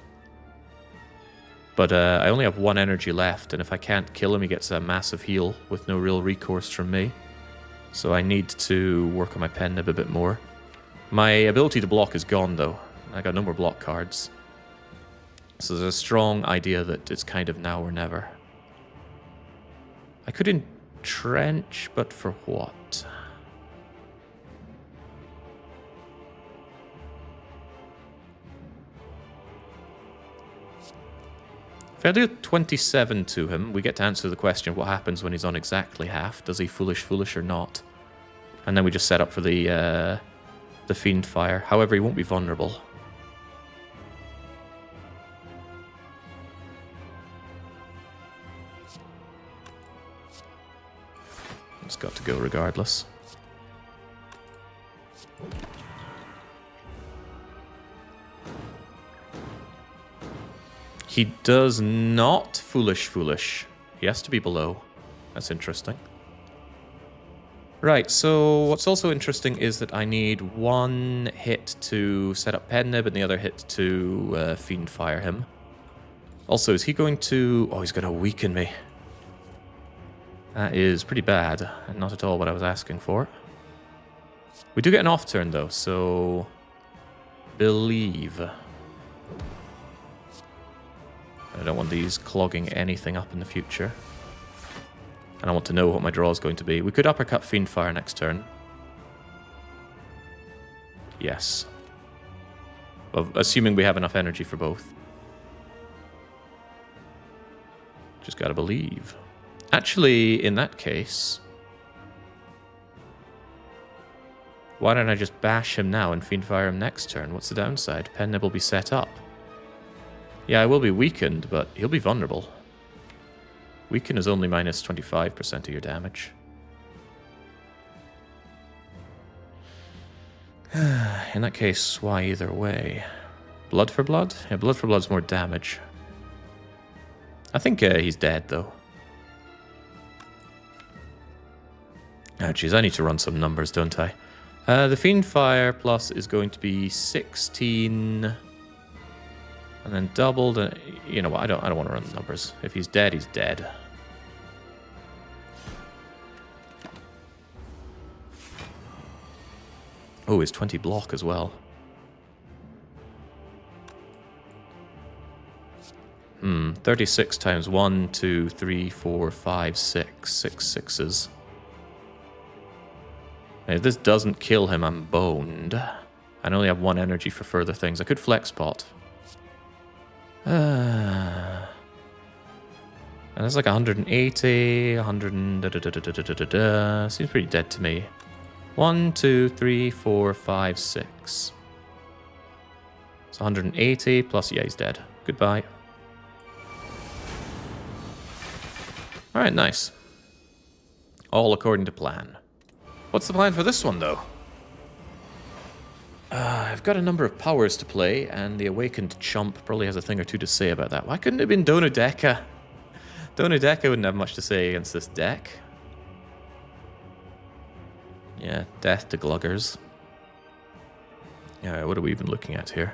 But I only have 1 energy left, and if I can't kill him, he gets a massive heal with no real recourse from me. So I need to work on my Pen Nib a bit more. My ability to block is gone, though. I got no more block cards. So there's a strong idea that it's kind of now or never. I could entrench, but for what? If I do 27 to him, we get to answer the question, what happens when he's on exactly half? Does he foolish or not? And then we just set up for the Fiend Fire. However, he won't be vulnerable. It's got to go regardless. He does not foolish. He has to be below. That's interesting. Right, so what's also interesting is that I need 1 hit to set up Pen Nib and the other hit to Fiend Fire him. Also, is he going to... Oh, he's going to weaken me. That is pretty bad, and not at all what I was asking for. We do get an off turn, though, so... Believe. I don't want these clogging anything up in the future. And I want to know what my draw is going to be. We could uppercut Fiendfire next turn. Yes. Well, assuming we have enough energy for both. Just gotta believe. Actually, in that case... why don't I just bash him now and Fiendfire him next turn? What's the downside? Pen Nib will be set up. Yeah, I will be weakened, but he'll be vulnerable. Weaken is only minus 25% of your damage. In that case, why either way? Blood for blood? Yeah, blood for blood's more damage. I think he's dead, though. Oh, jeez, I need to run some numbers, don't I? The Fiendfire plus is going to be 16, and then doubled. And you know what? I don't want to run the numbers. If he's dead, he's dead. Oh, he's 20 block as well. 36 times 1, 2, 3, 4, 5, 6. 6 sixes. If this doesn't kill him, I'm boned. I only have 1 energy for further things. I could flex pot. And that's like 180, 100. Seems pretty dead to me. 1, 2, 3, 4, 5, 6. It's 180 plus, yeah, he's dead. Goodbye. Alright, nice. All according to plan. What's the plan for this one, though? I've got a number of powers to play, and the Awakened Chump probably has a thing or two to say about that. Why couldn't it have been Donodeka? Donodeka wouldn't have much to say against this deck. Yeah, death to Gluggers. Yeah, what are we even looking at here?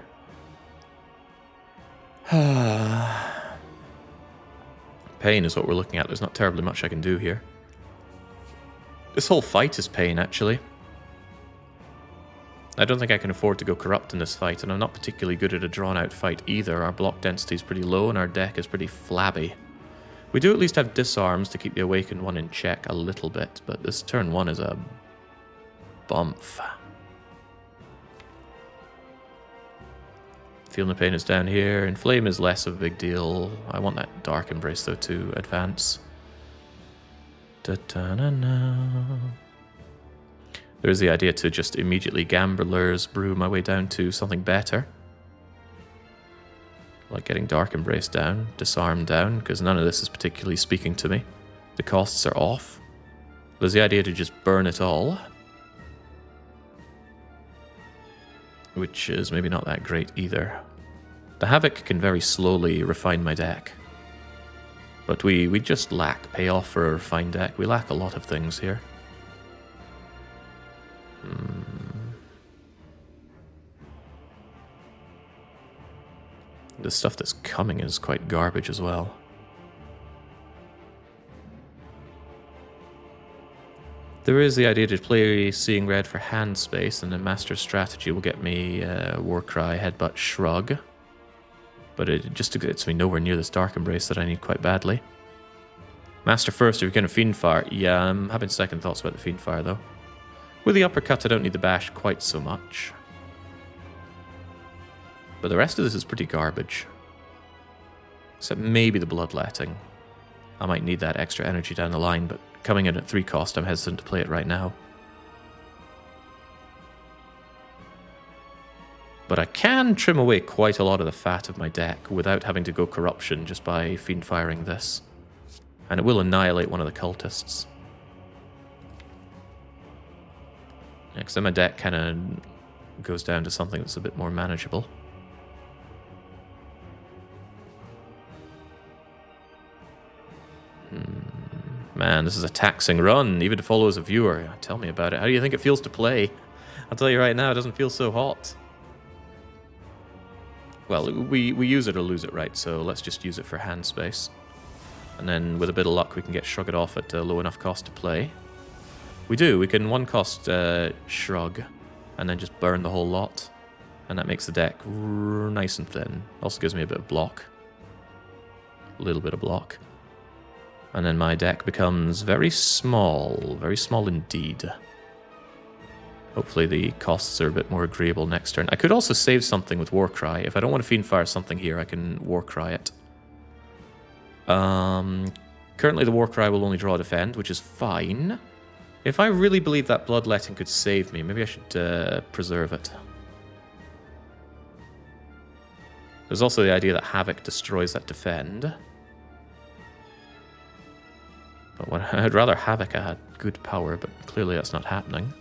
Pain is what we're looking at. There's not terribly much I can do here. This whole fight is pain, actually. I don't think I can afford to go corrupt in this fight, and I'm not particularly good at a drawn-out fight either. Our block density is pretty low, and our deck is pretty flabby. We do at least have disarms to keep the Awakened one in check a little bit, but this turn 1 is a bump. Feeling the Pain is down here. Inflame is less of a big deal. I want that Dark Embrace, though, to advance. There's the idea to just immediately Gambler's Brew my way down to something better. Like getting Dark Embrace down, Disarm down, because none of this is particularly speaking to me. The costs are off. There's the idea to just burn it all. Which is maybe not that great either. The Havoc can very slowly refine my deck. But we just lack payoff for a refined deck. We lack a lot of things here. The stuff that's coming is quite garbage as well. There is the idea to play Seeing Red for hand space, and then Master Strategy will get me Warcry, Headbutt, Shrug. But it just gets me nowhere near this Dark Embrace that I need quite badly. Master first, if you're going to Fiendfire. Yeah, I'm having second thoughts about the Fiendfire, though. With the uppercut, I don't need the bash quite so much. But the rest of this is pretty garbage. Except maybe the Bloodletting. I might need that extra energy down the line, but coming in at 3 cost, I'm hesitant to play it right now. But I can trim away quite a lot of the fat of my deck without having to go Corruption just by Fiendfiring this. And it will annihilate one of the cultists. Yeah, because then my deck kind of goes down to something that's a bit more manageable. Man, this is a taxing run, even to follow as a viewer. Tell me about it. How do you think it feels to play? I'll tell you right now, it doesn't feel so hot. Well, we use it or lose it, right? So let's just use it for hand space. And then with a bit of luck, we can get Shrug it off at a low enough cost to play. We do. We can 1-cost Shrug and then just burn the whole lot. And that makes the deck nice and thin. Also gives me a bit of block. A little bit of block. And then my deck becomes very small indeed. Hopefully the costs are a bit more agreeable next turn. I could also save something with Warcry. If I don't want to Fiend Fire something here, I can Warcry it. Currently the Warcry will only draw Defend, which is fine. If I really believe that Bloodletting could save me, maybe I should preserve it. There's also the idea that Havoc destroys that Defend. But when I'd rather Havoc had good power, but clearly that's not happening.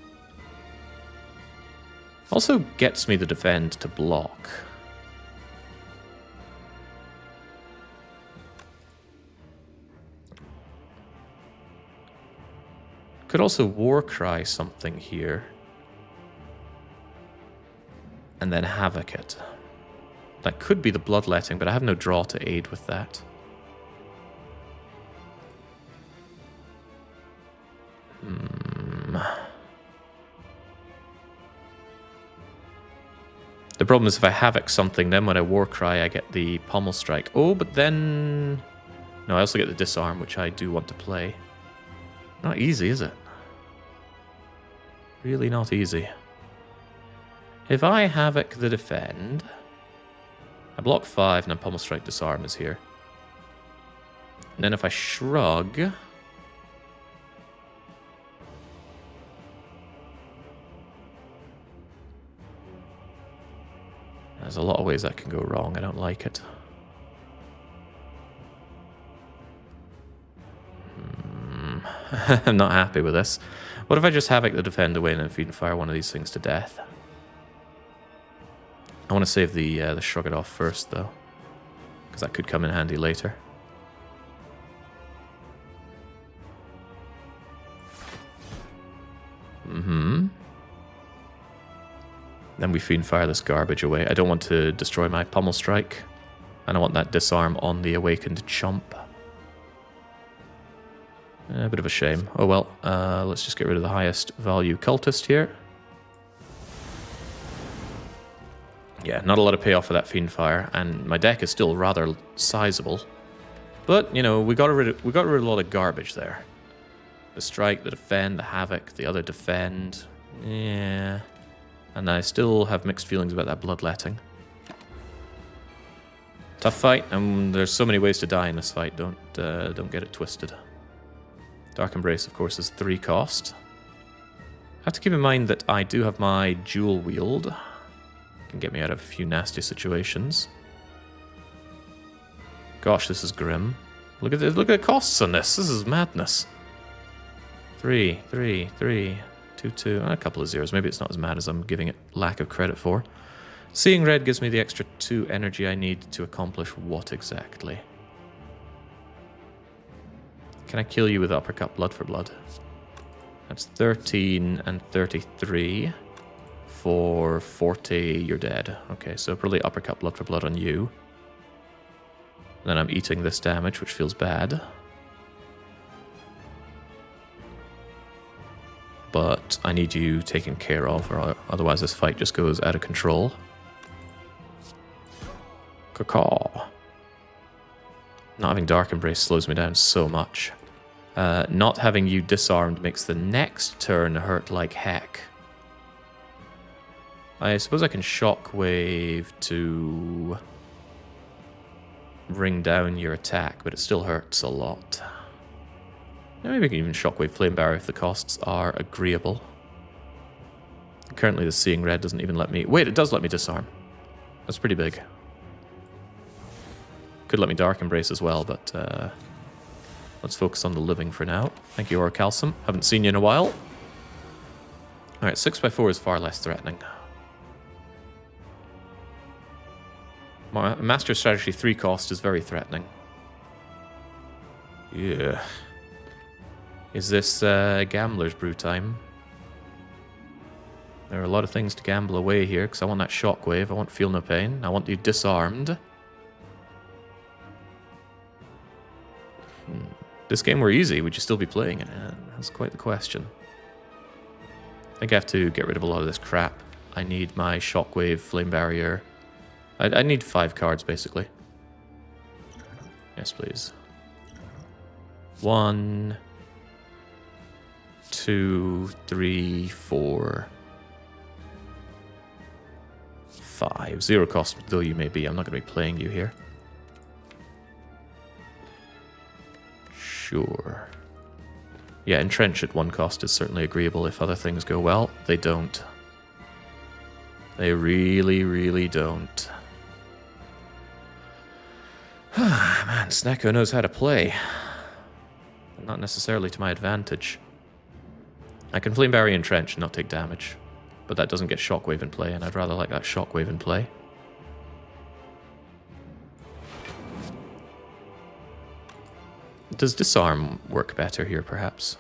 Also gets me the Defend to block. Could also Warcry something here. And then Havoc it. That could be the Bloodletting, but I have no draw to aid with that. The problem is if I Havoc something, then when I Warcry, I get the Pommel Strike. Oh, but then... No, I also get the Disarm, which I do want to play. Not easy, is it? Really not easy. If I Havoc the Defend... I block 5 and then Pommel Strike Disarm is here. And then if I Shrug... There's a lot of ways that can go wrong. I don't like it. I'm not happy with this. What if I just Havoc the Defend away and then Feed and Fire one of these things to death? I want to save the Shrug It Off first, though. Because that could come in handy later. Then we Fiend Fire this garbage away. I don't want to destroy my Pommel Strike. And I want that Disarm on the Awakened Chump. A bit of a shame. Oh well, let's just get rid of the highest value Cultist here. Yeah, not a lot of payoff for that Fiend Fire, and my deck is still rather sizable. But, you know, we got rid of a lot of garbage there. The Strike, the Defend, the Havoc, the other Defend. Yeah... And I still have mixed feelings about that Bloodletting. Tough fight, and there's so many ways to die in this fight. Don't get it twisted. Dark Embrace, of course, is 3 cost. I have to keep in mind that I do have my Dual Wield. Can get me out of a few nasty situations. Gosh, this is grim. Look at the costs on this. This is madness. 3, 3, 3. 2, 2, and a couple of zeros. Maybe it's not as mad as I'm giving it lack of credit for. Seeing Red gives me the extra 2 energy I need to accomplish what exactly? Can I kill you with Uppercut Blood for Blood? That's 13 and 33. For 40, you're dead. Okay, so probably Uppercut Blood for Blood on you. And then I'm eating this damage, which feels bad. But I need you taken care of, or otherwise this fight just goes out of control. Caw. Not having Dark Embrace slows me down so much. Not having you disarmed makes the next turn hurt like heck. I suppose I can Shockwave to bring down your attack, but it still hurts a lot. Maybe I can even Shockwave Flame Barrier if the costs are agreeable. Currently the Seeing Red doesn't even let me... Wait, it does let me disarm. That's pretty big. Could let me Dark Embrace as well, but let's focus on the living for now. Thank you, Orichalcum. Haven't seen you in a while. Alright, 6x4 is far less threatening. Master Strategy 3 cost is very threatening. Yeah. Is this Gambler's Brew time? There are a lot of things to gamble away here, because I want that Shockwave, I want Feel No Pain, I want you disarmed. This game were easy, would you still be playing it? That's quite the question. I think I have to get rid of a lot of this crap. I need my Shockwave, Flame Barrier. I need 5 cards, basically. Yes, please. 1, 2, 3, 4, 5. 0 cost though you may be, I'm not going to be playing you here. Sure. Yeah, entrench at 1 cost is certainly agreeable if other things go well. They don't. They really, really don't. Man, Snecko knows how to play. Not necessarily to my advantage. I can Flame Barrier Entrench and not take damage. But that doesn't get Shockwave in play, and I'd rather like that Shockwave in play. Does Disarm work better here, perhaps?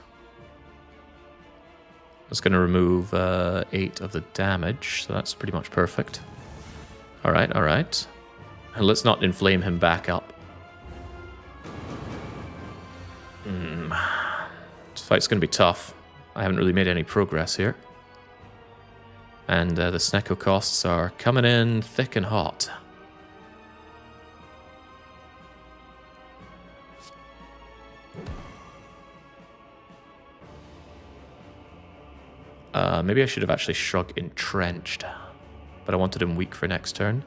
It's going to remove 8 of the damage, so that's pretty much perfect. Alright, alright. And let's not inflame him back up. This fight's going to be tough. I haven't really made any progress here. And the Snecko costs are coming in thick and hot. Maybe I should have actually Shrug Entrenched, but I wanted him weak for next turn.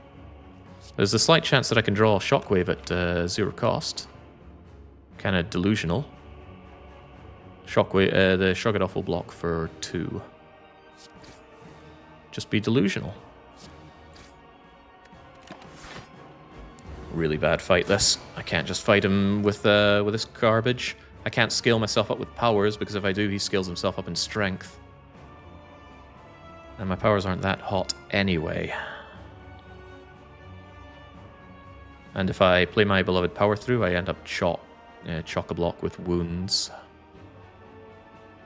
There's a slight chance that I can draw a Shockwave at 0 cost. Kind of delusional. Shockwave, the Shrug It Off will block for 2. Just be delusional. Really bad fight this. I can't just fight him with this garbage. I can't scale myself up with powers, because if I do, he scales himself up in strength. And my powers aren't that hot anyway. And if I play my beloved power through, I end up chock-a-block with wounds.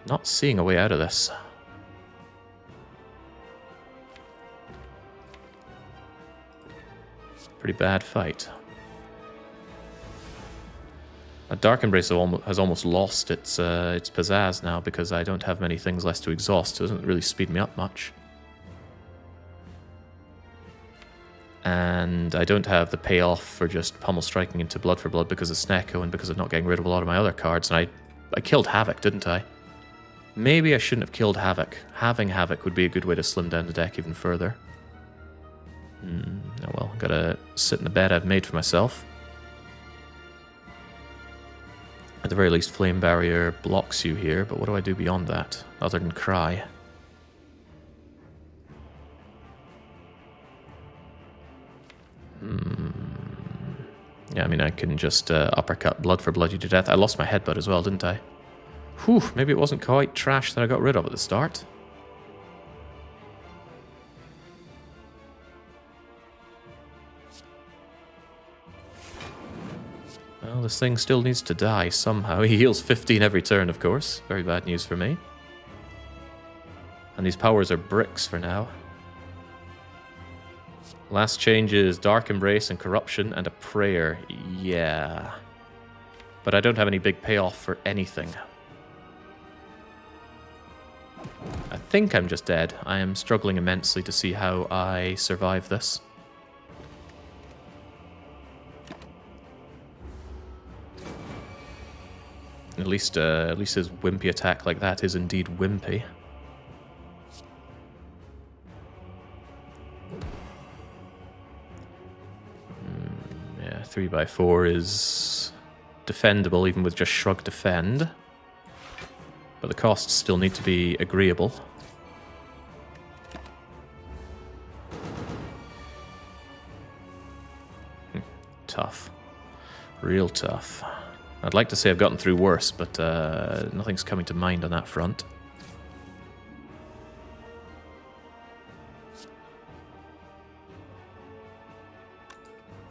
Not seeing a way out of this. Pretty bad fight. A Dark Embrace has almost lost its pizzazz now, because I don't have many things left to exhaust. It doesn't really speed me up much. And I don't have the payoff for just pummel striking into Blood for Blood because of Snecko and because of not getting rid of a lot of my other cards. And I killed Havoc, didn't I? Maybe I shouldn't have killed Havoc. Having Havoc would be a good way to slim down the deck even further. Oh well, gotta sit in the bed I've made for myself. At the very least, Flame Barrier blocks you here, but what do I do beyond that, other than cry? Yeah, I mean, I can just uppercut Blood for Blood you to death. I lost my headbutt as well, didn't I? Whew, maybe it wasn't quite trash that I got rid of at the start. Well, this thing still needs to die somehow. He heals 15 every turn, of course. Very bad news for me. And these powers are bricks for now. Last change is Dark Embrace and Corruption and a Prayer. Yeah. But I don't have any big payoff for anything. I think I'm just dead. I am struggling immensely to see how I survive this. At least his wimpy attack like that is indeed wimpy. Yeah, 3x4 is defendable even with just Shrug Defend. But the costs still need to be agreeable. Tough. Real tough. I'd like to say I've gotten through worse, but nothing's coming to mind on that front.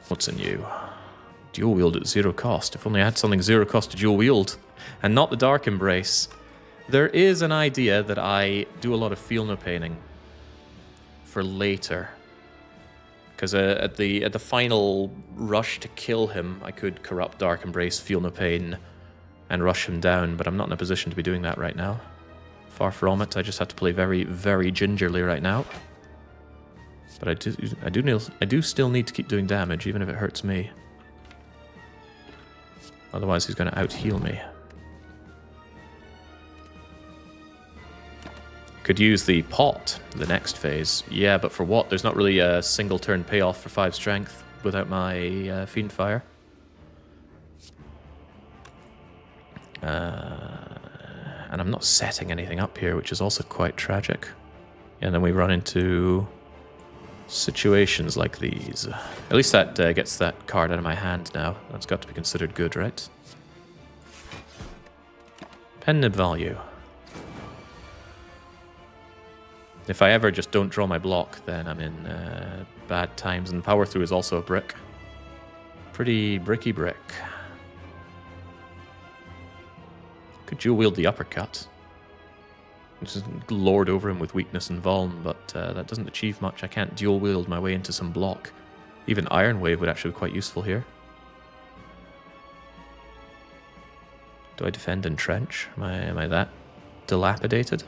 What's in you? Dual wield at 0 cost. If only I had something 0 cost to dual wield. And not the Dark Embrace. There is an idea that I do a lot of Feel No Paining for later. Because at the final rush to kill him, I could corrupt Dark Embrace, Feel No Pain, and rush him down, but I'm not in a position to be doing that right now. Far from it, I just have to play very, very gingerly right now. But I do still need to keep doing damage, even if it hurts me. Otherwise he's going to out-heal me. Could use the pot, the next phase. Yeah, but for what? There's not really a single turn payoff for 5 strength without my Fiend Fire. And I'm not setting anything up here, which is also quite tragic. And then we run into situations like these. At least that gets that card out of my hand now. That's got to be considered good, right? Pen nib value. If I ever just don't draw my block, then I'm in bad times. And power through is also a brick. Pretty bricky brick. Could dual wield the uppercut. Just lord over him with weakness and vuln, but that doesn't achieve much. I can't dual wield my way into some block. Even Iron Wave would actually be quite useful here. Do I defend and trench? Am I that dilapidated?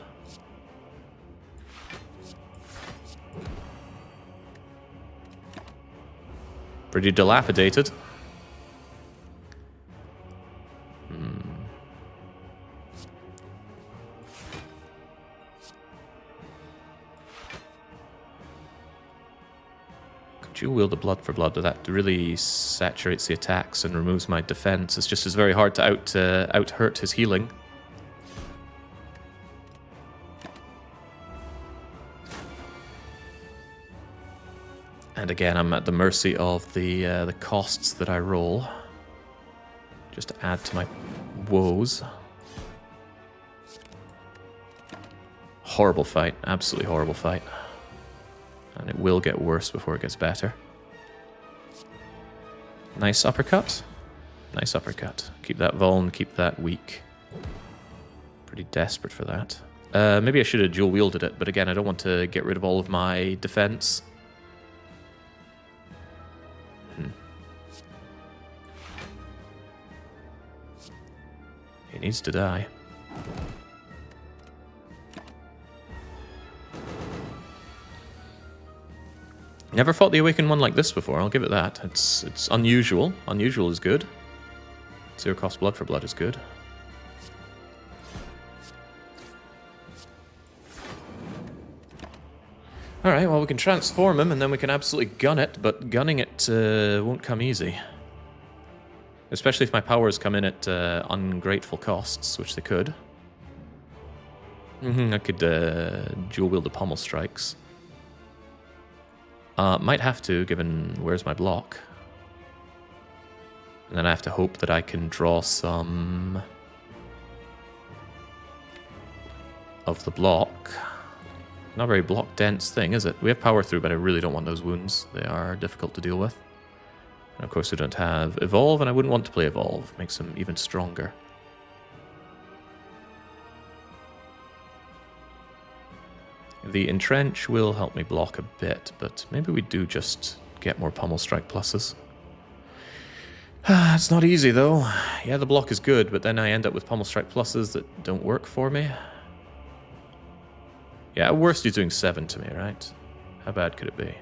Pretty dilapidated. Could you wield the blood for blood? That really saturates the attacks and removes my defense. It's very hard to out hurt his healing. And again, I'm at the mercy of the costs that I roll, just to add to my woes. Horrible fight, absolutely horrible fight. And it will get worse before it gets better. Nice uppercut. Nice uppercut. Keep that vuln, keep that weak. Pretty desperate for that. Maybe I should have dual wielded it, but again, I don't want to get rid of all of my defense. He needs to die. Never fought the Awakened one like this before, I'll give it that. It's unusual. Unusual is good. 0 cost blood for blood is good. Alright, well we can transform him and then we can absolutely gun it, but gunning it won't come easy. Especially if my powers come in at ungrateful costs, which they could. I could dual wield the pommel strikes. Might have to, given where's my block. And then I have to hope that I can draw some of the block. Not a very block dense thing, is it? We have power through, but I really don't want those wounds. They are difficult to deal with. And of course we don't have Evolve, and I wouldn't want to play Evolve. Makes him even stronger. The Entrench will help me block a bit, but maybe we do just get more Pommel Strike pluses. It's not easy though. Yeah, the block is good, but then I end up with Pommel Strike pluses that don't work for me. Yeah, at worst he's doing 7 to me, right? How bad could it be?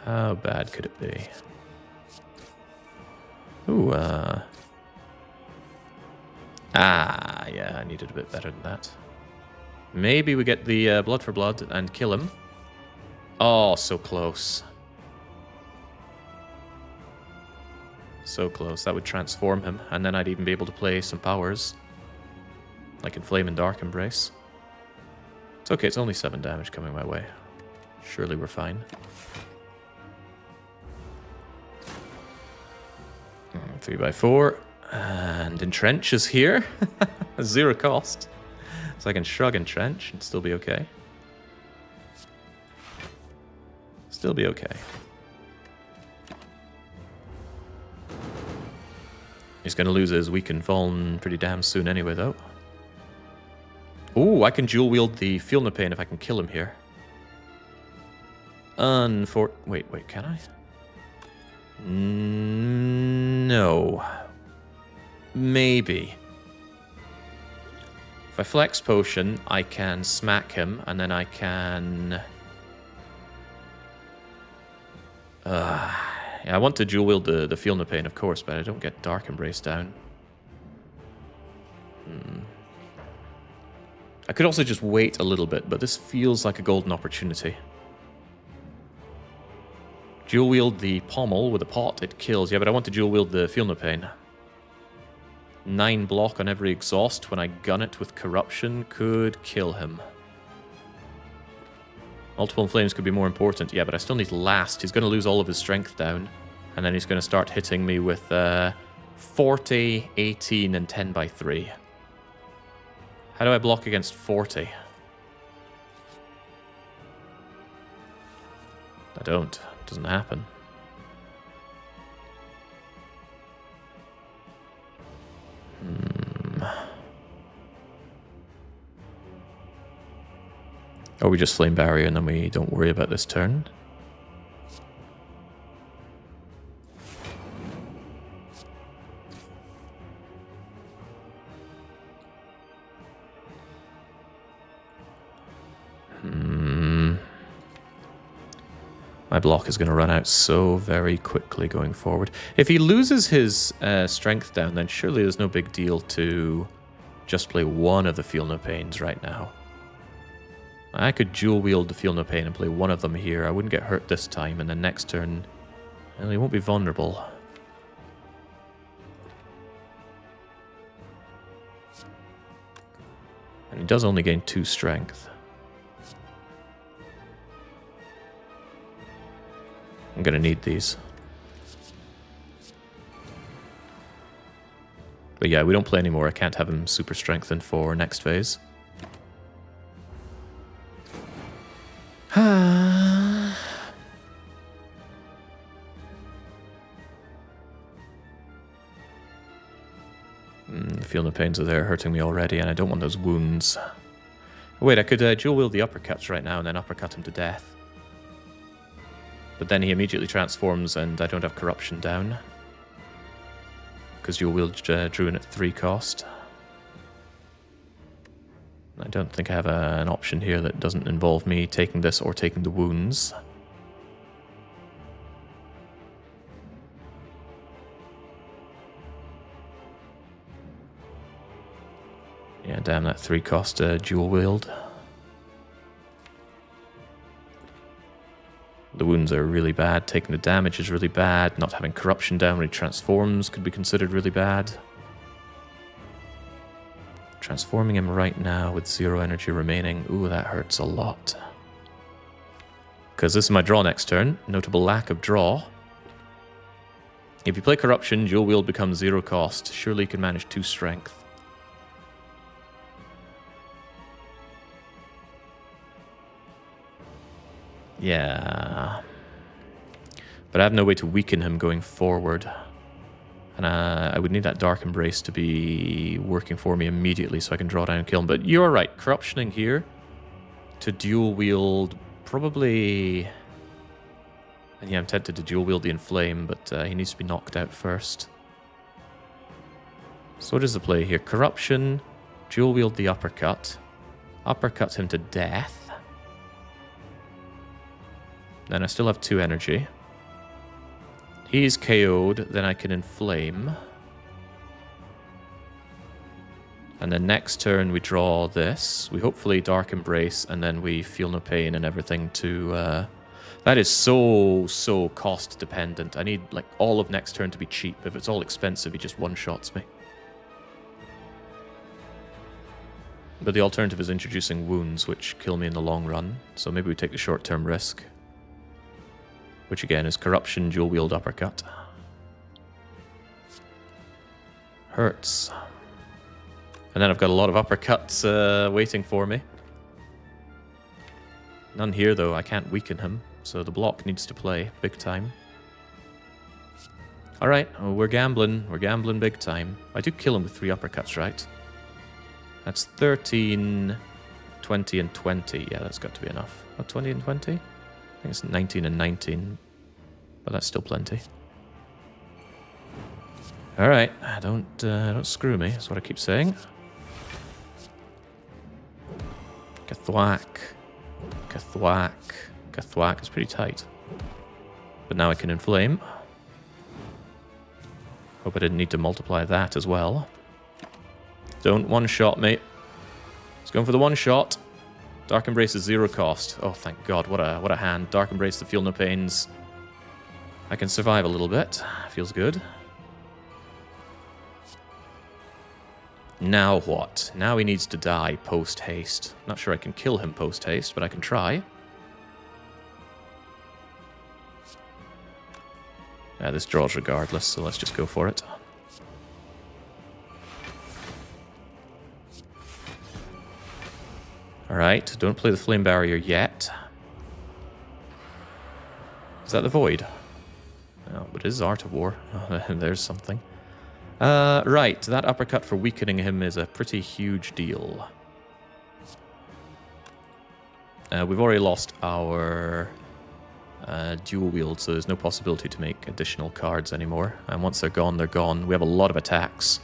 How bad could it be? Ooh, yeah, I needed a bit better than that. Maybe we get the blood for blood and kill him. Oh, so close. So close. That would transform him, and then I'd even be able to play some powers. Like Inflame and Dark Embrace. It's okay, it's only 7 damage coming my way. Surely we're fine. 3x4. And Entrench is here. 0 cost. So I can shrug Entrench and still be okay. Still be okay. He's going to lose his weaken Vuln pretty damn soon anyway, though. Ooh, I can dual wield the Feel No Pain if I can kill him here. Wait, can I? No. Maybe. If I flex potion, I can smack him, and then I can... yeah, I want to dual wield the Feel No Pain, of course, but I don't get Dark Embrace down. I could also just wait a little bit, but this feels like a golden opportunity. Dual wield the pommel with a pot, it kills. Yeah, but I want to dual wield the Feel No Pain. 9 block on every exhaust when I gun it with corruption could kill him. Multiple flames could be more important. Yeah, but I still need last. He's going to lose all of his strength down. And then he's going to start hitting me with 40, 18, and 10 by 3. How do I block against 40? I don't. It doesn't happen. Or we just flame barrier and then we don't worry about this turn. My block is going to run out so very quickly going forward. If he loses his strength down, then surely there's no big deal to just play one of the Feel No Pains right now. I could dual wield the Feel No Pain and play one of them here. I wouldn't get hurt this time, and then next turn, well, he won't be vulnerable. And he does only gain 2 strength. I'm going to need these. But yeah, we don't play anymore. I can't have him super strengthened for next phase. Feel No Pains are there hurting me already, and I don't want those wounds. Wait, I could dual wield the uppercuts right now and then uppercut him to death. But then he immediately transforms and I don't have corruption down. Because dual wield Druid at 3 cost. I don't think I have an option here that doesn't involve me taking this or taking the wounds. Yeah, damn, that 3 cost dual wield. The wounds are really bad, taking the damage is really bad, not having corruption down when he transforms could be considered really bad. Transforming him right now with 0 energy remaining, ooh, that hurts a lot. Because this is my draw next turn, notable lack of draw. If you play corruption, dual wield becomes 0 cost, surely you can manage 2 strength. Yeah. But I have no way to weaken him going forward. And I would need that Dark Embrace to be working for me immediately so I can draw down and kill him. But you're right, corruptioning here to dual wield probably... And yeah, I'm tempted to dual wield the Inflame, but he needs to be knocked out first. So what is the play here? Corruption, dual wield the uppercut him to death. Then I still have 2 energy. He's KO'd, then I can Inflame. And then next turn we draw this. We hopefully Dark Embrace, and then we Feel No Pain and everything to... That is so cost dependent. I need like all of next turn to be cheap. If it's all expensive, he just one-shots me. But the alternative is introducing wounds, which kill me in the long run. So maybe we take the short-term risk. Which again is corruption, dual wield uppercut. Hurts. And then I've got a lot of uppercuts waiting for me. None here though, I can't weaken him. So the block needs to play big time. Alright, we're gambling big time. I do kill him with 3 uppercuts, right? That's 13, 20 and 20. Yeah, that's got to be enough. What, 20 and 20? I think it's 19 and 19, but that's still plenty. All right, don't screw me. That's what I keep saying. Kathwack, Kathwack, Kathwack is pretty tight, but now I can Inflame. Hope I didn't need to multiply that as well. Don't one-shot me. It's Going for the one shot. Dark Embrace is 0 cost. Oh, thank God. What a hand. Dark Embrace to feel no pains. I can survive a little bit. Feels good. Now what? Now he needs to die post-haste. Not sure I can kill him post-haste, but I can try. Yeah, this draws regardless, so let's just go for it. Alright, don't play the Flame Barrier yet. Is that the Void? Oh, but it is Art of War. Oh, there's something. Right, that uppercut for weakening him is a pretty huge deal. We've already lost our dual wield, so there's no possibility to make additional cards anymore. And once they're gone, they're gone. We have a lot of attacks.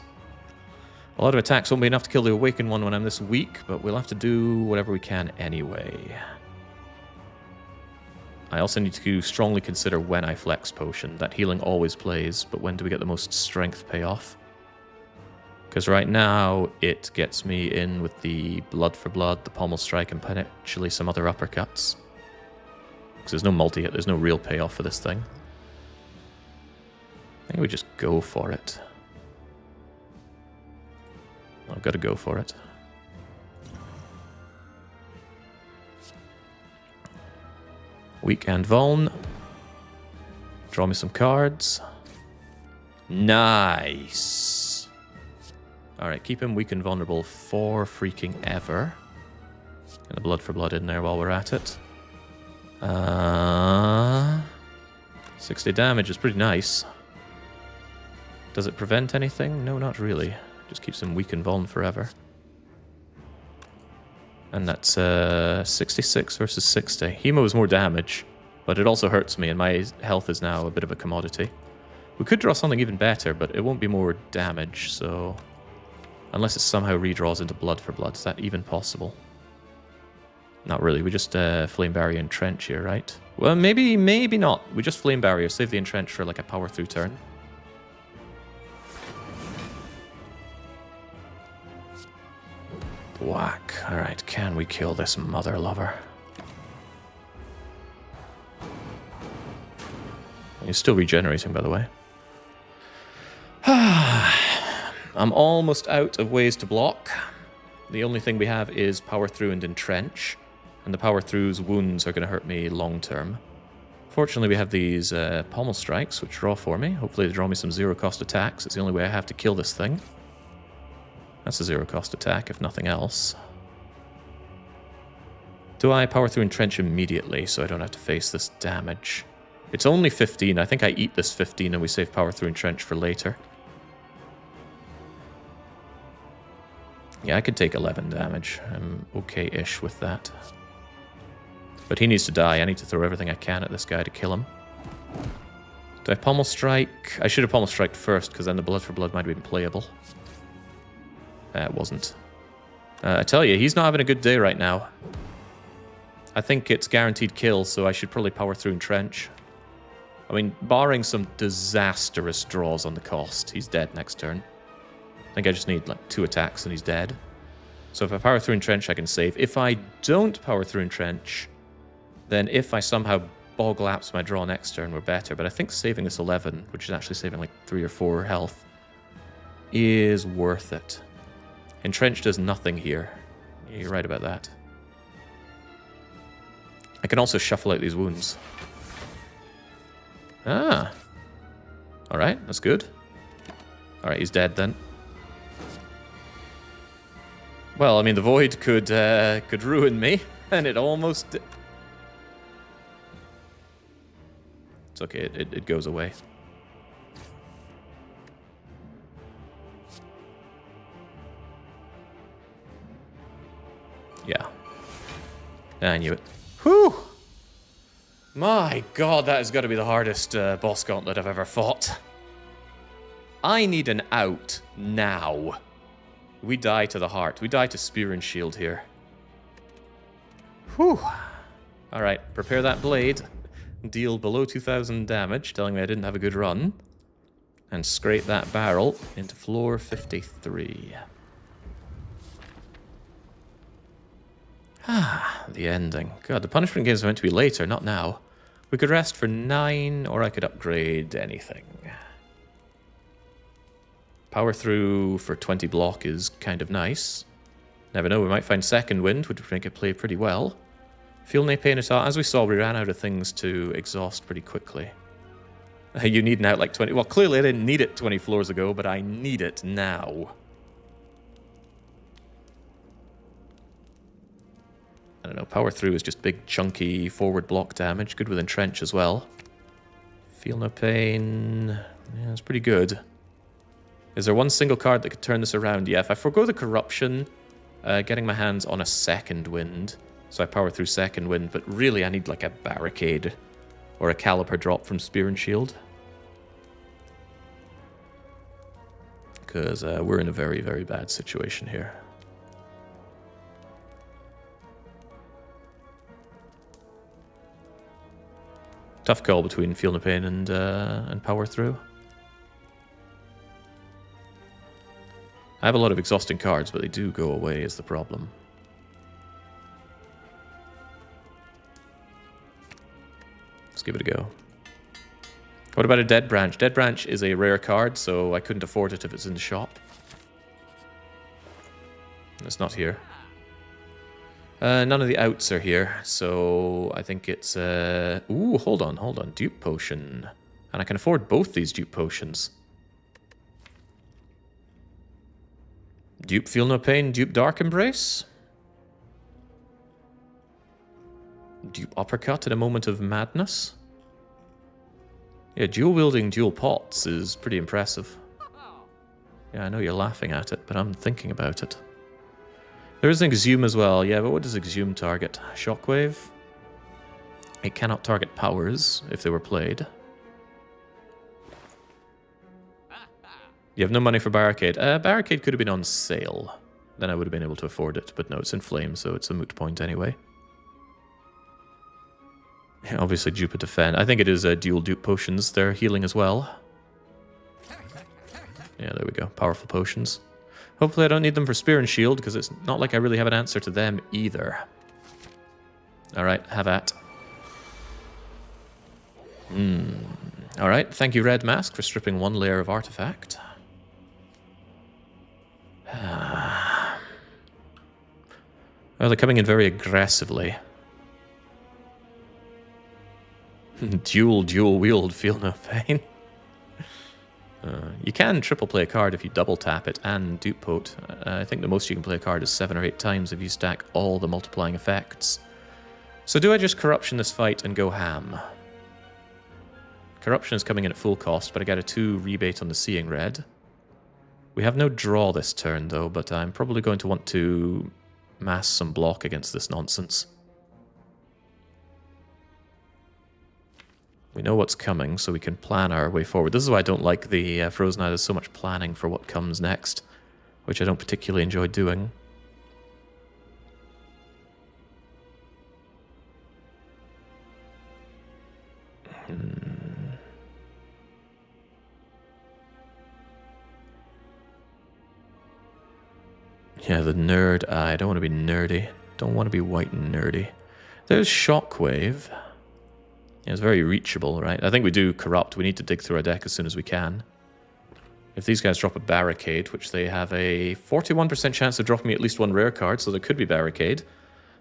A lot of attacks won't be enough to kill the Awakened one when I'm this weak, but we'll have to do whatever we can anyway. I also need to strongly consider when I flex potion. That healing always plays, but when do we get the most strength payoff? Because right now, it gets me in with the Blood for Blood, the Pommel Strike, and potentially some other uppercuts. Because there's no multi-hit, there's no real payoff for this thing. I think we just go for it. I've got to go for it. Weak and Vuln. Draw me some cards. Nice. Alright, keep him weak and vulnerable for freaking ever. Get the Blood for Blood in there while we're at it. 60 damage is pretty nice. Does it prevent anything? No, not really. Just keeps him weak and vuln forever. And that's 66 versus 60. Hemo is more damage, but it also hurts me, and my health is now a bit of a commodity. We could draw something even better, but it won't be more damage, so... Unless it somehow redraws into Blood for Blood. Is that even possible? Not really. We just Flame Barrier Entrench here, right? Well, maybe not. We just Flame Barrier, save the Entrench for like a power through turn. Whack. Alright, can we kill this mother lover? He's still regenerating, by the way. I'm almost out of ways to block. The only thing we have is Power Through and Entrench. And the Power Through's wounds are going to hurt me long term. Fortunately, we have these Pommel Strikes, which draw for me. Hopefully they draw me some 0-cost attacks. It's the only way I have to kill this thing. That's a 0-cost attack, if nothing else. Do I Power Through Entrench immediately so I don't have to face this damage? It's only 15. I think I eat this 15 and we save Power Through Entrench for later. Yeah, I could take 11 damage. I'm okay-ish with that. But he needs to die. I need to throw everything I can at this guy to kill him. Do I Pommel Strike? I should have Pommel Striked first, because then the Blood for Blood might have been playable. It wasn't. I tell you, he's not having a good day right now. I think it's guaranteed kill, so I should probably Power Through Entrench. I mean, barring some disastrous draws on the cost, he's dead next turn. I think I just need like 2 attacks and he's dead. So if I Power Through Entrench, I can save. If I don't Power Through Entrench, then if I somehow Bog Lapse my draw next turn, we're better. But I think saving this 11, which is actually saving like 3 or 4 health, is worth it. Entrench does nothing here. You're right about that. I can also shuffle out these wounds. Ah. Alright, that's good. Alright, he's dead then. Well, I mean, the Void could ruin me, and it almost... It's okay, it goes away. Yeah. I knew it. Whew! My god, that has got to be the hardest boss gauntlet I've ever fought. I need an out now. We die to the heart. We die to Spear and Shield here. Whew. Alright, prepare that blade. Deal below 2,000 damage, telling me I didn't have a good run. And scrape that barrel into floor 53. Ah, the ending. God, the punishment games are meant to be later, not now. We could rest for 9, or I could upgrade anything. Power through for 20 block is kind of nice. Never know, we might find second wind, which would make it play pretty well. Feel no pain at all. As we saw, we ran out of things to exhaust pretty quickly. You need an out like 20... Well, clearly I didn't need it 20 floors ago, but I need it now. I don't know, power through is just big, chunky forward block damage. Good with entrench as well. Feel no pain... Yeah, it's pretty good. Is there one single card that could turn this around? Yeah, if I forgo the corruption, getting my hands on a second wind, so I power through second wind, but really I need like a barricade or a caliper drop from Spear and Shield. Because we're in a very, very bad situation here. Tough call between Feel No Pain and Power Through. I have a lot of exhausting cards, but they do go away is the problem. Let's give it a go. What about a Dead Branch? Dead Branch is a rare card, so I couldn't afford it if it's in the shop. It's not here. None of the outs are here, so I think it's... Ooh, hold on. Dupe Potion. And I can afford both these Dupe Potions. Dupe Feel No Pain, Dupe Dark Embrace. Dupe Uppercut in a moment of madness. Yeah, dual wielding dual pots is pretty impressive. Yeah, I know you're laughing at it, but I'm thinking about it. There is an Exhume as well, yeah, but what does Exhume target? Shockwave? It cannot target powers if they were played. You have no money for Barricade. Barricade could have been on sale. Then I would have been able to afford it, but no, it's in flames, so it's a moot point anyway. Yeah, obviously, Dupe Defend. I think it is dual Dupe Potions. They're healing as well. Yeah, there we go. Powerful potions. Hopefully I don't need them for Spear and Shield, because it's not like I really have an answer to them either. Alright, have at. Alright, thank you, Red Mask, for stripping one layer of artifact. Oh, they're coming in very aggressively. Dual wield, Feel No Pain. You can triple play a card if you double tap it and Dupe Pote. I think the most you can play a card is 7 or 8 times if you stack all the multiplying effects. So do I just Corruption this fight and go ham? Corruption is coming in at full cost, but I get a 2 rebate on the Seeing Red. We have no draw this turn though, but I'm probably going to want to mass some block against this nonsense. We know what's coming, so we can plan our way forward. This is why I don't like the Frozen Eye. There's so much planning for what comes next, which I don't particularly enjoy doing. Yeah, the Nerd Eye. I don't want to be nerdy. Don't want to be white and nerdy. There's Shockwave. Yeah, it's very reachable, right? I think we do Corrupt. We need to dig through our deck as soon as we can. If these guys drop a Barricade, which they have a 41% chance of dropping me at least one rare card, so there could be Barricade,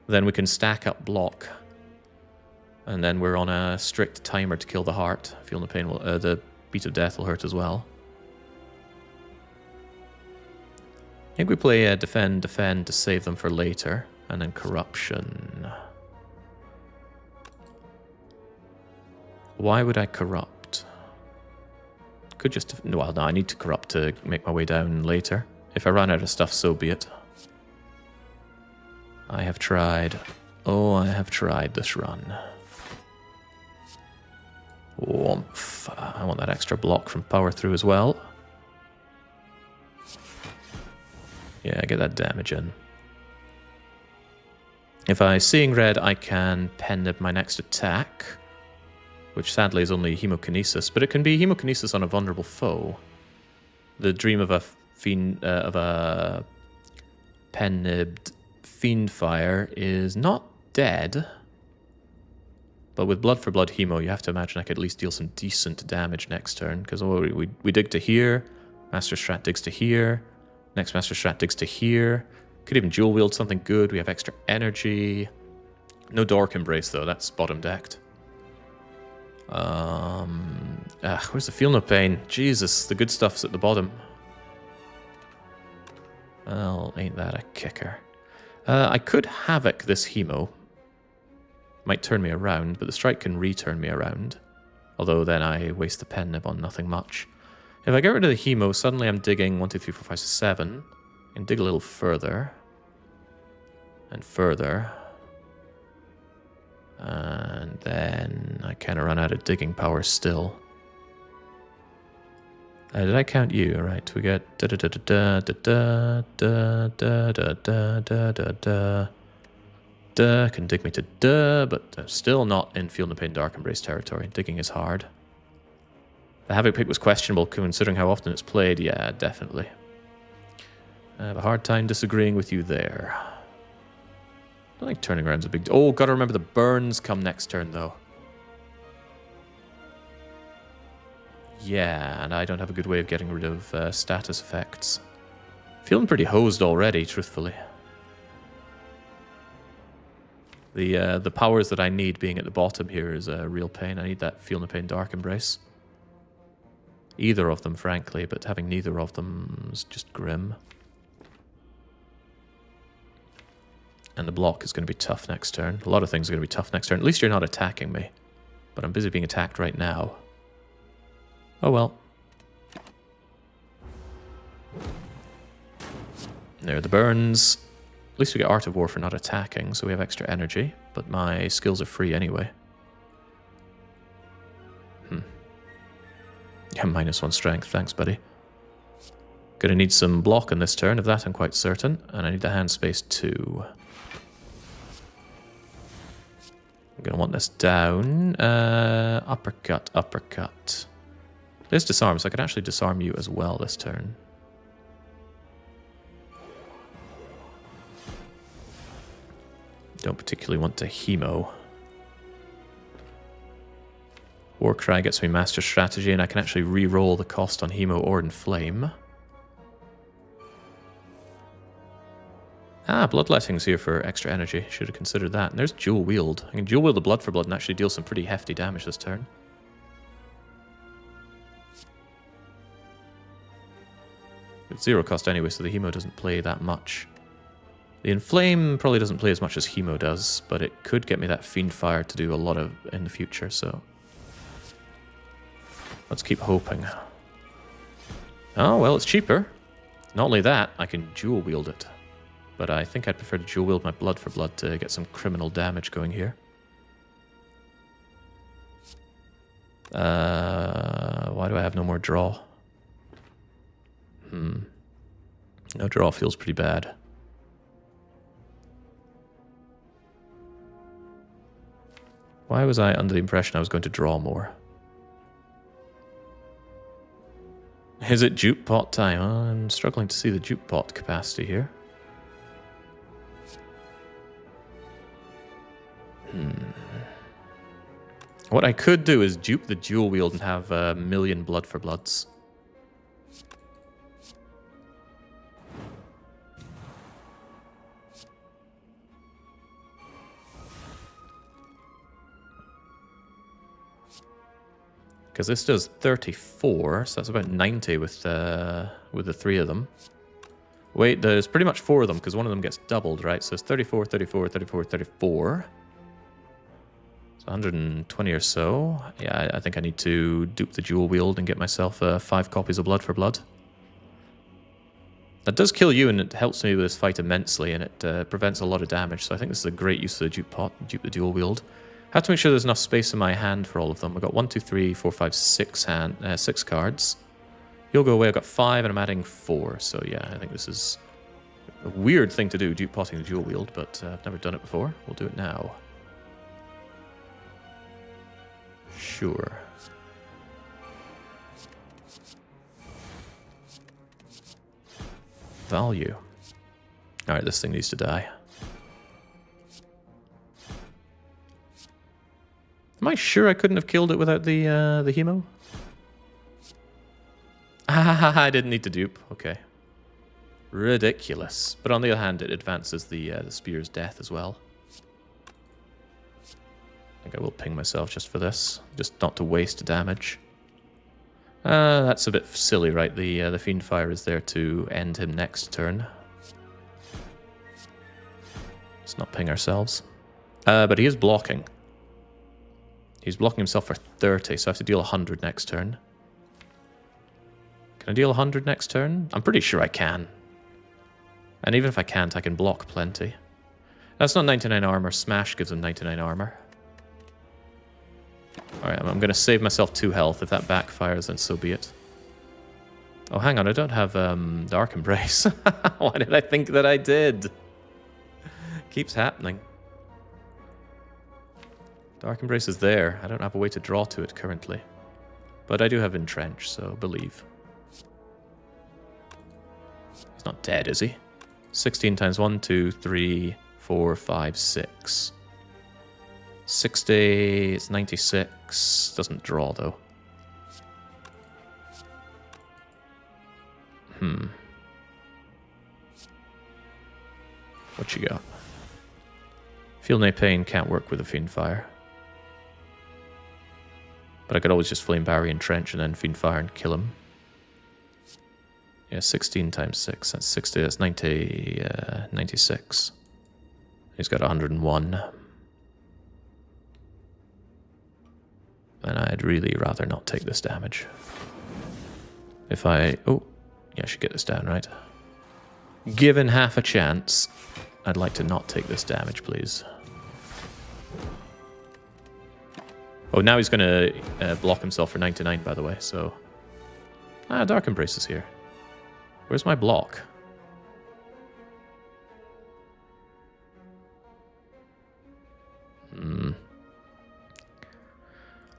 then we can stack up block. And then we're on a strict timer to kill the heart. Feel No Pain will... the Beat of Death will hurt as well. I think we play Defend to save them for later, and then Corruption. Why would I Corrupt? Could just... Well, no, I need to Corrupt to make my way down later. If I run out of stuff, so be it. I have tried. Oh, I have tried this run. Woomph. I want that extra block from Power Through as well. Yeah, get that damage in. If I Seeing Red, I can pen nib my next attack, which sadly is only Hemokinesis, but it can be Hemokinesis on a vulnerable foe. The dream of a pen nibbed Fiendfire is not dead. But with Blood for Blood Hemo, you have to imagine I could at least deal some decent damage next turn. Because we dig to here, Master Strat digs to here, next Master Strat digs to here. Could even dual wield something good. We have extra energy. No Dork Embrace though, that's bottom decked. Where's the Feel No Pain? Jesus, the good stuff's at the bottom. Well, ain't that a kicker. I could Havoc this Hemo. Might turn me around, but the strike can return me around. Although then I waste the pen nib on nothing much. If I get rid of the Hemo, suddenly I'm digging 1, 2, 3, 4, 5, 6, 7. And dig a little further. And further. And then I kind of run out of digging power still. Did I count you? Right, we get da da da da da da da da da da da da. Duh, can dig me to duh, but I'm still not in Feel No Pain Dark Embrace territory. Digging is hard. The Havoc pick was questionable considering how often it's played. Yeah, definitely. I have a hard time disagreeing with you there. I don't think turning around's a big... Oh, gotta remember the burns come next turn, though. Yeah, and I don't have a good way of getting rid of status effects. Feeling pretty hosed already, truthfully. The powers that I need being at the bottom here is a real pain. I need that Feel No Pain Dark Embrace. Either of them, frankly, but having neither of them is just grim. And the block is going to be tough next turn. A lot of things are going to be tough next turn. At least you're not attacking me. But I'm busy being attacked right now. Oh well. There are the burns. At least we get Art of War for not attacking, so we have extra energy. But my skills are free anyway. Yeah, -1 strength. Thanks, buddy. Gonna need some block on this turn, of that I'm quite certain. And I need the hand space too. I'm gonna want this down. Uppercut, uppercut. There's disarm, so I can actually disarm you as well this turn. Don't particularly want to Hemo. Warcry gets me Master Strategy, and I can actually re-roll the cost on Hemo or Inflame. Ah, Bloodletting's here for extra energy. Should have considered that. And there's Dual Wield. I can Dual Wield the Blood for Blood and actually deal some pretty hefty damage this turn. It's 0 cost anyway, so the Hemo doesn't play that much. The Inflame probably doesn't play as much as Hemo does, but it could get me that Fiendfire to do a lot of in the future, so... Let's keep hoping. Oh, well, it's cheaper. Not only that, I can dual wield it. But I think I'd prefer to dual wield my Blood for Blood to get some criminal damage going here. Why do I have no more draw? No draw feels pretty bad. Why was I under the impression I was going to draw more? Is it dupe pot time? I'm struggling to see the dupe pot capacity here. What I could do is dupe the dual wield and have a million Blood for Bloods. Because this does 34, so that's about 90 with the 3 of them. Wait, there's pretty much 4 of them, because one of them gets doubled, right? So it's 34, 34, 34, 34. So 120 or so. Yeah, I think I need to dupe the dual wield and get myself 5 copies of Blood for Blood. That does kill you, and it helps me with this fight immensely, and it prevents a lot of damage. So I think this is a great use of the dupe pot, dupe the dual wield. Have to make sure there's enough space in my hand for all of them. I've got 1, 2, 3, 4, 5, 6 cards. You'll go away. I've got 5, and I'm adding 4. So yeah, I think this is a weird thing to do, dupe potting the dual wield, but I've never done it before. We'll do it now. Sure. Value. Alright, this thing needs to die. Am I sure I couldn't have killed it without the hemo? I didn't need to dupe. Okay. Ridiculous. But on the other hand, it advances the spear's death as well. I think I will ping myself just for this, just not to waste damage. That's a bit silly, right? The Fiendfire is there to end him next turn. Let's not ping ourselves. But he is blocking. He's blocking himself for 30, so I have to deal 100 next turn. Can I deal 100 next turn? I'm pretty sure I can. And even if I can't, I can block plenty. That's not 99 armor. Smash gives him 99 armor. Alright, I'm going to save myself 2 health. If that backfires, then so be it. Oh, hang on. I don't have Dark Embrace. Why did I think that I did? Keeps happening. Dark Embrace is there. I don't have a way to draw to it currently. But I do have Entrench, so believe. He's not dead, is he? 16 times 1, 2, 3, 4, 5, 6. 60, it's 96. Doesn't draw, though. What you got? Feel no pain, can't work with a Fiendfire. But I could always just Flame Barrier and Trench and then Fiendfire and kill him. Yeah, 16 times 6, that's 60, that's 90, 96. He's got 101. And I'd really rather not take this damage. If I... Oh, yeah, I should get this down, right? Given half a chance, I'd like to not take this damage, please. Oh, now he's going to block himself for 99, by the way, so... Ah, Dark Embrace is here. Where's my block?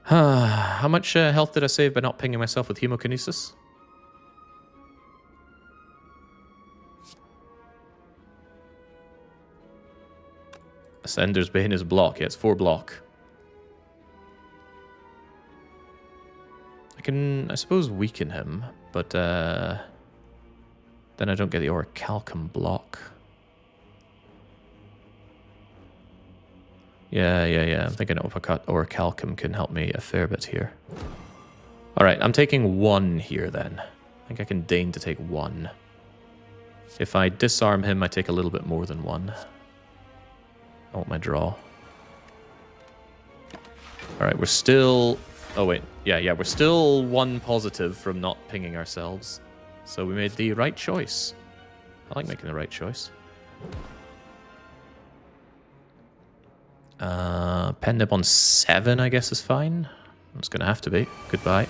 How much health did I save by not pinging myself with Hemokinesis? Ascender's Bane is block. Yeah, it's 4 block. I can, I suppose, weaken him, but then I don't get the Orichalcum block. Yeah. I'm thinking Uppercut Orichalcum can help me a fair bit here. Alright, I'm taking 1 here then. I think I can deign to take 1. If I disarm him, I take a little bit more than 1. I want my draw. Alright, we're still... Oh wait, yeah, we're still 1 positive from not pinging ourselves. So we made the right choice. I like making the right choice. Pen nib on 7, I guess, is fine. It's going to have to be. Goodbye.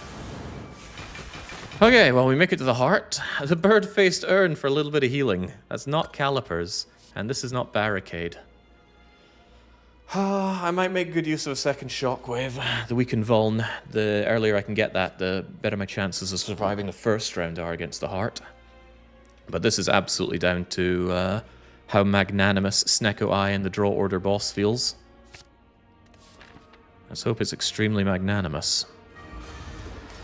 Okay, well, we make it to the heart. The bird-faced urn for a little bit of healing. That's not calipers, and this is not barricade. I might make good use of a second shockwave. The weakened vuln. The earlier I can get that, the better my chances of surviving the first round are against the heart. But this is absolutely down to how magnanimous Snecko Eye and the Draw Order boss feels. Let's hope it's extremely magnanimous.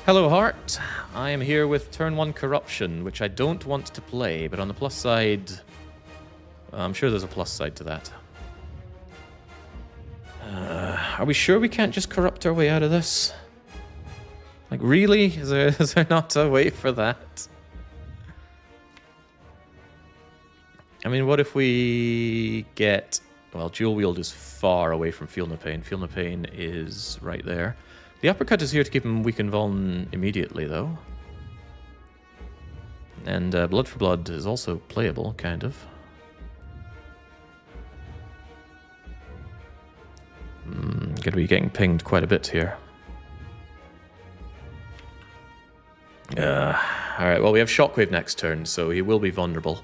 Hello, Heart. I am here with turn 1 Corruption, which I don't want to play, but on the plus side... I'm sure there's a plus side to that. Are we sure we can't just corrupt our way out of this? Like, really? Is there not a way for that? I mean, what if we get... Well, Dual Wield is far away from Feel No Pain. Feel No Pain is right there. The Uppercut is here to keep him weak and vuln immediately, though. And Blood for Blood is also playable, kind of. Gonna be getting pinged quite a bit here. Alright, well, we have Shockwave next turn, so he will be vulnerable.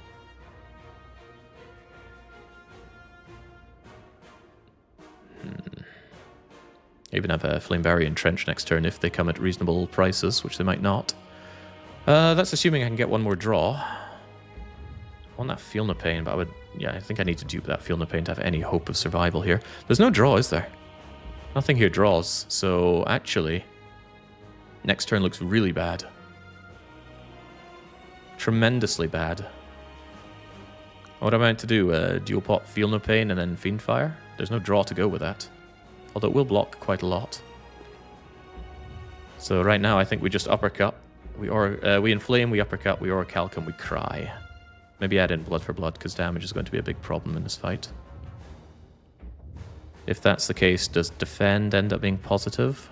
Even have a Flame Barrier and Trench next turn if they come at reasonable prices, which they might not. That's assuming I can get 1 more draw. I want that Feel No Pain, but I think I need to dupe that Feel No Pain to have any hope of survival here. There's no draw, is there? Nothing here draws, so actually, next turn looks really bad. Tremendously bad. What am I meant to do? Dual pot, Feel No Pain, and then Fiendfire? There's no draw to go with that. Although it will block quite a lot. So right now I think we just uppercut. We inflame, we uppercut, we orichalcum, we cry. Maybe add in blood for blood, because damage is going to be a big problem in this fight. If that's the case, does defend end up being positive?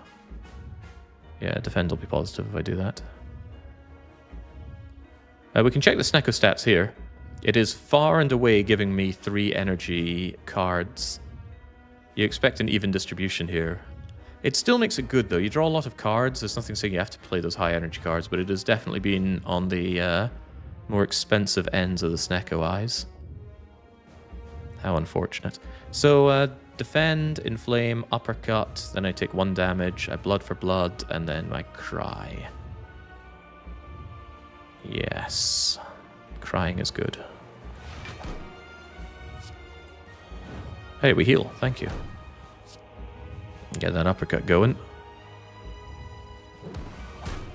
Yeah, defend will be positive if I do that. We can check the Snecko stats here. It is far and away giving me 3 energy cards. You expect an even distribution here. It still makes it good, though. You draw a lot of cards. There's nothing saying you have to play those high energy cards, but it has definitely been on the more expensive ends of the Snecko eyes. How unfortunate. So, defend, inflame, uppercut, then I take 1 damage, I blood for blood, and then I cry. Yes. Crying is good. Hey, we heal. Thank you. Get that uppercut going.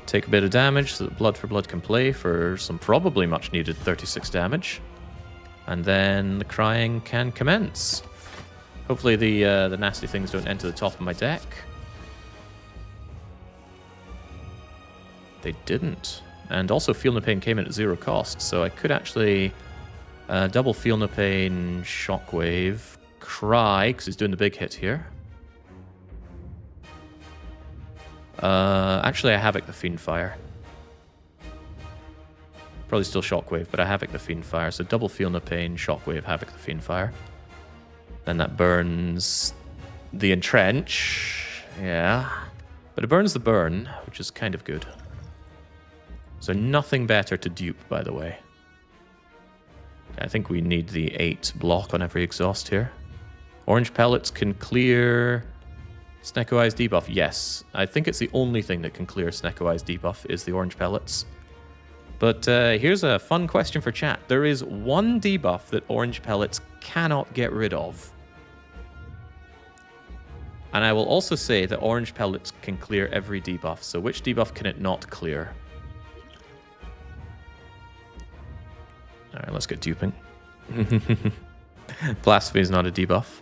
Take a bit of damage so that blood for blood can play for some probably much needed 36 damage. And then the crying can commence. Hopefully the nasty things don't enter the top of my deck. They didn't. And also Feel No Pain came in at 0 cost, so I could actually double Feel No Pain, Shockwave, Cry, because he's doing the big hit here. Actually, I Havoc the Fiendfire. Probably still Shockwave, but I Havoc the Fiendfire, so double Feel No Pain, Shockwave, Havoc the Fiendfire. Then that burns the Entrench. Yeah. But it burns the burn, which is kind of good. So nothing better to dupe, by the way. I think we need the 8 block on every exhaust here. Orange pellets can clear Snecko Eyes debuff. Yes, I think it's the only thing that can clear Snecko Eyes debuff is the orange pellets. But here's a fun question for chat. There is one debuff that orange pellets cannot get rid of. And I will also say that orange pellets can clear every debuff. So which debuff can it not clear? Alright, let's get duping. Blasphemy is not a debuff.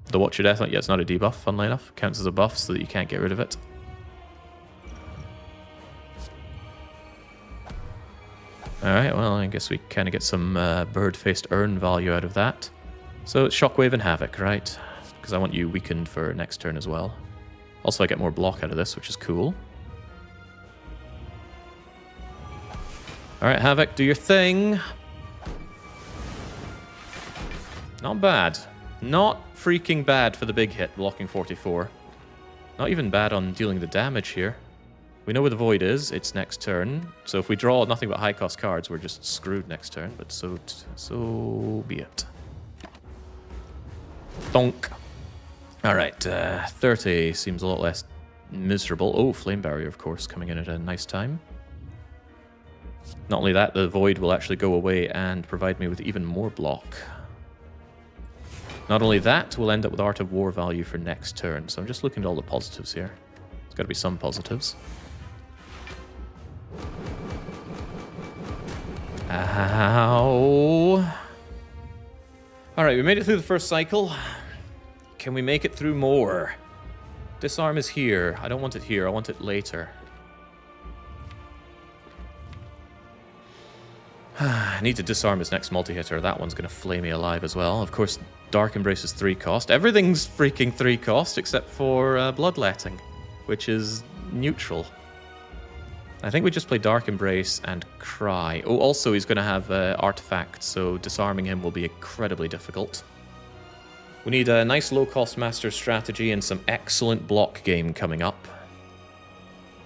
The Watch Your Death, yeah, it's not a debuff, funnily enough. Counts as a buff so that you can't get rid of it. Alright, well, I guess we kind of get some bird-faced urn value out of that. So it's Shockwave and Havoc, right? Because I want you weakened for next turn as well. Also, I get more block out of this, which is cool. Alright, Havoc, do your thing. Not bad. Not freaking bad for the big hit, blocking 44. Not even bad on dealing the damage here. We know where the Void is. It's next turn. So if we draw nothing but high-cost cards, we're just screwed next turn. But so be it. Thonk. Alright, 30 seems a lot less miserable. Oh, Flame Barrier, of course, coming in at a nice time. Not only that, the Void will actually go away and provide me with even more block. Not only that, we'll end up with Art of War value for next turn. So I'm just looking at all the positives here. There's got to be some positives. Ow. Alright, we made it through the first cycle. Can we make it through more? Disarm is here. I don't want it here. I want it later. I need to disarm his next multi-hitter. That one's going to flay me alive as well. Of course, Dark Embrace is 3 cost. Everything's freaking 3 cost except for Bloodletting, which is neutral. I think we just play Dark Embrace and Cry. Oh, also he's going to have Artifact, so disarming him will be incredibly difficult. We need a nice low-cost Master strategy and some excellent block game coming up.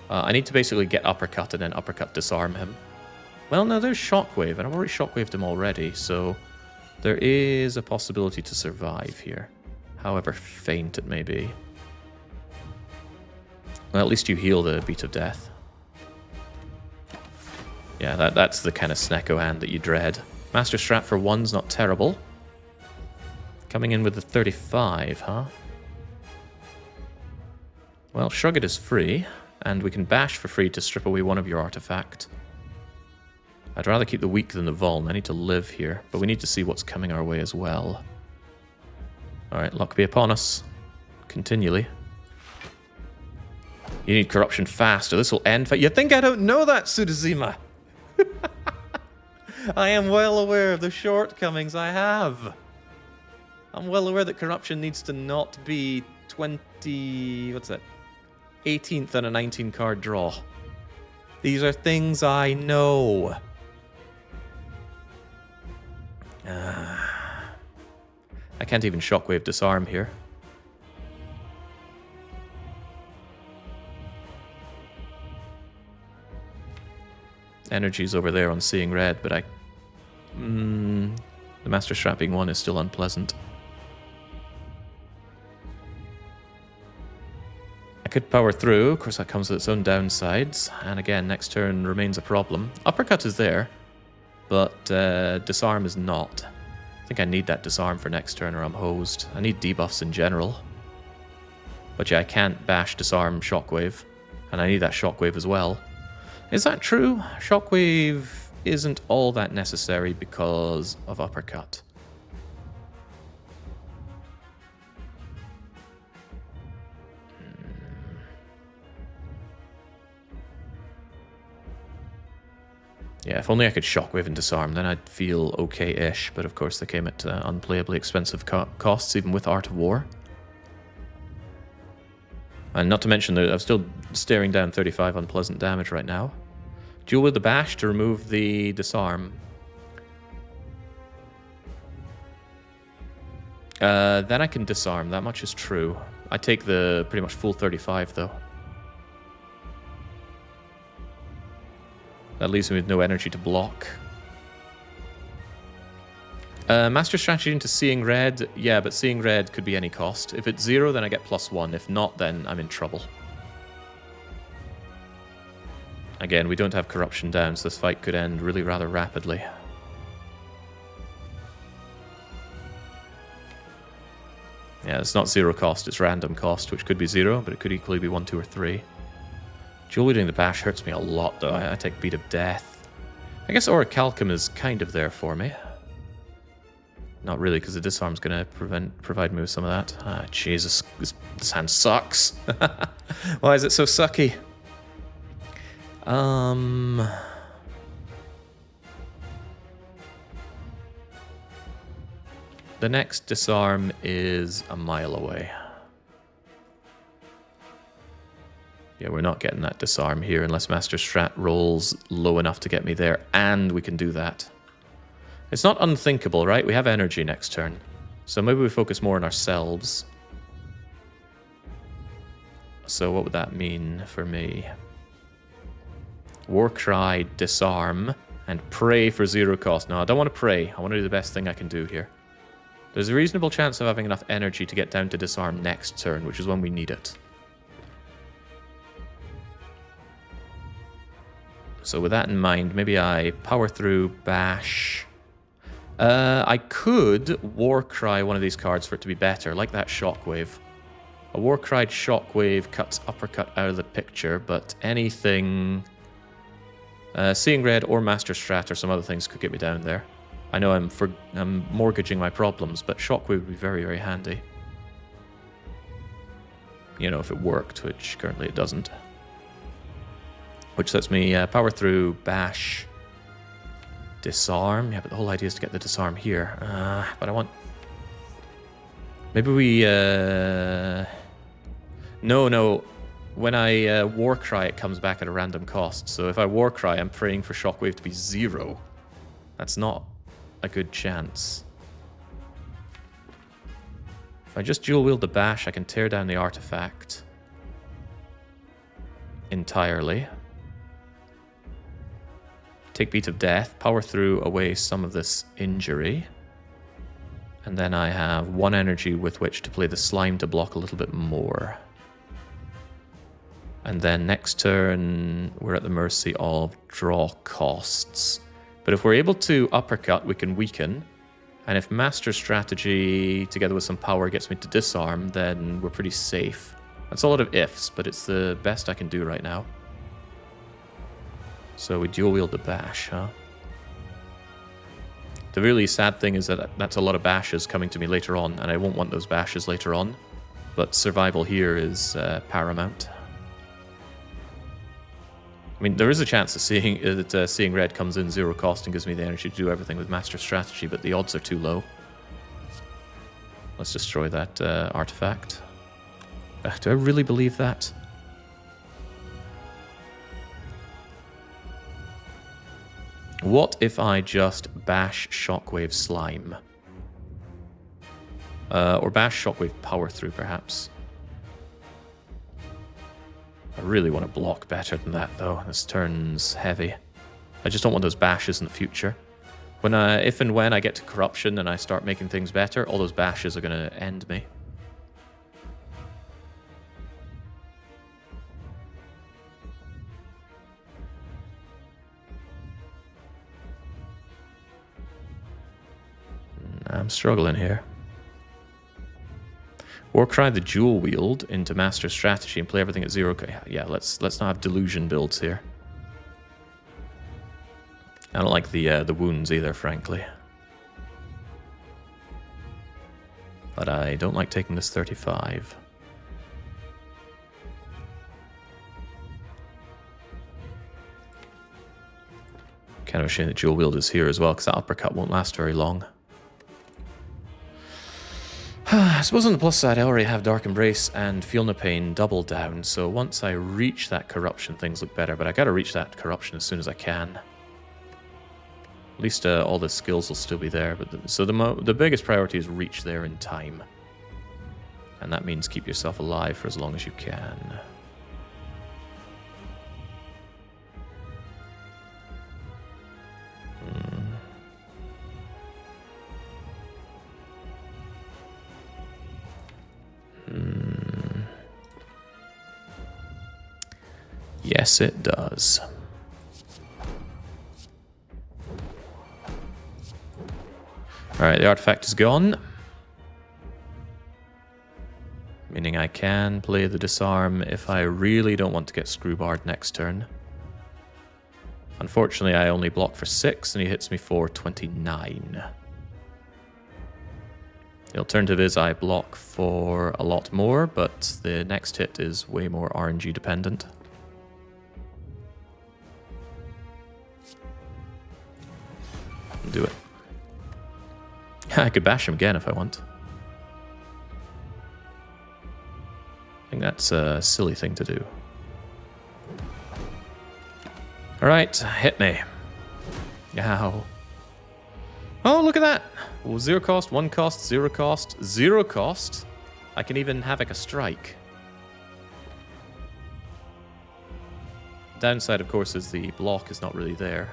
I need to basically get Uppercut and then Uppercut disarm him. Well, no, there's Shockwave, and I've already Shockwaved him already, so there is a possibility to survive here, however faint it may be. Well, at least you heal the Beat of Death. Yeah, that's the kind of Snecko hand that you dread. Master Strat for 1's not terrible. Coming in with the 35, huh? Well, Shrug It is free, and we can bash for free to strip away one of your artifact. I'd rather keep the weak than the vuln. I need to live here, but we need to see what's coming our way as well. Alright, luck be upon us. Continually. You need corruption fast, or this will end. You think I don't know that, Sudazima? I am well aware of the shortcomings I have. I'm well aware that corruption needs to not be 20... what's that? 18th on a 19 card draw. These are things I know. I can't even shockwave disarm here. Energy's over there on Seeing Red, but the Master Strapping one is still unpleasant. I could power through, of course that comes with its own downsides, and again, next turn remains a problem. Uppercut is there, but Disarm is not. I think I need that Disarm for next turn or I'm hosed. I need debuffs in general. But yeah, I can't bash, Disarm, Shockwave, and I need that Shockwave as well. Is that true? Shockwave isn't all that necessary because of Uppercut. Yeah, if only I could Shockwave and Disarm, then I'd feel okay-ish, but of course they came at unplayably expensive costs, even with Art of War. And not to mention that I'm still staring down 35 unpleasant damage right now. Duel with the Bash to remove the Disarm. Then I can Disarm, that much is true. I take the pretty much full 35 though. That leaves me with no energy to block. Master Strategy into Seeing Red. Yeah, but Seeing Red could be any cost. If it's 0, then I get +1. If not, then I'm in trouble. Again, we don't have corruption down, so this fight could end really rather rapidly. Yeah, it's not 0 cost, it's random cost, which could be 0, but it could equally be 1, 2, or 3. Dual wielding the Bash hurts me a lot, though. I take Beat of Death. I guess Orichalcum is kind of there for me. Not really, because the Disarm's going to provide me with some of that. Ah, Jesus, this hand sucks. Why is it so sucky? The next Disarm is a mile away. Yeah, we're not getting that Disarm here unless Master Strat rolls low enough to get me there, and we can do that. It's not unthinkable, right? We have energy next turn, so maybe we focus more on ourselves. So what would that mean for me? Warcry, Disarm, and Pray for 0 cost. No, I don't want to pray. I want to do the best thing I can do here. There's a reasonable chance of having enough energy to get down to Disarm next turn, which is when we need it. So with that in mind, maybe I power through, bash. I could Warcry one of these cards for it to be better, like that Shockwave. A Warcried Shockwave cuts Uppercut out of the picture, but anything... Seeing Red or Master Strat or some other things could get me down there. I know I'm mortgaging my problems, but Shockwave would be very, very handy. You know, if it worked, which currently it doesn't. Which lets me power through, bash, disarm. Yeah, but the whole idea is to get the disarm here. But I want... Maybe we... No. When I Warcry, it comes back at a random cost. So if I Warcry, I'm praying for Shockwave to be 0. That's not a good chance. If I just dual wield the bash, I can tear down the artifact entirely. Take Beat of Death, power through away some of this injury. And then I have 1 energy with which to play the Slime to block a little bit more. And then next turn, we're at the mercy of draw costs. But if we're able to Uppercut, we can weaken. And if Master Strategy, together with some power, gets me to Disarm, then we're pretty safe. That's a lot of ifs, but it's the best I can do right now. So we dual wield the bash, huh? The really sad thing is that that's a lot of bashes coming to me later on, and I won't want those bashes later on. But survival here is paramount. I mean, there is a chance of seeing red comes in 0 cost and gives me the energy to do everything with Master Strategy, but the odds are too low. Let's destroy that artifact. Do I really believe that? What if I just bash Shockwave Slime? Or bash Shockwave Power Through, perhaps. I really want to block better than that, though. This turn's heavy. I just don't want those bashes in the future. If and when I get to Corruption and I start making things better, all those bashes are going to end me. I'm struggling here. Warcry the dual wield into Master Strategy and play everything at 0. Yeah, let's not have delusion builds here. I don't like the wounds either, frankly. But I don't like taking this 35. Kind of a shame that dual wield is here as well, because that uppercut won't last very long. I suppose on the plus side, I already have Dark Embrace and Feel No Pain double down, so once I reach that Corruption, things look better, but I gotta reach that Corruption as soon as I can. At least all the skills will still be there, but so the biggest priority is reach there in time. And that means keep yourself alive for as long as you can. Yes, it does. Alright, the artifact is gone. Meaning I can play the disarm if I really don't want to get screwbarred next turn. Unfortunately, I only block for 6 and he hits me for 29. The alternative is I block for a lot more, but the next hit is way more RNG dependent. Do it. I could bash him again if I want. I think that's a silly thing to do. Alright, hit me. Ow. Oh, look at that! Oh, 0 cost, 1 cost, 0 cost, 0 cost. I can even Havoc a strike. Downside, of course, is the block is not really there.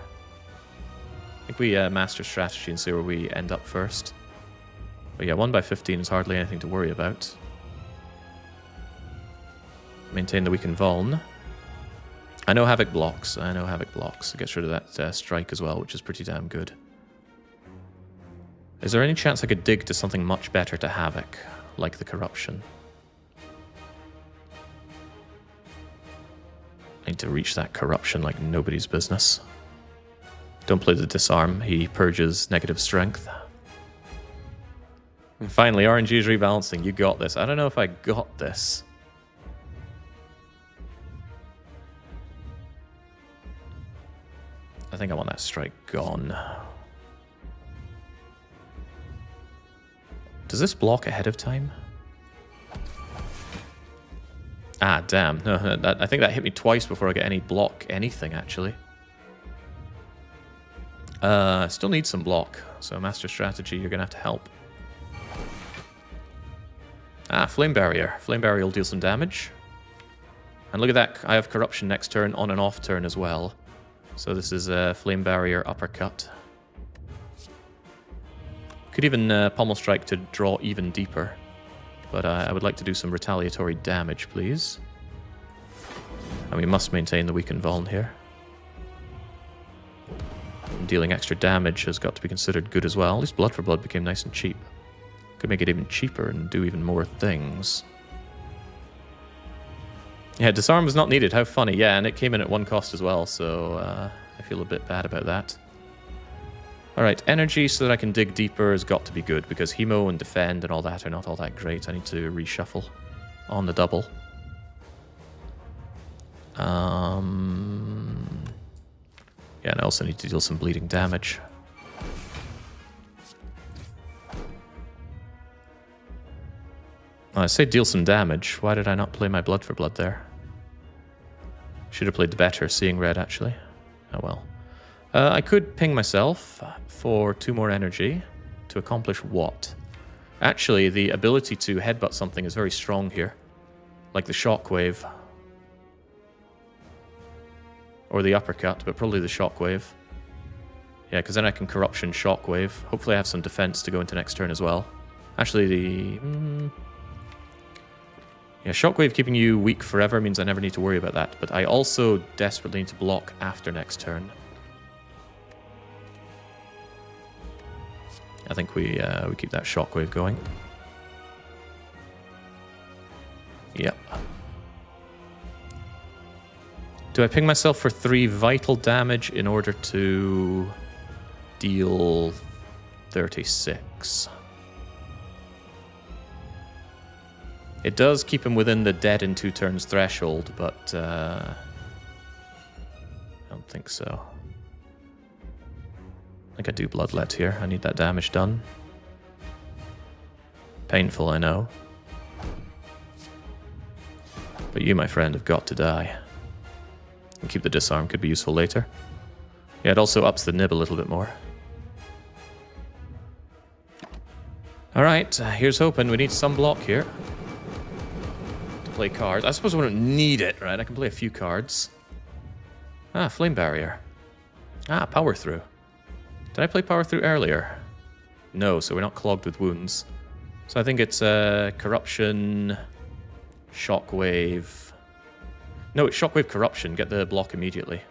I think we Master Strategy and see where we end up first. But yeah, 1 by 15 is hardly anything to worry about. Maintain the weakened Vuln. I know Havoc blocks. It gets rid of that strike as well, which is pretty damn good. Is there any chance I could dig to something much better to Havoc, like the Corruption? I need to reach that Corruption like nobody's business. Don't play the disarm, he purges negative strength. And finally, RNG is rebalancing. You got this. I don't know if I got this. I think I want that strike gone. Does this block ahead of time? Ah, damn. No, I think that hit me twice before I get any block anything, actually. Still need some block, so Master Strategy, you're going to have to help. Ah, Flame Barrier. Flame Barrier will deal some damage. And look at that, I have Corruption next turn, on and off turn as well. So this is a Flame Barrier uppercut. Could even Pommel Strike to draw even deeper. But I would like to do some retaliatory damage, please. And we must maintain the weakened Vuln here. Dealing extra damage has got to be considered good as well. At least Blood for Blood became nice and cheap. Could make it even cheaper and do even more things. Yeah, disarm was not needed. How funny. Yeah, and it came in at 1 cost as well, so I feel a bit bad about that. Alright, energy so that I can dig deeper has got to be good, because Hemo and defend and all that are not all that great. I need to reshuffle on the double. Yeah, and I also need to deal some bleeding damage. I say deal some damage. Why did I not play my blood for blood there? Should have played the better seeing red, actually. Oh well. I could ping myself for 2 more energy to accomplish what? Actually, the ability to headbutt something is very strong here. Like the shockwave. Or the uppercut, but probably the shockwave. Yeah, because then I can corruption shockwave. Hopefully I have some defense to go into next turn as well. Actually, the... yeah, shockwave keeping you weak forever means I never need to worry about that. But I also desperately need to block after next turn. I think we keep that shockwave going. Yep. Do I ping myself for 3 vital damage in order to deal 36? It does keep him within the dead in 2 turns threshold, but I don't think so. I think I do bloodlet here. I need that damage done. Painful, I know. But you, my friend, have got to die. And keep the disarm, could be useful later. Yeah, it also ups the nib a little bit more. Alright, here's hoping. We need some block here. To play cards. I suppose we don't need it, right? I can play a few cards. Ah, Flame Barrier. Ah, Power Through. Did I play Power Through earlier? No, so we're not clogged with wounds. So I think it's Corruption, Shockwave. No, it's Shockwave Corruption. Get the block immediately.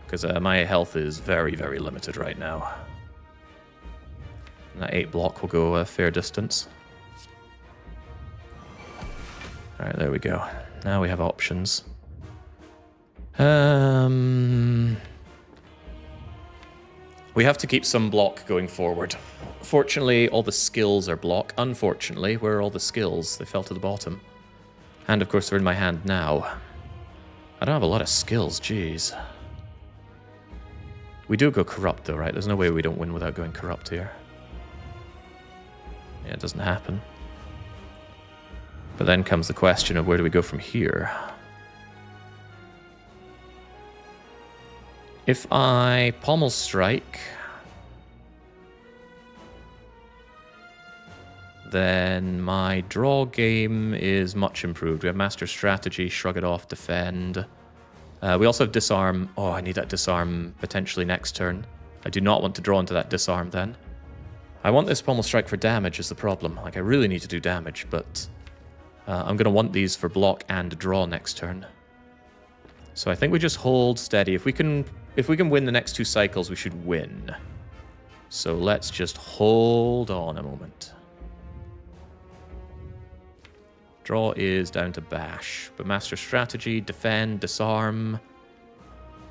Because my health is very, very limited right now. And that 8 block will go a fair distance. Alright, there we go. Now we have options. We have to keep some block going forward. Fortunately, all the skills are block. Unfortunately, where are all the skills? They fell to the bottom. And of course, they're in my hand now. I don't have a lot of skills, jeez. We do go corrupt though, right? There's no way we don't win without going corrupt here. Yeah, it doesn't happen. But then comes the question of where do we go from here? If I pommel strike, then my draw game is much improved. We have Master Strategy, Shrug It Off, Defend. We also have Disarm. Oh, I need that Disarm potentially next turn. I do not want to draw into that Disarm then. I want this Pommel Strike for damage is the problem. Like, I really need to do damage, but I'm going to want these for block and draw next turn. So I think we just hold steady. If we can win the next 2 cycles, we should win. So let's just hold on a moment. Draw is down to bash, but Master Strategy, Defend, Disarm,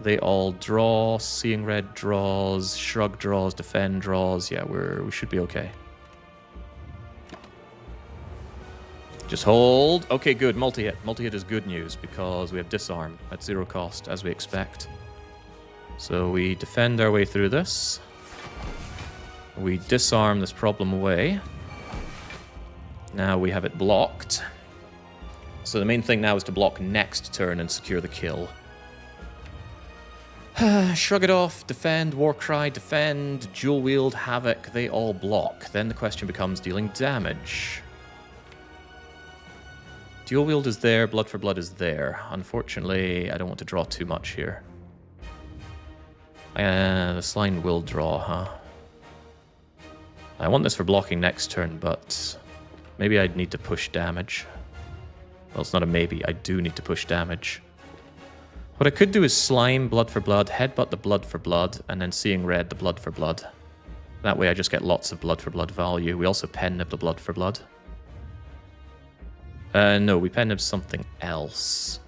they all draw. Seeing Red draws, Shrug draws, Defend draws. Yeah, we should be okay. Just hold. Okay, good. Multi-hit. Multi-hit is good news because we have Disarm at 0 cost, as we expect. So we defend our way through this. We disarm this problem away. Now we have it blocked. So the main thing now is to block next turn and secure the kill. Shrug It Off, Defend, Warcry, Defend, Dual Wield, Havoc, they all block. Then the question becomes dealing damage. Dual Wield is there, Blood for Blood is there. Unfortunately, I don't want to draw too much here. The Slime will draw, huh? I want this for blocking next turn, but maybe I'd need to push damage. Well, it's not a maybe. I do need to push damage. What I could do is Slime, Blood for Blood, Headbutt the Blood for Blood, and then Seeing Red, the Blood for Blood. That way I just get lots of Blood for Blood value. We also pen nib the Blood for Blood. No, we pen him something else.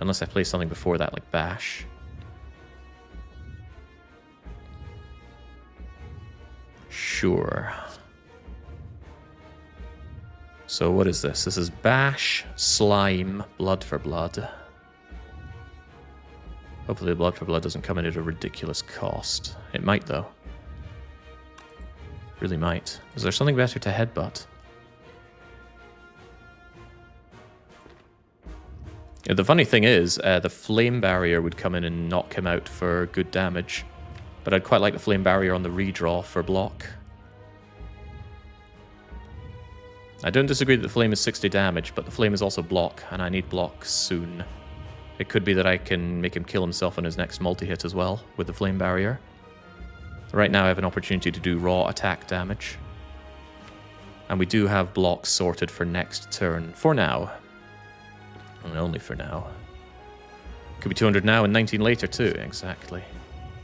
Unless I play something before that, like Bash. Sure. So what is this? This is Bash, Slime, Blood for Blood. Hopefully the Blood for Blood doesn't come in at a ridiculous cost. It might, though. Really might. Is there something better to headbutt? Yeah, the funny thing is, the Flame Barrier would come in and knock him out for good damage. But I'd quite like the Flame Barrier on the redraw for block. I don't disagree that the Flame is 60 damage, but the Flame is also block, and I need block soon. It could be that I can make him kill himself on his next multi-hit as well, with the Flame Barrier. Right now I have an opportunity to do raw attack damage. And we do have blocks sorted for next turn, for now. And only for now. Could be 200 now and 19 later too, exactly.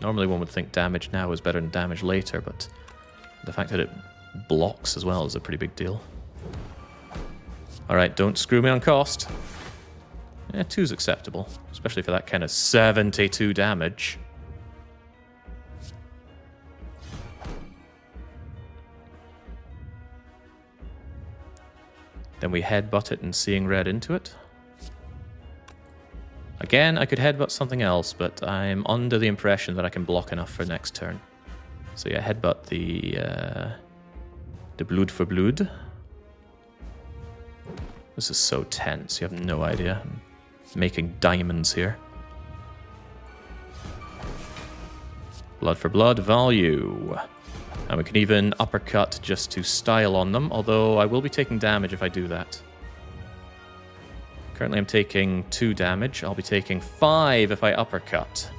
Normally one would think damage now is better than damage later, but the fact that it blocks as well is a pretty big deal. Alright, don't screw me on cost. Yeah, 2's acceptable, especially for that kind of 72 damage. Then we headbutt it and seeing red into it. Again, I could headbutt something else, but I'm under the impression that I can block enough for next turn. So yeah, headbutt the Blood for Blood. This is so tense, you have no idea. I'm making diamonds here. Blood for Blood, value. And we can even uppercut just to style on them, although I will be taking damage if I do that. Currently I'm taking 2 damage. I'll be taking 5 if I uppercut.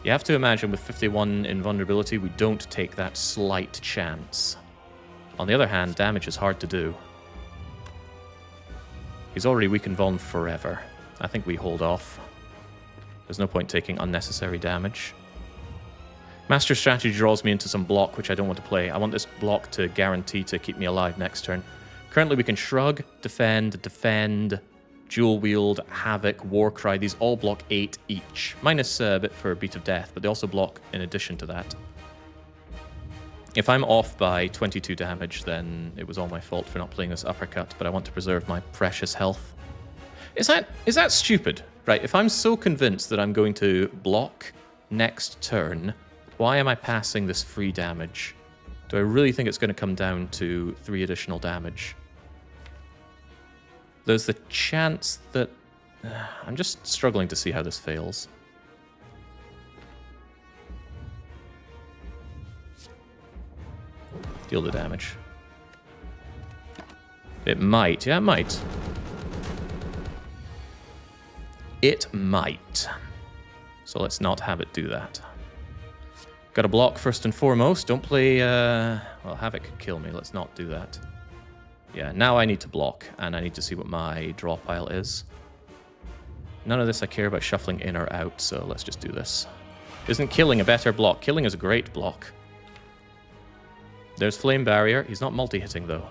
You have to imagine with 51 invulnerability, we don't take that slight chance. On the other hand, damage is hard to do. He's already weak and vuln forever. I think we hold off. There's no point taking unnecessary damage. Master Strategy draws me into some block which I don't want to play. I want this block to guarantee to keep me alive next turn. Currently we can Shrug, Defend, Dual Wield, Havoc, Warcry. These all block 8 each. Minus a bit for Beat of Death, but they also block in addition to that. If I'm off by 22 damage, then it was all my fault for not playing this uppercut, but I want to preserve my precious health. Is that stupid? Right, if I'm so convinced that I'm going to block next turn, why am I passing this free damage? Do I really think it's going to come down to 3 additional damage? There's the chance that... I'm just struggling to see how this fails. Deal the damage. It might. Yeah, it might. It might. So let's not have it do that. Gotta block first and foremost. Don't play... well, Havoc could kill me. Let's not do that. Yeah, now I need to block, and I need to see what my draw pile is. None of this I care about shuffling in or out, so let's just do this. Isn't killing a better block? Killing is a great block. There's Flame Barrier. He's not multi-hitting, though.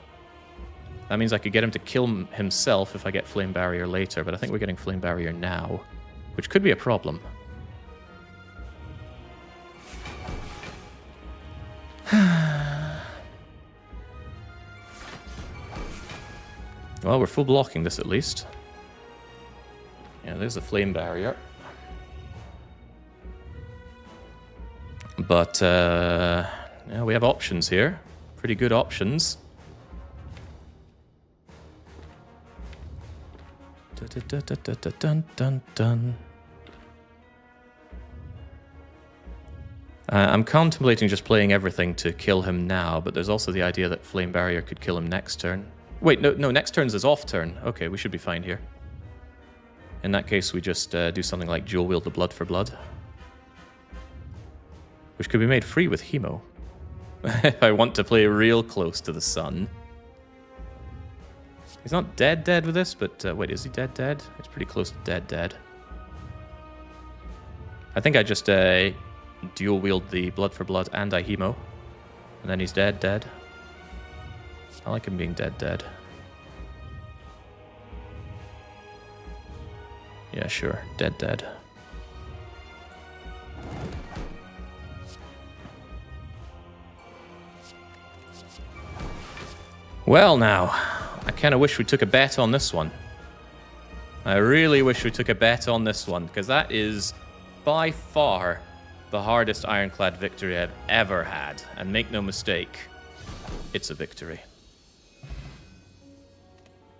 That means I could get him to kill himself if I get Flame Barrier later, but I think we're getting Flame Barrier now, which could be a problem. Well, we're full blocking this at least. Yeah, there's the Flame Barrier. But, yeah, we have options here. Pretty good options. I'm contemplating just playing everything to kill him now, but there's also the idea that Flame Barrier could kill him next turn. Wait, no, next turn's his off turn. Okay, we should be fine here. In that case, we just do something like Dual Wield the Blood for Blood. Which could be made free with Hemo. If I want to play real close to the sun. He's not dead with this, but wait, is he dead? It's pretty close to dead. I think I just dual wield the Blood for Blood and I Hemo. And then he's dead. I like him being dead. Yeah, sure. Dead, dead. Well, now, I kind of wish we took a bet on this one. I really wish we took a bet on this one, because that is by far the hardest Ironclad victory I've ever had. And make no mistake, it's a victory.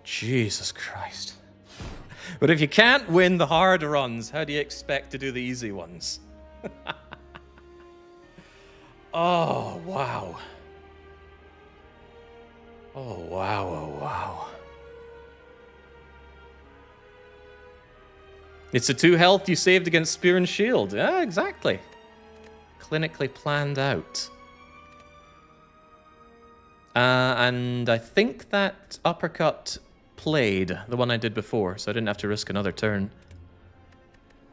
Jesus Christ. But if you can't win the hard runs, how do you expect to do the easy ones? Oh, wow. Oh, wow, oh, wow. It's a 2 health you saved against Spear and Shield. Yeah, exactly. Clinically planned out. And I think that uppercut played, the one I did before, so I didn't have to risk another turn.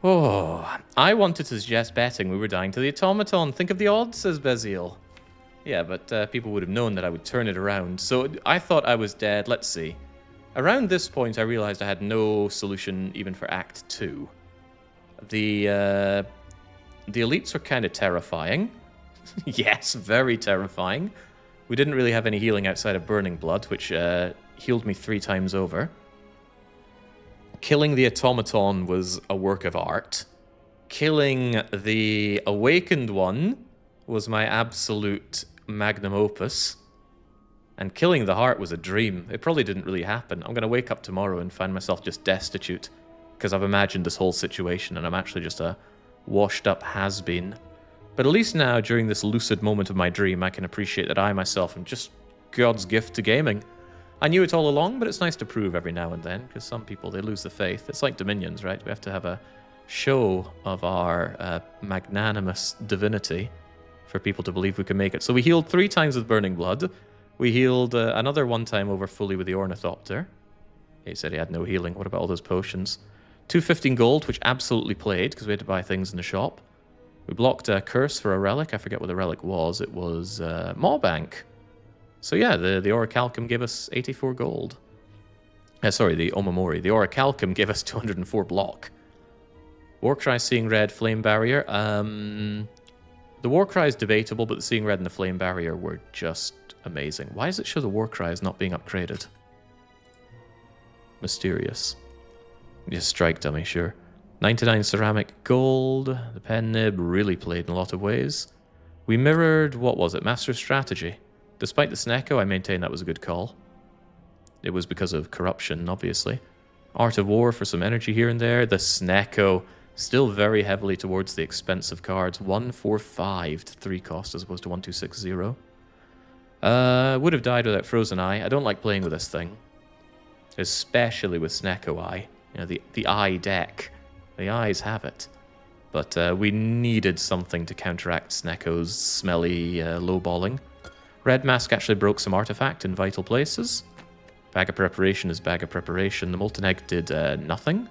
Oh, I wanted to suggest betting we were dying to the Automaton. Think of the odds, says Beziel. Yeah, but people would have known that I would turn it around. So I thought I was dead. Let's see. Around this point, I realized I had no solution even for Act 2. The elites were kind of terrifying. Yes, very terrifying. We didn't really have any healing outside of Burning Blood, which healed me 3 times over. Killing the Automaton was a work of art. Killing the Awakened one was my absolute magnum opus. And killing the heart was a dream. It probably didn't really happen. I'm going to wake up tomorrow and find myself just destitute because I've imagined this whole situation and I'm actually just a washed up has-been. But at least now, during this lucid moment of my dream, I can appreciate that I myself am just God's gift to gaming. I knew it all along, but it's nice to prove every now and then, because some people, they lose the faith. It's like Dominions, right? We have to have a show of our magnanimous divinity for people to believe we can make it. So we healed 3 times with Burning Blood. We healed another 1 time over fully with the Ornithopter. He said he had no healing. What about all those potions? 215 gold, which absolutely played, because we had to buy things in the shop. We blocked a curse for a relic. I forget what the relic was. It was Maw-Bank. So yeah, the Orichalcum gave us 84 gold. Sorry, the Omamori. The Orichalcum gave us 204 block. Warcry, Seeing Red, Flame Barrier. The Warcry is debatable, but the Seeing Red and the Flame Barrier were just amazing. Why does it show the Warcry is not being upgraded? Mysterious. Just strike dummy, sure. 99 ceramic gold. The pen nib really played in a lot of ways. We mirrored, what was it, Master Strategy. Despite the Snecko, I maintain that was a good call. It was because of corruption, obviously. Art of War for some energy here and there. The Snecko, still very heavily towards the expensive cards. 145 to 3 cost as opposed to 1260. Would have died without Frozen Eye. I don't like playing with this thing. Especially with Snecko Eye. You know, the Eye deck. The eyes have it. But we needed something to counteract Snecko's smelly lowballing. Red Mask actually broke some artifact in vital places. Bag of Preparation is Bag of Preparation. The Molten Egg did nothing.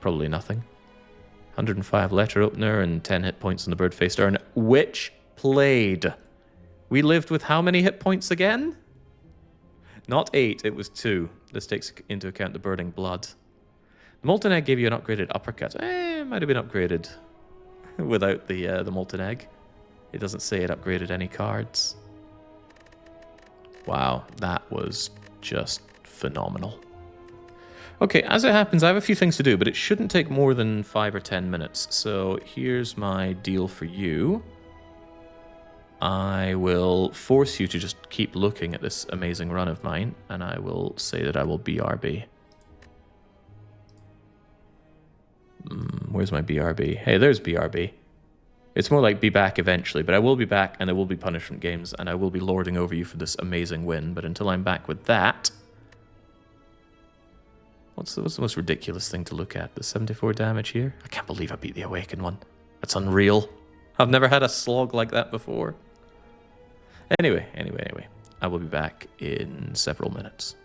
Probably nothing. 105 Letter Opener and 10 hit points on the Bird-Faced Urn, which played. We lived with how many hit points again? Not 8, it was 2. This takes into account the Burning Blood. The Molten Egg gave you an upgraded uppercut. It might have been upgraded without the Molten Egg. It doesn't say it upgraded any cards. Wow, that was just phenomenal. Okay, as it happens, I have a few things to do, but it shouldn't take more than 5 or 10 minutes. So here's my deal for you. I will force you to just keep looking at this amazing run of mine, and I will say that I will BRB. Where's my BRB? Hey, there's BRB. It's more like be back eventually, but I will be back, and there will be punishment games, and I will be lording over you for this amazing win. But until I'm back with that... What's the most ridiculous thing to look at? The 74 damage here? I can't believe I beat the Awakened one. That's unreal. I've never had a slog like that before. Anyway. I will be back in several minutes.